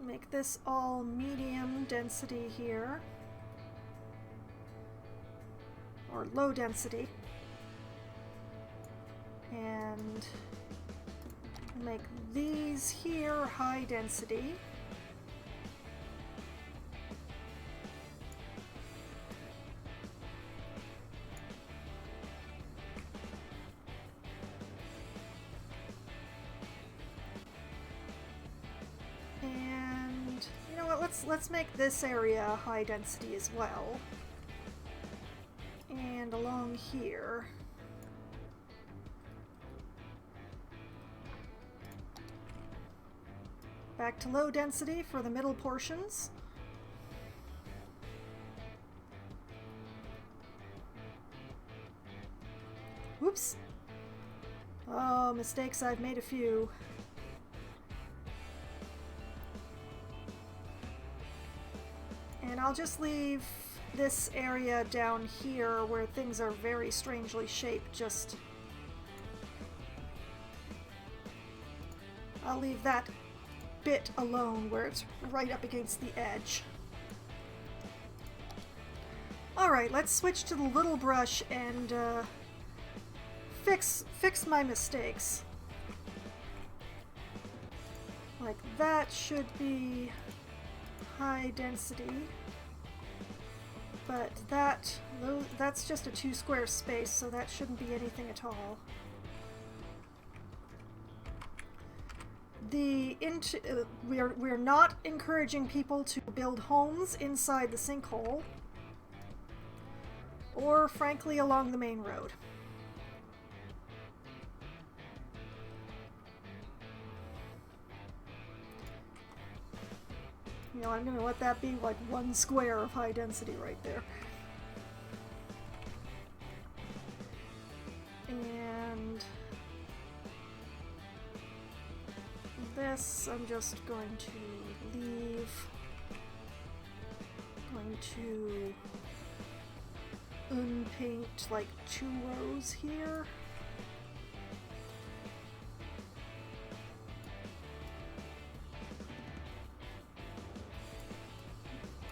make this all medium density here. Or low density. And make these here high density. And you know what, let's make this area high density as well. And along here. Back to low density for the middle portions. Whoops. Oh, mistakes, I've made a few. And I'll just leave this area down here where things are very strangely shaped, just... I'll leave that bit alone where it's right up against the edge. Alright, let's switch to the little brush and fix my mistakes. Like that should be high density, but that's just a 2 square space, so that shouldn't be anything at all. We're not encouraging people to build homes inside the sinkhole, or frankly along the main road. You know, I'm gonna let that be like 1 square of high density right there. And this I'm just going to leave. Going to unpaint like 2 rows here.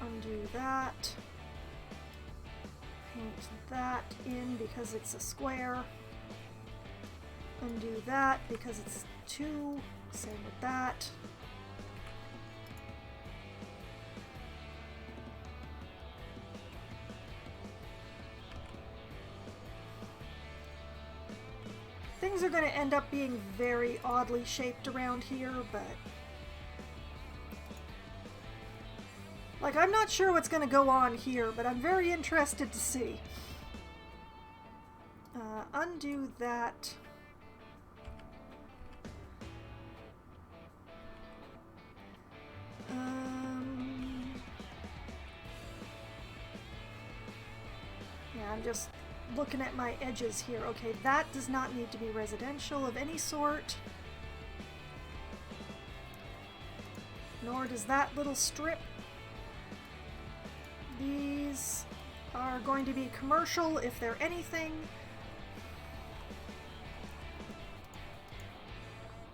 Undo that. Paint that in because it's a square. Undo that because it's 2. Same with that. Things are going to end up being very oddly shaped around here, but like, I'm not sure what's going to go on here, but I'm very interested to see. Undo that. Yeah, I'm just looking at my edges here. Okay, that does not need to be residential of any sort. Nor does that little strip. These are going to be commercial if they're anything.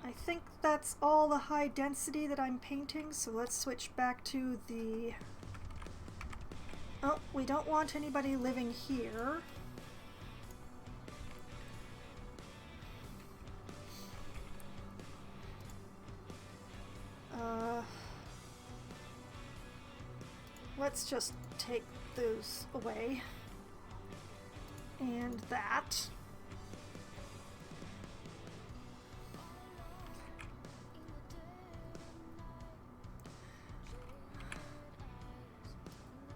I think that's all the high density that I'm painting, so let's switch back to the... Oh, we don't want anybody living here. let's just take those away. And that.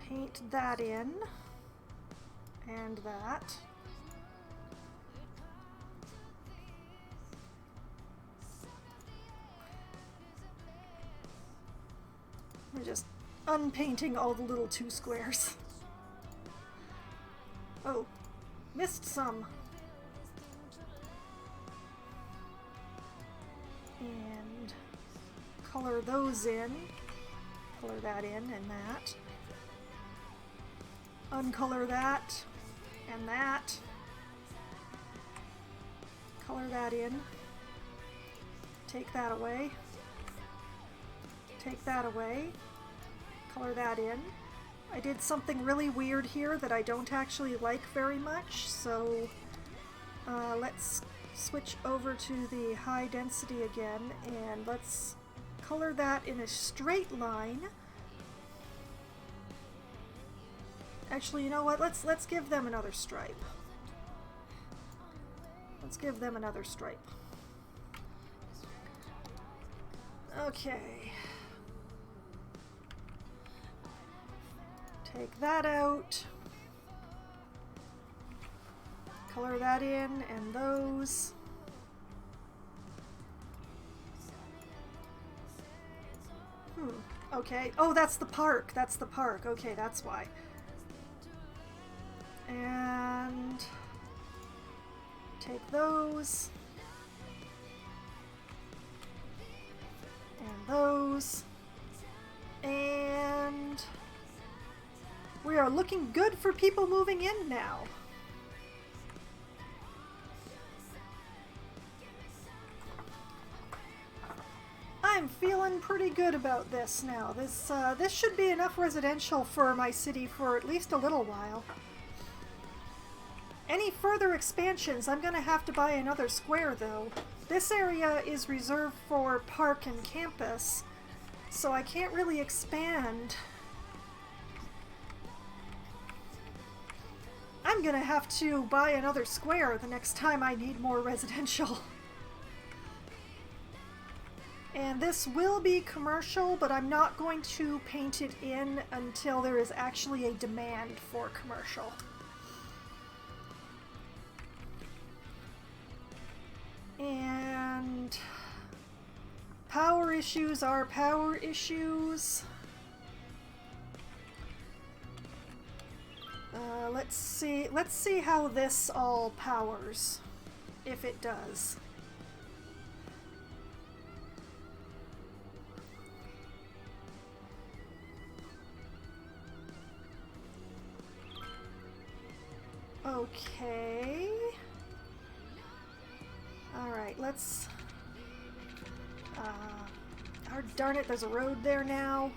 Paint that in. And that. We're just unpainting all the little 2 squares. Oh, missed some. And color those in. Color that in and that. Uncolor that and that. Color that in. Take that away. Take that away. Color that in. I did something really weird here that I don't actually like very much, so let's switch over to the high density again, and let's color that in a straight line. Actually, you know what? Let's give them another stripe. Let's give them another stripe. Okay. Take that out. Color that in, and those. Okay. Oh, that's the park. That's the park. Okay, that's why. And take those. And those. And we are looking good for people moving in now. I'm feeling pretty good about this now. This should be enough residential for my city for at least a little while. Any further expansions, I'm gonna have to buy another square though. This area is reserved for park and campus, so I can't really expand. I'm gonna have to buy another square the next time I need more residential. And this will be commercial, but I'm not going to paint it in until there is actually a demand for commercial. And power issues are power issues. Let's see how this all powers, if it does. Okay. Alright, let's... oh, darn it, there's a road there now.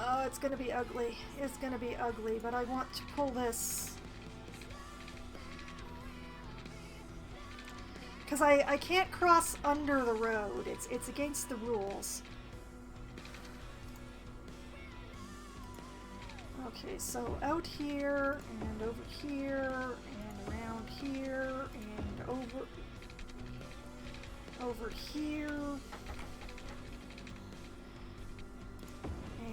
Oh, it's gonna be ugly. It's gonna be ugly, but I want to pull this... because I can't cross under the road. It's against the rules. Okay, so out here, and over here, and around here, and over here,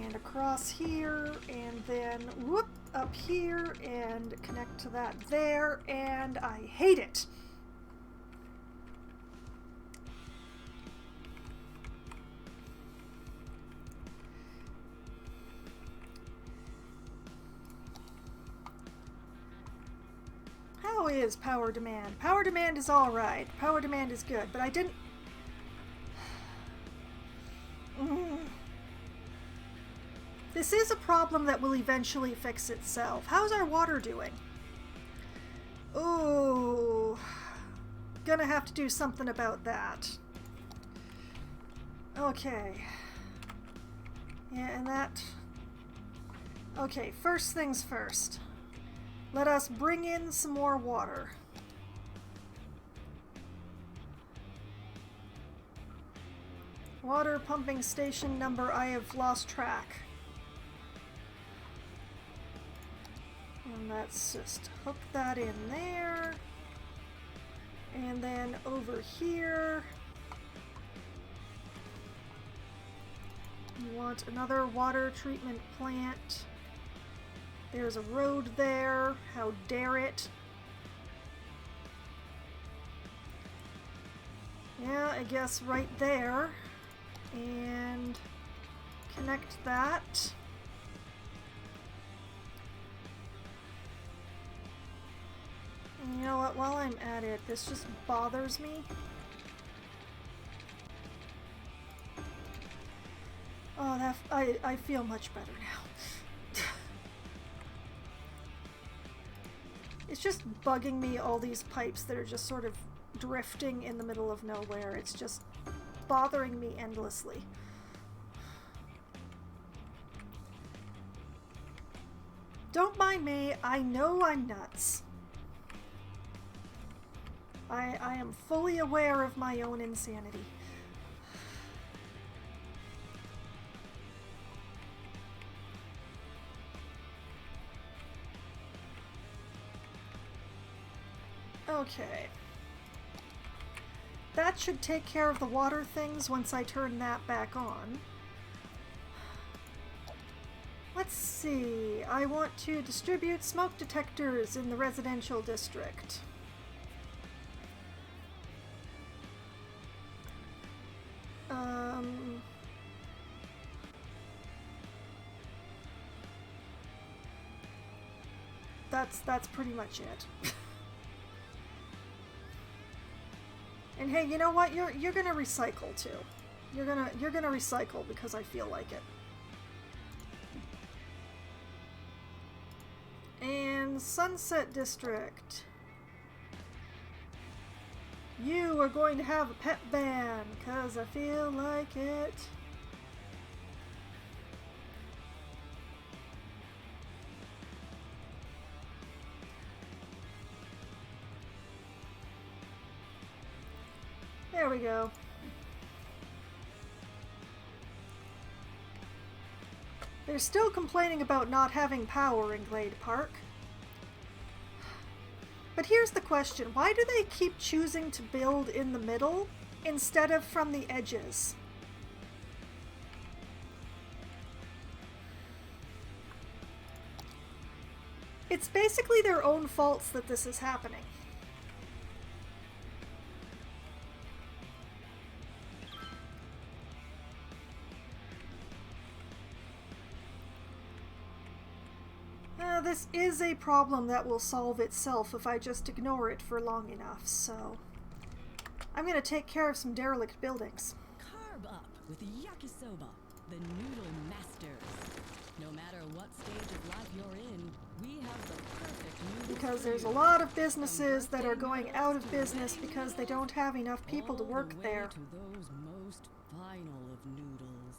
and across here, and then whoop, up here, and connect to that there, and I hate it! How is power demand? Power demand is alright. Power demand is good, but I didn't... This is a problem that will eventually fix itself. How's our water doing? Ooh. Gonna have to do something about that. Okay. Yeah, and that... Okay, first things first. Let us bring in some more water. Water pumping station number, I have lost track. And let's just hook that in there. And then over here, you want another water treatment plant. There's a road there. How dare it? Yeah, I guess right there. And connect that. And you know what? While I'm at it, this just bothers me. Oh, that I feel much better now. It's just bugging me, all these pipes that are just sort of drifting in the middle of nowhere. It's just bothering me endlessly. Don't mind me, I know I'm nuts. I am fully aware of my own insanity. Okay. That should take care of the water things once I turn that back on. Let's see. I want to distribute smoke detectors in the residential district. That's pretty much it. And hey, you know what? You're gonna recycle too. You're gonna recycle because I feel like it. And Sunset District. You are going to have a pet ban because I feel like it. There we go. They're still complaining about not having power in Glade Park. But here's the question. Why do they keep choosing to build in the middle instead of from the edges? It's basically their own faults that this is happening. This is a problem that will solve itself if I just ignore it for long enough, so I'm gonna take care of some derelict buildings. Carb up with yakisoba, the noodle masters. No matter what stage of life you're in, we have the perfect noodles. Because there's a lot of businesses that are going out of business because they don't have enough people to work there. To those most final of noodles.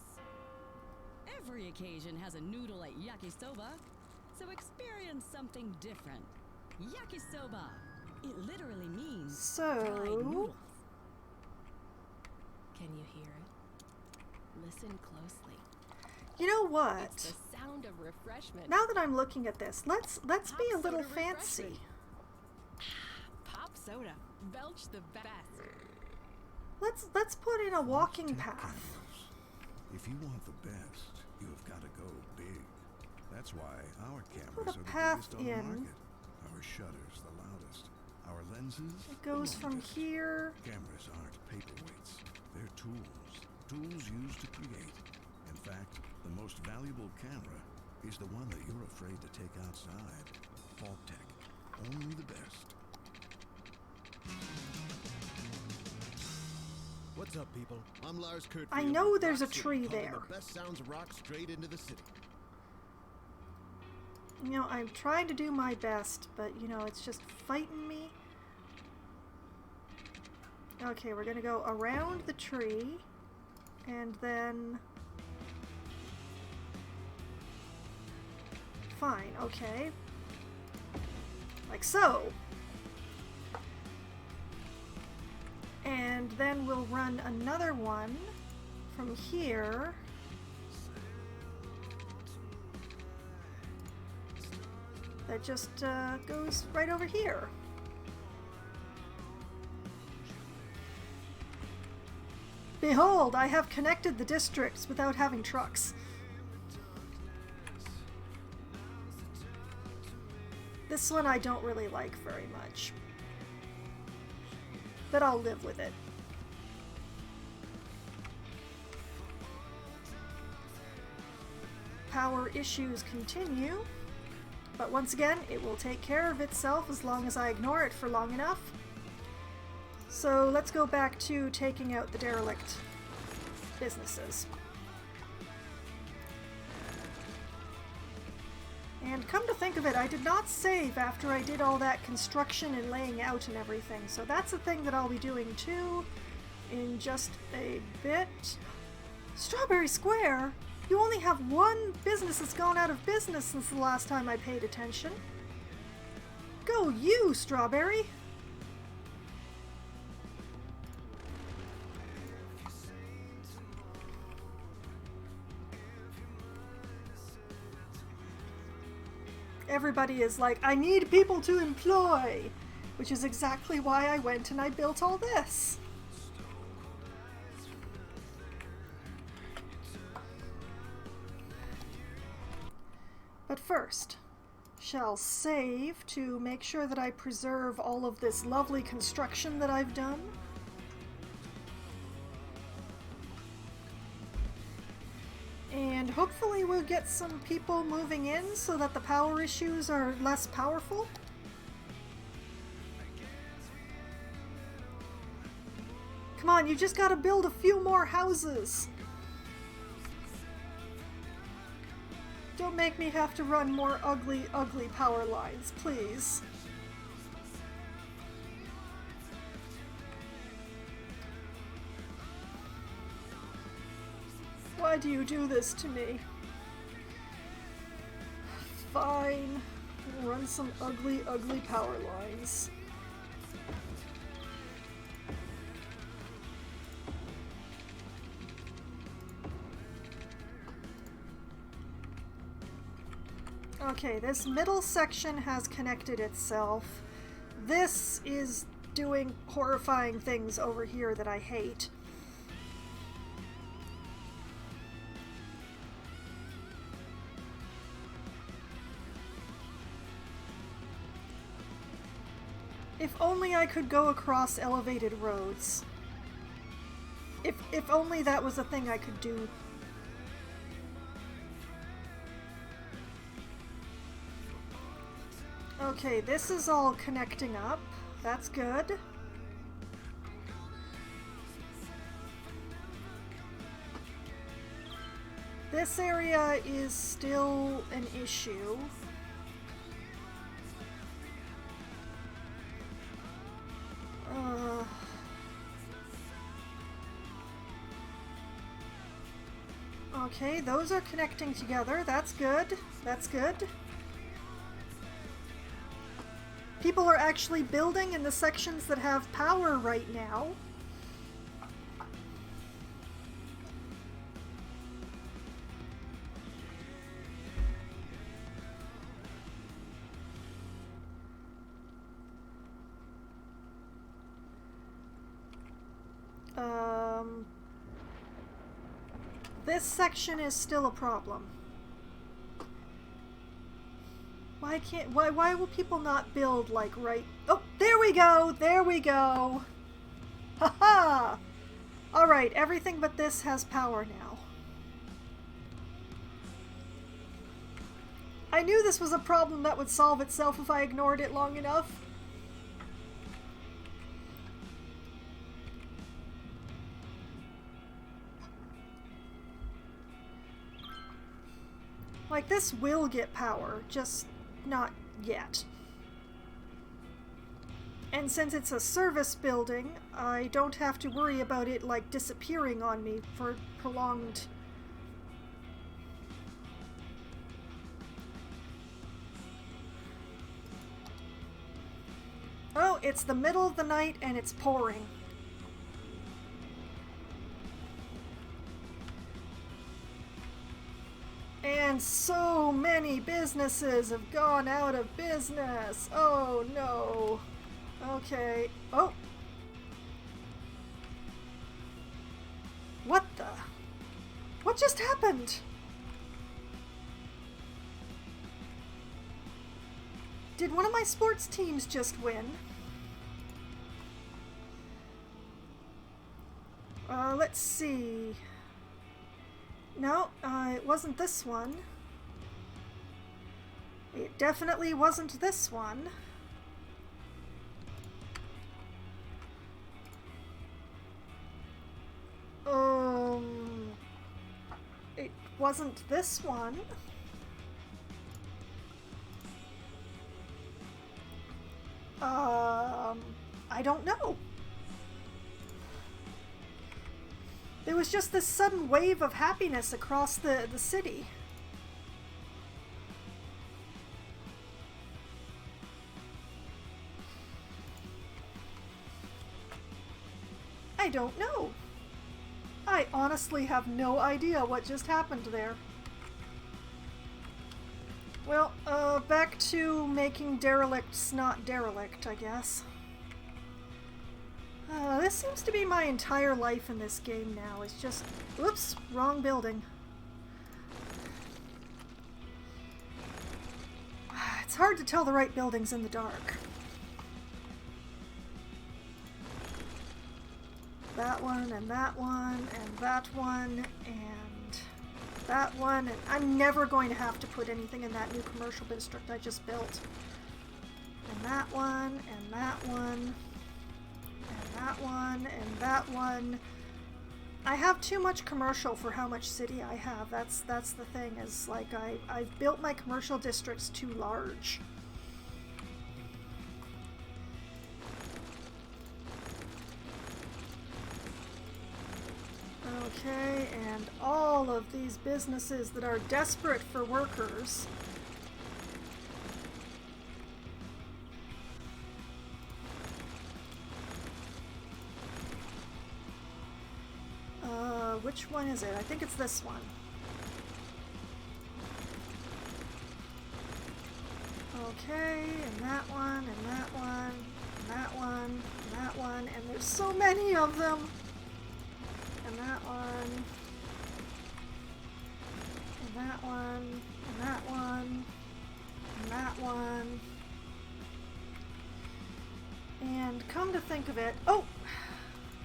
Every occasion has a noodle at yakisoba. So experience something different. Yakisoba. It literally means fried noodles. Can you hear it? Listen closely. You know what? It's the sound of refreshment. Now that I'm looking at this, let's be a little fancy. Pop soda. Belch the best. Let's put in a walking path. If you want the best, you've got to go big. That's why our Put cameras a are the path biggest on the in. market. Our shutters the loudest. Our lenses It goes the from longest. here. Cameras aren't paperweights. They're tools. Tools used to create. In fact, the most valuable camera is the one that you're afraid to take outside. Fault Tech. Only the best. What's up, people? I'm Lars Kurtfield. I know with there's a Rock City, tree pumping there. The best sounds of rock straight into the city. You know, I'm trying to do my best, but, you know, it's just fighting me. Okay, we're gonna go around the tree, and then... Fine, okay. Like so. And then we'll run another one from here... that just goes right over here. Behold, I have connected the districts without having trucks. This one I don't really like very much, but I'll live with it. Power issues continue, but once again, it will take care of itself as long as I ignore it for long enough. So let's go back to taking out the derelict businesses. And come to think of it, I did not save after I did all that construction and laying out and everything, so that's a thing that I'll be doing too in just a bit. Strawberry Square? You only have one business that's gone out of business since the last time I paid attention. Go you, Strawberry! Everybody is like, I need people to employ! Which is exactly why I went and I built all this. But first, shall save to make sure that I preserve all of this lovely construction that I've done. And hopefully we'll get some people moving in so that the power issues are less powerful. Come on, you just gotta build a few more houses. Don't make me have to run more ugly, ugly power lines, please. Why do you do this to me? Fine. Run some ugly, ugly power lines. Okay, this middle section has connected itself. This is doing horrifying things over here that I hate. If only I could go across elevated roads. If only that was a thing I could do. Okay, this is all connecting up. That's good. This area is still an issue. Okay, those are connecting together. That's good. That's good. People are actually building in the sections that have power right now. This section is still a problem. Why will people not build like right... Oh, there we go! There we go! Haha! Alright, everything but this has power now. I knew this was a problem that would solve itself if I ignored it long enough. Like, this will get power, just not yet. And since it's a service building, I don't have to worry about it, like, disappearing on me for prolonged... Oh, it's the middle of the night and it's pouring. And so many businesses have gone out of business. Oh no. Okay. Oh. What the? What just happened? Did one of my sports teams just win? Let's see. No, it wasn't this one. It definitely wasn't this one. It wasn't this one. I don't know. There was just this sudden wave of happiness across the city. I don't know. I honestly have no idea what just happened there. Well, back to making derelicts not derelict, I guess. This seems to be my entire life in this game now. It's just... Oops, wrong building. It's hard to tell the right buildings in the dark. That one, and that one, and that one, and that one, and I'm never going to have to put anything in that new commercial district I just built. And that one, and that one, and that one, and that one. I have too much commercial for how much city I have. That's the thing, is like I've built my commercial districts too large. Okay, and all of these businesses that are desperate for workers. Which one is it? I think it's this one. Okay, and that one, and that one, and that one, and that one, and there's so many of them! And that one, and that one, and that one, and that one. And come to think of it, oh!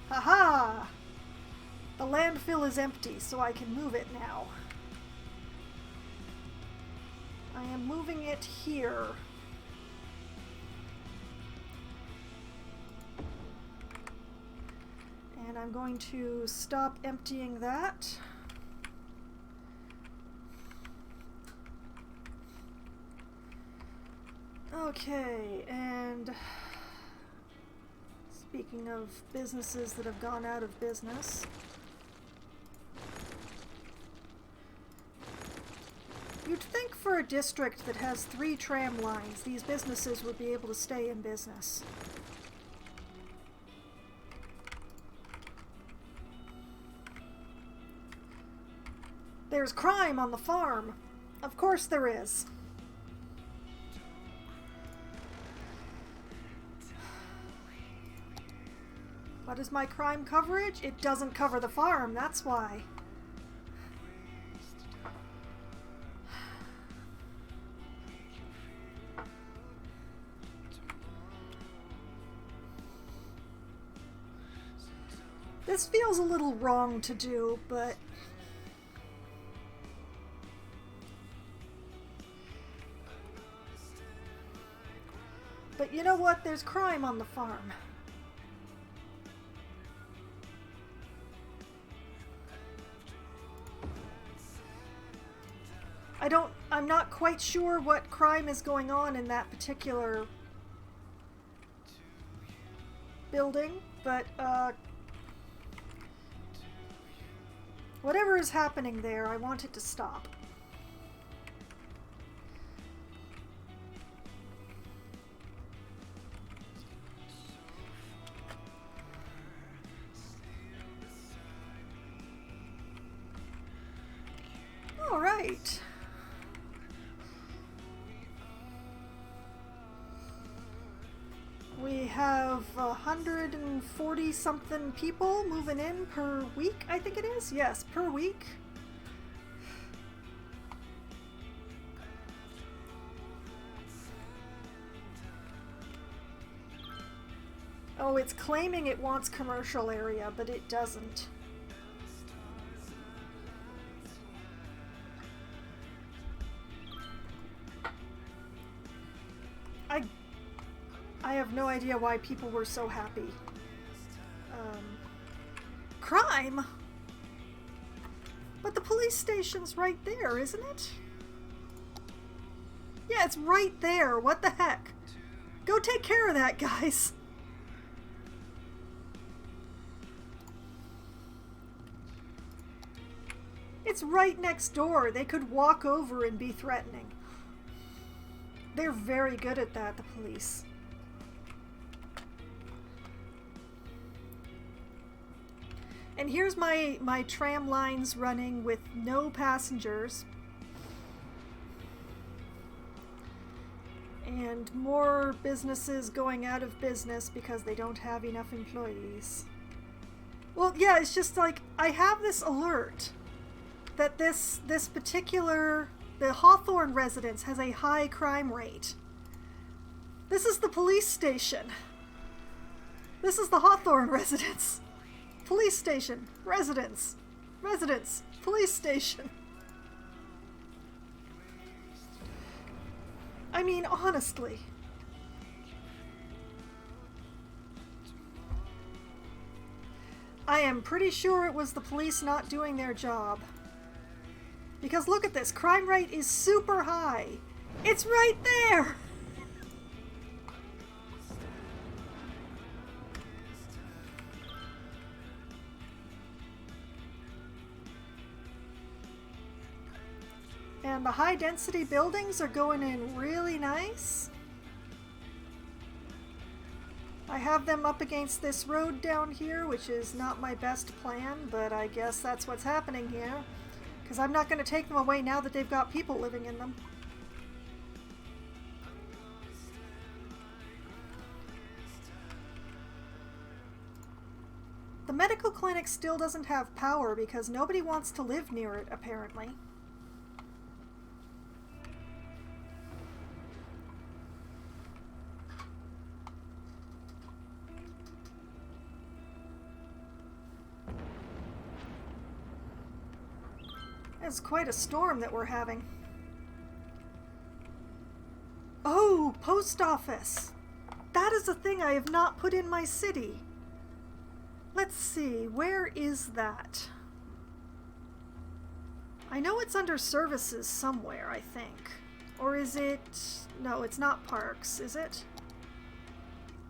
Haha! The landfill is empty, so I can move it now. I am moving it here. And I'm going to stop emptying that. Okay, and speaking of businesses that have gone out of business, you'd think for a district that has 3 tram lines, these businesses would be able to stay in business. There's crime on the farm. Of course there is. What is my crime coverage? It doesn't cover the farm, that's why. This feels a little wrong to do, but... But you know what? There's crime on the farm. I'm not quite sure what crime is going on in that particular building, but whatever is happening there, I want it to stop. All right. of 140 something people moving in per week, I think it is. Yes, per week. Oh, it's claiming it wants commercial area, but it doesn't. I have no idea why people were so happy. Crime? But the police station's right there, isn't it? Yeah, it's right there. What the heck? Go take care of that, guys. It's right next door. They could walk over and be threatening. They're very good at that, the police. And here's my tram lines running with no passengers. And more businesses going out of business because they don't have enough employees. Well, yeah, it's just like, I have this alert that this particular, the Hawthorne residence has a high crime rate. This is the police station. This is the Hawthorne residence. Police station, residence, police station. I mean, honestly. I am pretty sure it was the police not doing their job. Because look at this, crime rate is super high. It's right there! And the high density buildings are going in really nice. I have them up against this road down here, which is not my best plan, but I guess that's what's happening here. Because I'm not going to take them away now that they've got people living in them. The medical clinic still doesn't have power because nobody wants to live near it, apparently. It's quite a storm that we're having. Oh, post office! That is a thing I have not put in my city. Let's see, where is that? I know it's under services somewhere, I think. Or is it... No, it's not parks, is it?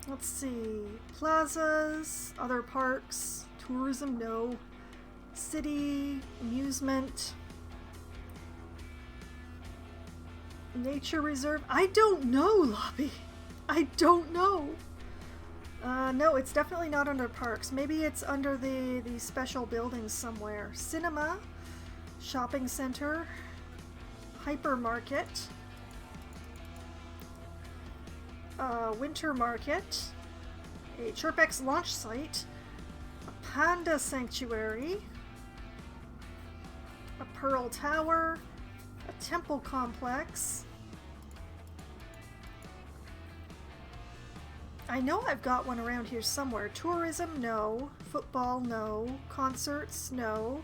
Let's see. Plazas, other parks, tourism, no. City, amusement... Nature reserve? I don't know, Lobby. I don't know. No, it's definitely not under parks. Maybe it's under the special buildings somewhere. Cinema, shopping center, hypermarket, winter market, a Chirpex launch site, a panda sanctuary, a pearl tower, a temple complex. I know I've got one around here somewhere. Tourism, no. Football, no. Concerts, no.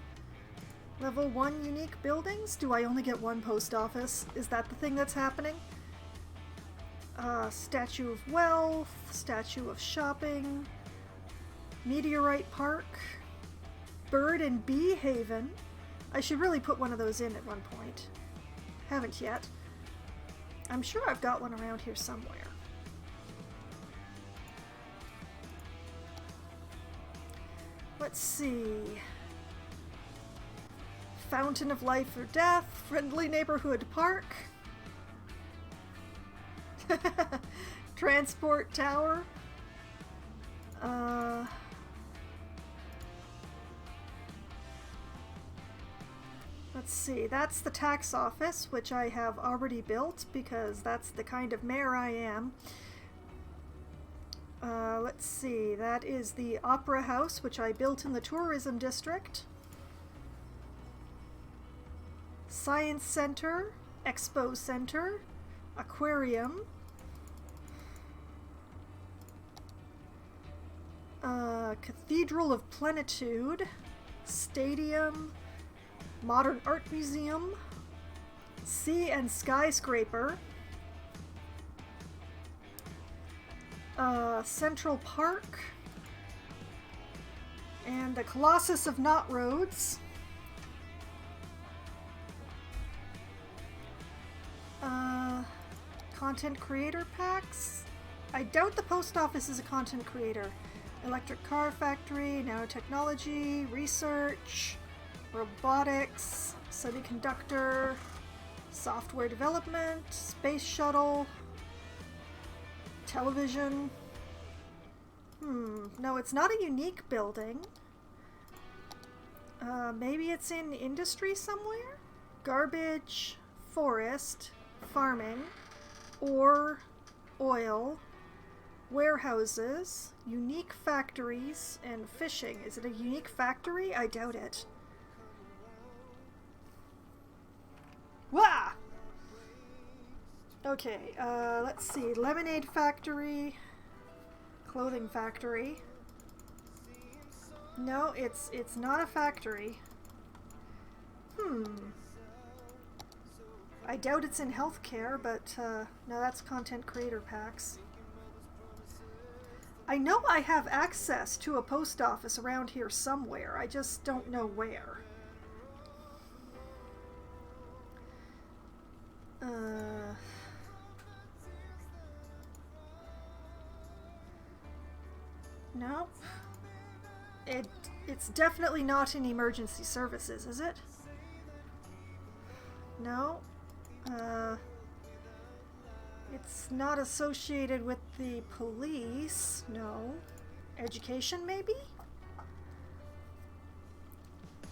Level 1 unique buildings? Do I only get one post office? Is that the thing that's happening? Statue of Wealth, Statue of Shopping, Meteorite Park, Bird and Bee Haven. I should really put one of those in at one point. Haven't yet. I'm sure I've got one around here somewhere. Let's see. Fountain of Life or Death, Friendly Neighborhood Park, Transport Tower, let's see, that's the tax office, which I have already built because that's the kind of mayor I am. Let's see, that is the Opera House, which I built in the tourism district. Science Center, Expo Center, Aquarium, Cathedral of Plenitude, Stadium, Modern Art Museum, Sea and Skyscraper, Central Park, and the Colossus of Knot Roads. Content creator packs. I doubt the post office is a content creator. Electric car factory, nanotechnology, research, robotics, semiconductor, software development, space shuttle, television. No, it's not a unique building. Maybe it's in industry somewhere? Garbage, forest, farming, ore, oil, warehouses, unique factories, and fishing. Is it a unique factory? I doubt it. Wah! Okay, let's see. Lemonade factory, clothing factory. No, it's not a factory. I doubt it's in healthcare, but no, that's content creator packs. I know I have access to a post office around here somewhere. I just don't know where. Nope. It's definitely not in emergency services, is it? No. It's not associated with the police. No. Education, maybe?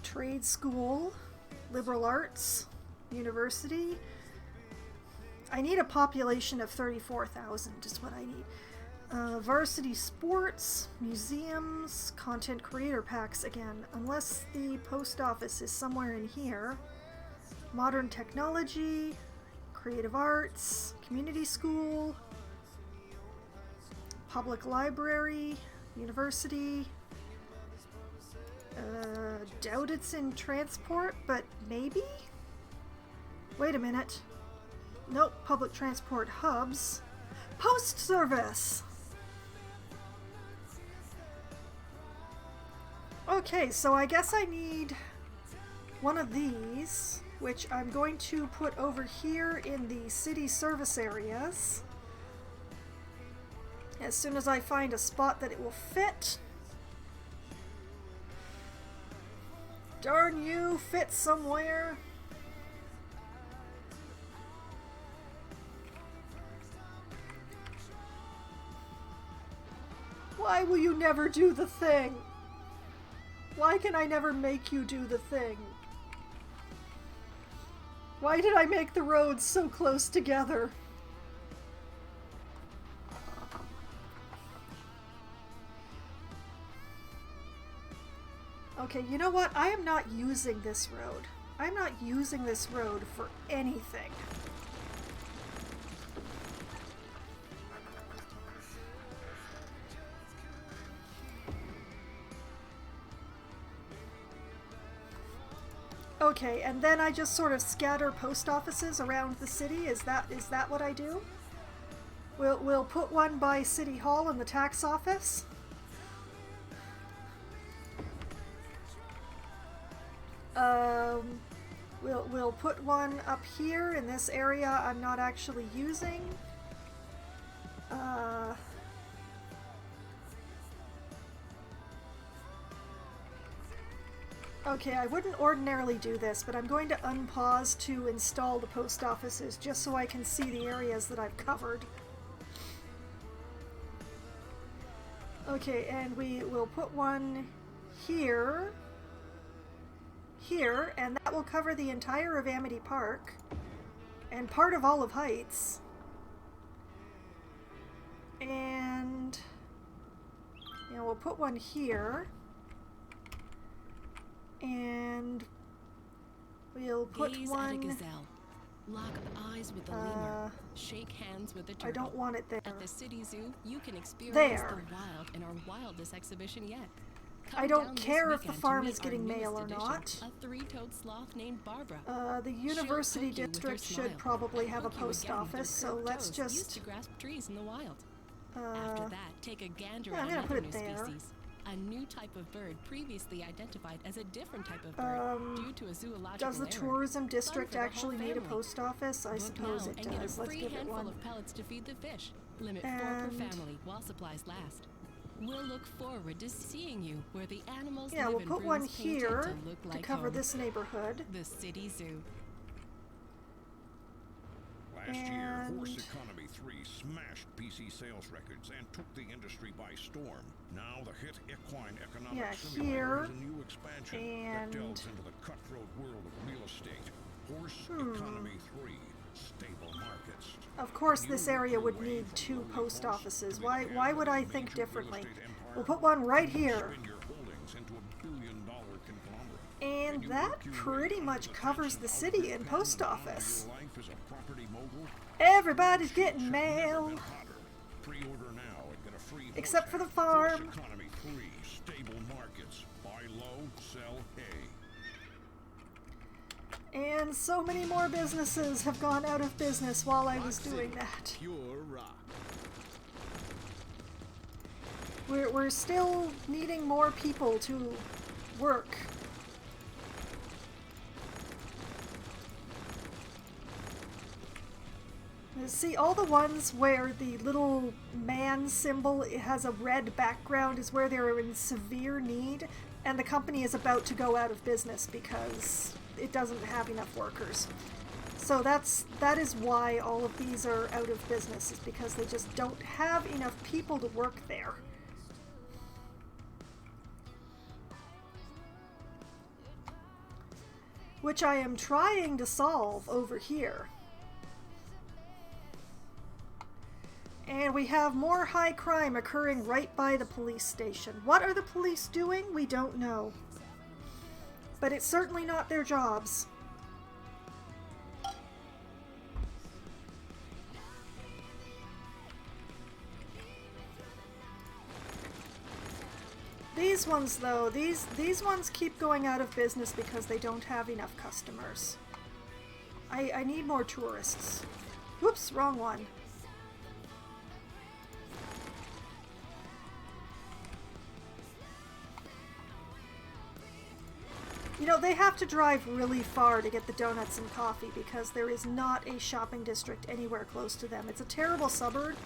Trade school, liberal arts, university. I need a population of 34,000 is what I need. Varsity sports, museums, content creator packs again, unless the post office is somewhere in here. Modern technology, creative arts, community school, public library, university. Doubt it's in transport, but maybe? Wait a minute. Nope, public transport hubs. Post service! Okay, so I guess I need one of these, which I'm going to put over here in the city service areas. As soon as I find a spot that it will fit. Darn you, fit somewhere. Why will you never do the thing? Why can I never make you do the thing? Why did I make the roads so close together? Okay, you know what? I am not using this road. I'm not using this road for anything. Okay, and then I just sort of scatter post offices around the city. Is that what I do? We'll put one by City Hall and the tax office. We'll put one up here in this area I'm not actually using. Okay, I wouldn't ordinarily do this, but I'm going to unpause to install the post offices just so I can see the areas that I've covered. Okay, and we will put one here, and that will cover the entire of Amity Park, and part of Olive Heights. And Now we'll put one here. And we'll put Gaze one... at a gazelle. Lock eyes with the lemur. Shake hands with the turtle. I don't want it there. At the city zoo, you can experience There. the wild in our wildest exhibition yet. I don't care if the farm is getting mail or not. A three-toed sloth named Barbara. The university She'll poke you with her district should smile. probably have a Poke you post again with her office, so curved let's toes, just... used to grasp trees in the wild. After that, take a gander yeah, at I'm gonna another put new it there. species. A new type of bird previously identified as a different type of bird due to a zoological Does the error. tourism district Fun for the actually whole need a family. post office? I Book suppose now it and get a does. Let's free give it handful one. of pellets to feed the fish. Limit 4 per And- family while supplies last. We'll look forward to seeing you where the animals Yeah, live we'll in put one rooms painted here to look to like cover home. this neighborhood. The City Zoo. Last year, Horse And- Economy 3 smashed PC sales records and took the industry by storm. Now the hit Equine Economic Yeah, Simulator here, is a new expansion and- that delves into the cutthroat world of real estate. Horse Economy 3, stable markets. Of course, Can this you area work would your way need from 2 lowly post horse offices. to the Why head would of a I think major real differently? estate empire? We'll put one right Can you here. spin your holdings into a billion-dollar conglomerate? And Can you that work your way pretty under much the covers fence the and city out of and the post pen and honor office. your life as a property mogul? Everybody's getting Should never mail. been hotter. Pre-order now and get a free horse Except for the hat. farm. Horse Economy 3, stable markets. Buy low, sell hay. And so many more businesses have gone out of business while I was Rock doing City, that. Pure rock. We're still needing more people to work. See, all the ones where the little man symbol has a red background is where they're in severe need, and the company is about to go out of business because it doesn't have enough workers. So that is why all of these are out of business, is because they just don't have enough people to work there. Which I am trying to solve over here. And we have more high crime occurring right by the police station. What are the police doing? We don't know. But it's certainly not their jobs. These ones, though, these ones keep going out of business because they don't have enough customers. I need more tourists. Whoops, wrong one. You know, they have to drive really far to get the donuts and coffee because there is not a shopping district anywhere close to them. It's a terrible suburb.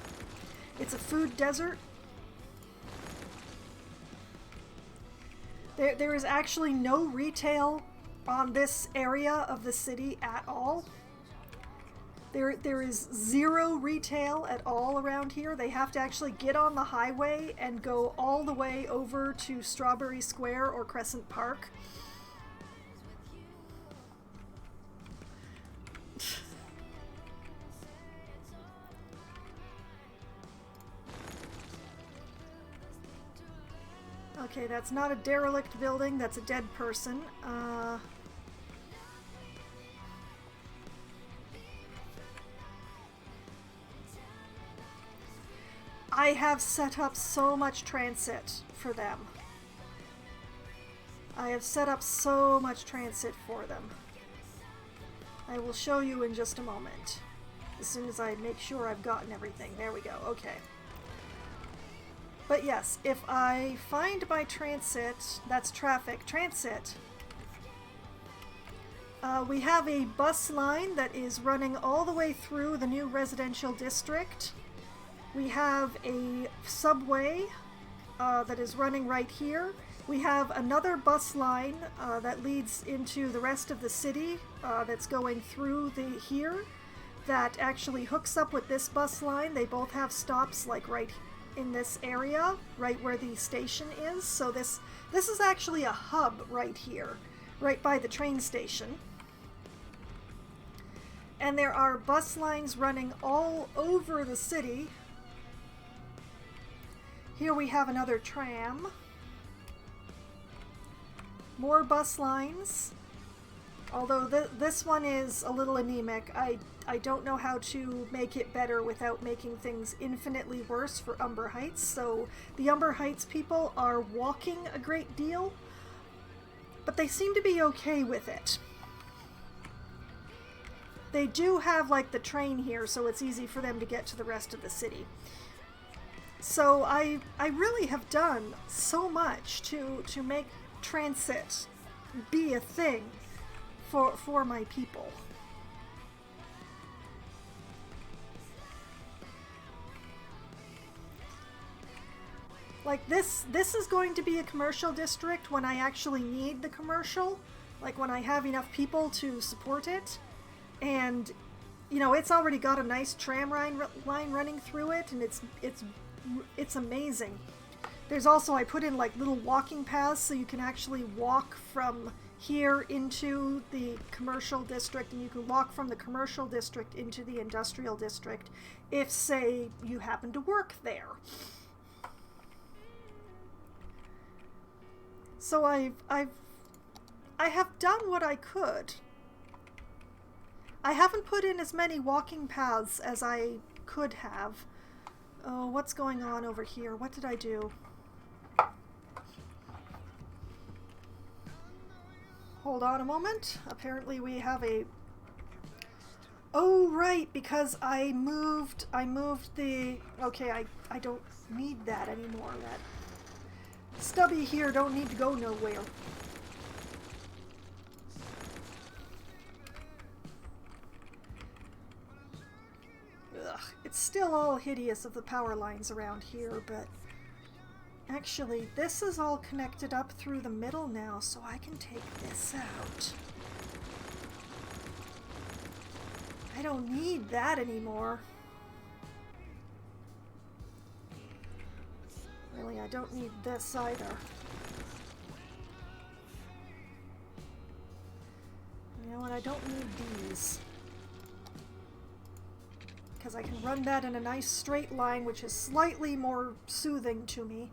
It's a food desert. There is actually no retail on this area of the city at all. There is zero retail at all around here. They have to actually get on the highway and go all the way over to Strawberry Square or Crescent Park. Okay, that's not a derelict building, that's a dead person. I have set up so much transit for them. I have set up so much transit for them. I will show you in just a moment. As soon as I make sure I've gotten everything. There we go, okay. But yes, if I find my transit, that's traffic, transit, we have a bus line that is running all the way through the new residential district. We have a subway that is running right here. We have another bus line that leads into the rest of the city that's going through here that actually hooks up with this bus line. They both have stops like right in this area, right where the station is. So this is actually a hub right here, right by the train station. And there are bus lines running all over the city. Here we have another tram. More bus lines. Although this one is a little anemic. I don't know how to make it better without making things infinitely worse for Umber Heights. So the Umber Heights people are walking a great deal, but they seem to be okay with it. They do have like the train here, so it's easy for them to get to the rest of the city. So I really have done so much to make transit be a thing for my people. Like this is going to be a commercial district when I actually need the commercial, like when I have enough people to support it. And you know, it's already got a nice tram line running through it, and it's amazing. There's also, I put in like little walking paths so you can actually walk from here into the commercial district, and you can walk from the commercial district into the industrial district if, say, you happen to work there. So I have done what I could. I haven't put in as many walking paths as I could have. Oh, what's going on over here? What did I do? Hold on a moment. Apparently we have a... Oh, right, because I moved the... Okay, I don't need that anymore. That stubby here don't need to go nowhere. Ugh, it's still all hideous of the power lines around here, but actually this is all connected up through the middle now, so I can take this out. I don't need that anymore. Really, I don't need this either. You know what, I don't need these. Because I can run that in a nice straight line, which is slightly more soothing to me.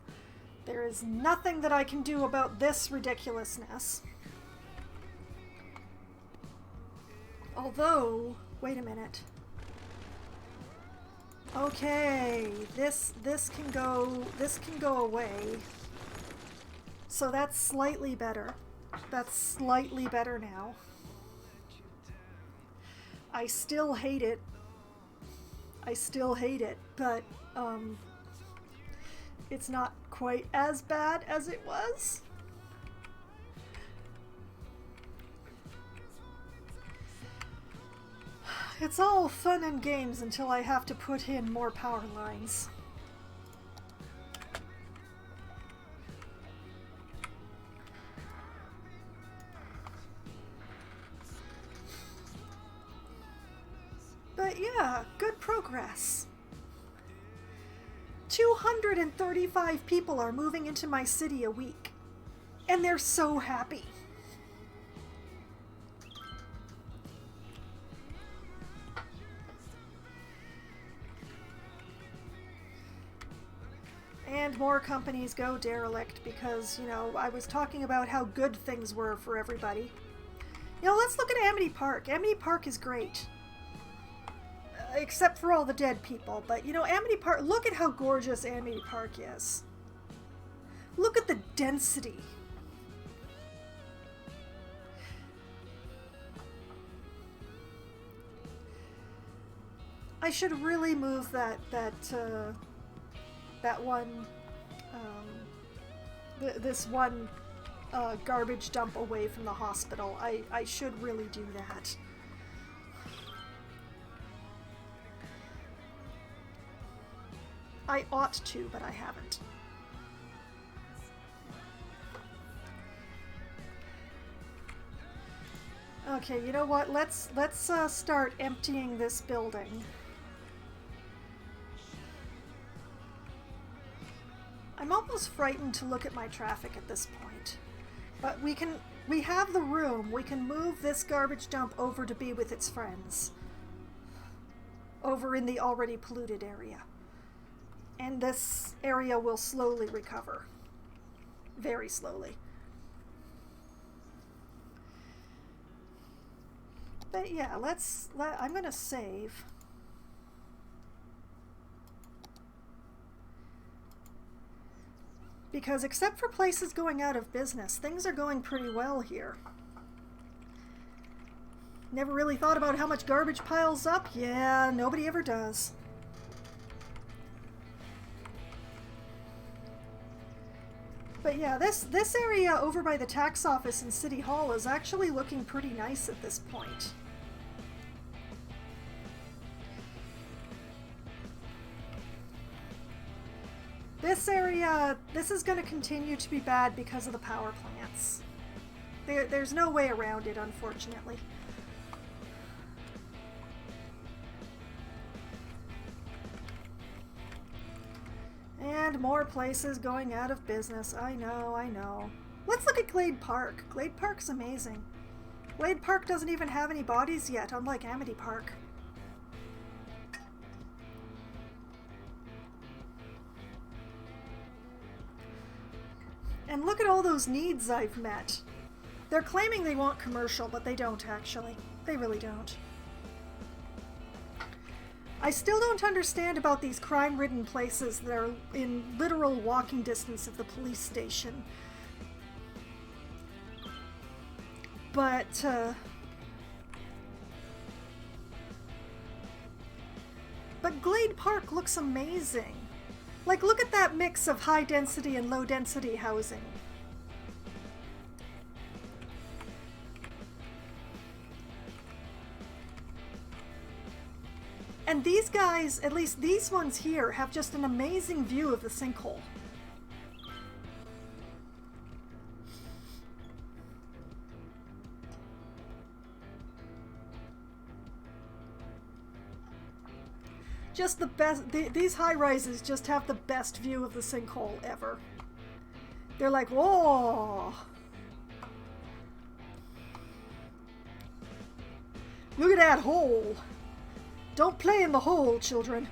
There is nothing that I can do about this ridiculousness. Although, wait a minute. Okay, this can go away. So that's slightly better. That's slightly better now. I still hate it. I still hate it, but it's not quite as bad as it was. It's all fun and games until I have to put in more power lines. But yeah, good progress. 235 people are moving into my city a week, and they're so happy. And more companies go derelict because, you know, I was talking about how good things were for everybody. You know, let's look at Amity Park. Amity Park is great. Except for all the dead people. But, you know, Amity Park, look at how gorgeous Amity Park is. Look at the density. I should really move that one, this one garbage dump away from the hospital. I should really do that. I ought to, but I haven't. Okay, you know what? Let's start emptying this building. I'm almost frightened to look at my traffic at this point. But we have the room. We can move this garbage dump over to be with its friends. Over in the already polluted area. and this area will slowly recover. Very slowly. But yeah, I'm gonna save. Because except for places going out of business, things are going pretty well here. Never really thought about how much garbage piles up? Yeah, nobody ever does. But yeah, this area over by the tax office and City Hall is actually looking pretty nice at this point. This area, this is going to continue to be bad because of the power plants. There's no way around it, unfortunately. And more places going out of business. I know, I know. Let's look at Glade Park. Glade Park's amazing. Glade Park doesn't even have any bodies yet, unlike Amity Park. And look at all those needs I've met. They're claiming they want commercial, but they don't actually. They really don't. I still don't understand about these crime-ridden places that are in literal walking distance of the police station. But, Glade Park looks amazing. Like, look at that mix of high-density and low-density housing. And these guys, at least these ones here, have just an amazing view of the sinkhole. Just the best. These high-rises just have the best view of the sinkhole ever. They're like, whoa! Look at that hole! Don't play in the hole, children.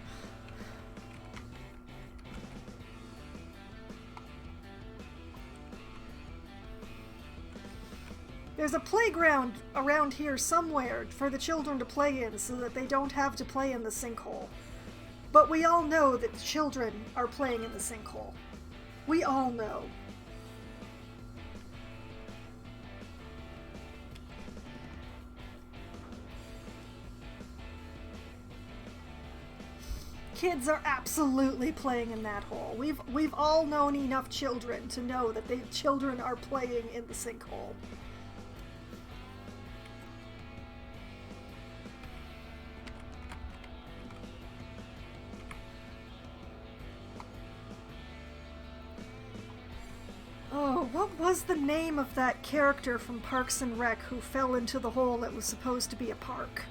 There's a playground around here somewhere for the children to play in so that they don't have to play in the sinkhole. But we all know that the children are playing in the sinkhole. We all know. Kids are absolutely playing in that hole. We've all known enough children to know that the children are playing in the sinkhole. Oh, what was the name of that character from Parks and Rec who fell into the hole that was supposed to be a park?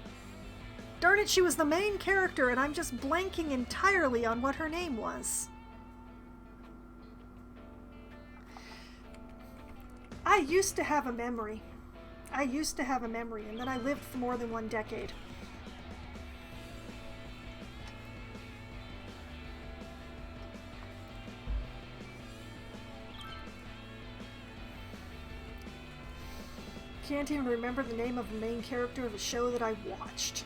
Darn it, she was the main character, and I'm just blanking entirely on what her name was. I used to have a memory. And then I lived for more than 1 decade. Can't even remember the name of the main character of a show that I watched.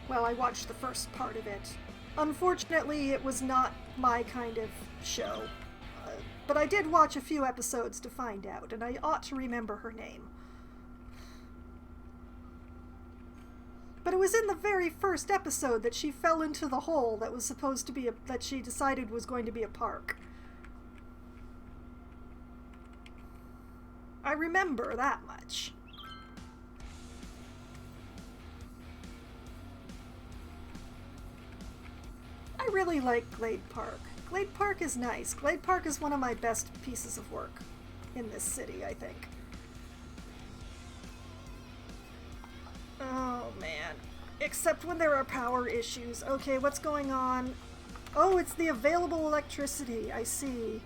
Well, I watched the first part of it. Unfortunately, it was not my kind of show. But I did watch a few episodes to find out, and I ought to remember her name. But it was in the very first episode that she fell into the hole that was supposed to be that she decided was going to be a park. I remember that much. I really like Glade Park. Glade Park is nice. Glade Park is one of my best pieces of work in this city, I think. Oh, man. Except when there are power issues. Okay, what's going on? Oh, it's the available electricity. I see.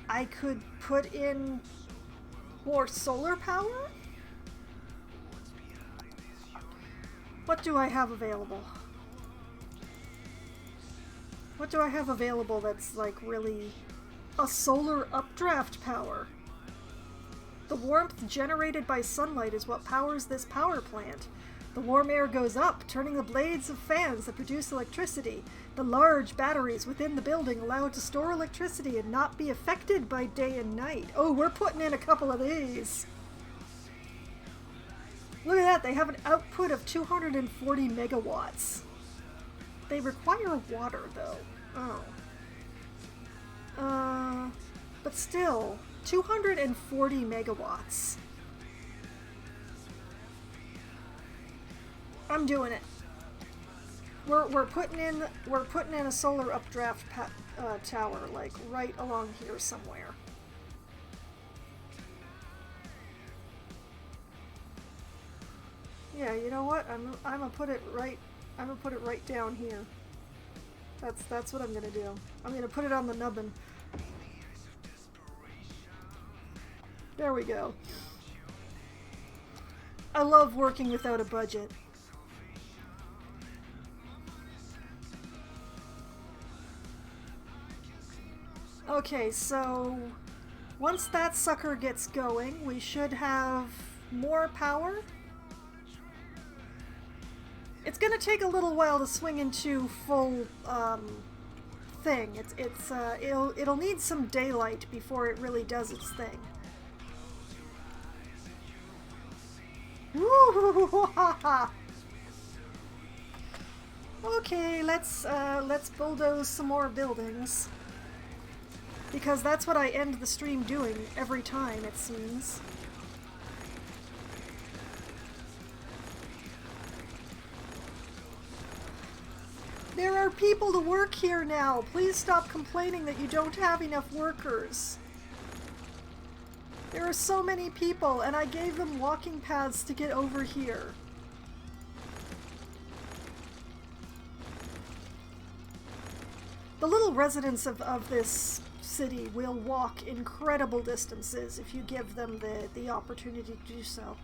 I could put in more solar power? What do I have available? What do I have available that's like really a solar updraft power? The warmth generated by sunlight is what powers this power plant. The warm air goes up, turning the blades of fans that produce electricity. The large batteries within the building allow it to store electricity and not be affected by day and night. Oh, we're putting in a couple of these. Look at that, they have an output of 240 megawatts. They require water, though. Oh. But still, 240 megawatts. I'm doing it. We're putting in a solar updraft tower, like right along here somewhere. Yeah, you know what? I'm gonna put it right. I'm gonna put it right down here. That's what I'm gonna do. I'm gonna put it on the nubbin. There we go. I love working without a budget. Okay, so once that sucker gets going, we should have more power. It's gonna take a little while to swing into full thing. It'll need some daylight before it really does its thing. Woo! Okay, let's bulldoze some more buildings. Because that's what I end the stream doing every time, it seems. There are people to work here now. Please stop complaining that you don't have enough workers. There are so many people, and I gave them walking paths to get over here. The little residents of this city will walk incredible distances if you give them the opportunity to do so.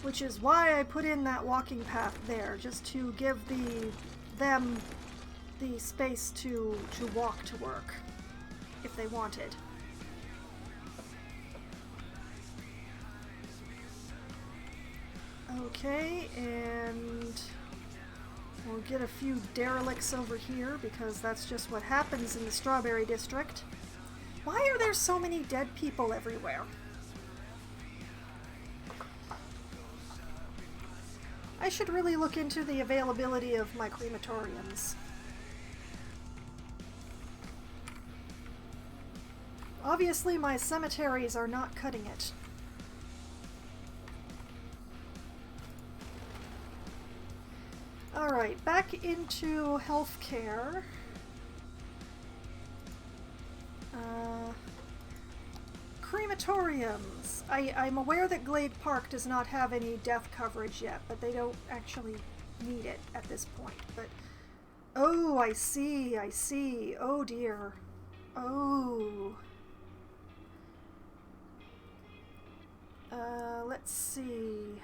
Which is why I put in that walking path there, just to give them the space to walk to work, if they wanted. Okay, and we'll get a few derelicts over here, because that's just what happens in the Strawberry District. Why are there so many dead people everywhere? I should really look into the availability of my crematoriums. Obviously, my cemeteries are not cutting it. Alright, back into healthcare. Crematoriums. I'm aware that Glade Park does not have any death coverage yet, but they don't actually need it at this point. But oh, I see. Oh dear. Oh. Let's see.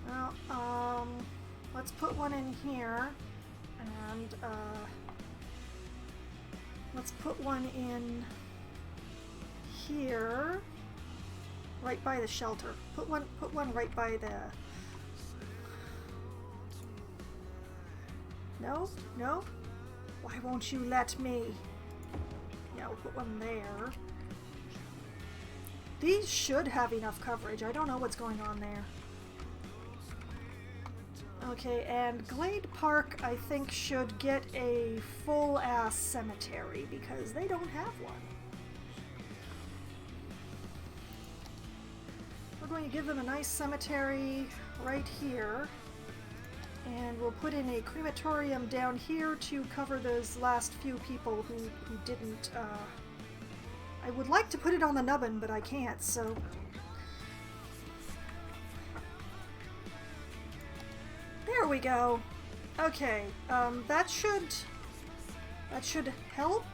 Well, let's put one in here, and let's put one in here, right by the shelter. Put one right by the... No? Why won't you let me? Yeah, we'll put one there. These should have enough coverage. I don't know what's going on there. Okay, and Glade Park, I think, should get a full-ass cemetery, because they don't have one. We're going to give them a nice cemetery right here, and we'll put in a crematorium down here to cover those last few people who didn't, I would like to put it on the nubbin, but I can't, so... There we go. Okay, that should That should help.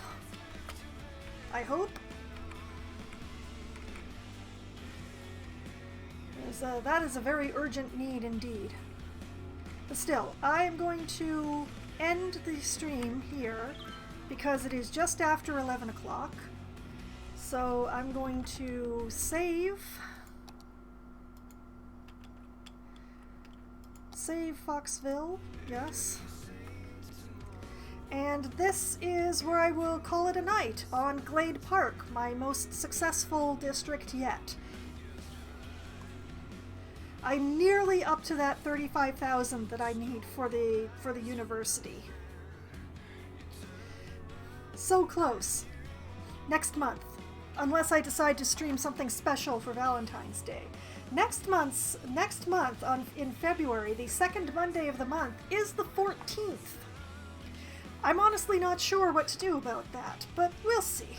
I hope. That is a very urgent need indeed. But still, I am going to end the stream here because it is just after 11 o'clock. So I'm going to save Foxville, yes. And this is where I will call it a night on Glade Park, my most successful district yet. I'm nearly up to that 35,000 that I need for the university. So close. Next month, unless I decide to stream something special for Valentine's Day. Next month in February, the second Monday of the month, is the 14th. I'm honestly not sure what to do about that, but we'll see.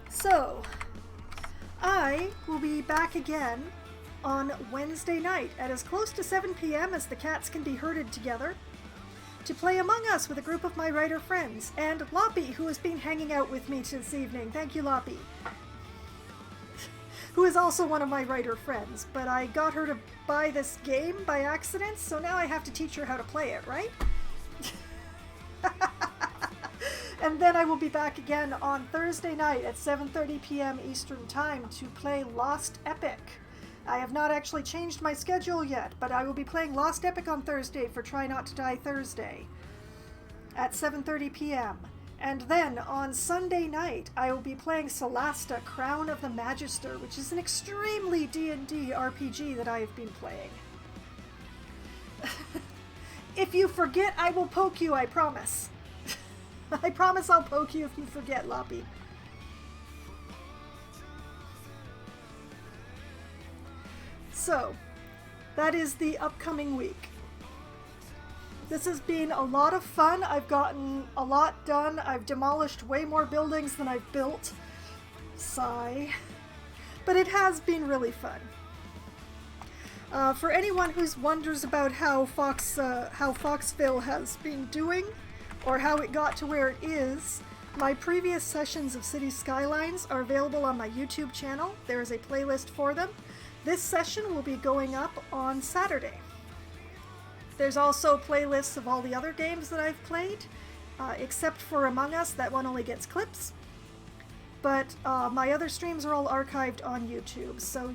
So, I will be back again on Wednesday night at as close to 7 p.m. as the cats can be herded together to play Among Us with a group of my writer friends, and Loppy, who has been hanging out with me this evening. Thank you, Loppy. Who is also one of my writer friends, but I got her to buy this game by accident, so now I have to teach her how to play it, right? And then I will be back again on Thursday night at 7:30 p.m. Eastern Time to play Lost Epic. I have not actually changed my schedule yet, but I will be playing Lost Epic on Thursday for Try Not to Die Thursday at 7:30 p.m. And then on Sunday night, I will be playing Solasta, Crown of the Magister, which is an extremely D&D RPG that I have been playing. If you forget, I will poke you, I promise. I promise I'll poke you if you forget, Loppy. So, that is the upcoming week. This has been a lot of fun. I've gotten a lot done. I've demolished way more buildings than I've built. Sigh. But it has been really fun. For anyone who wonders about how Foxville has been doing, or how it got to where it is, my previous sessions of City Skylines are available on my YouTube channel. There is a playlist for them. This session will be going up on Saturday. There's also playlists of all the other games that I've played, except for Among Us. That one only gets clips. But my other streams are all archived on YouTube, so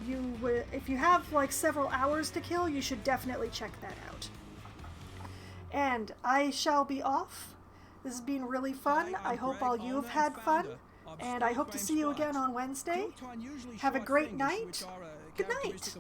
if you have like several hours to kill, you should definitely check that out. And I shall be off. This has been really fun. I hope all you have had fun, and I hope to see you again on Wednesday. Have a great night. Good night.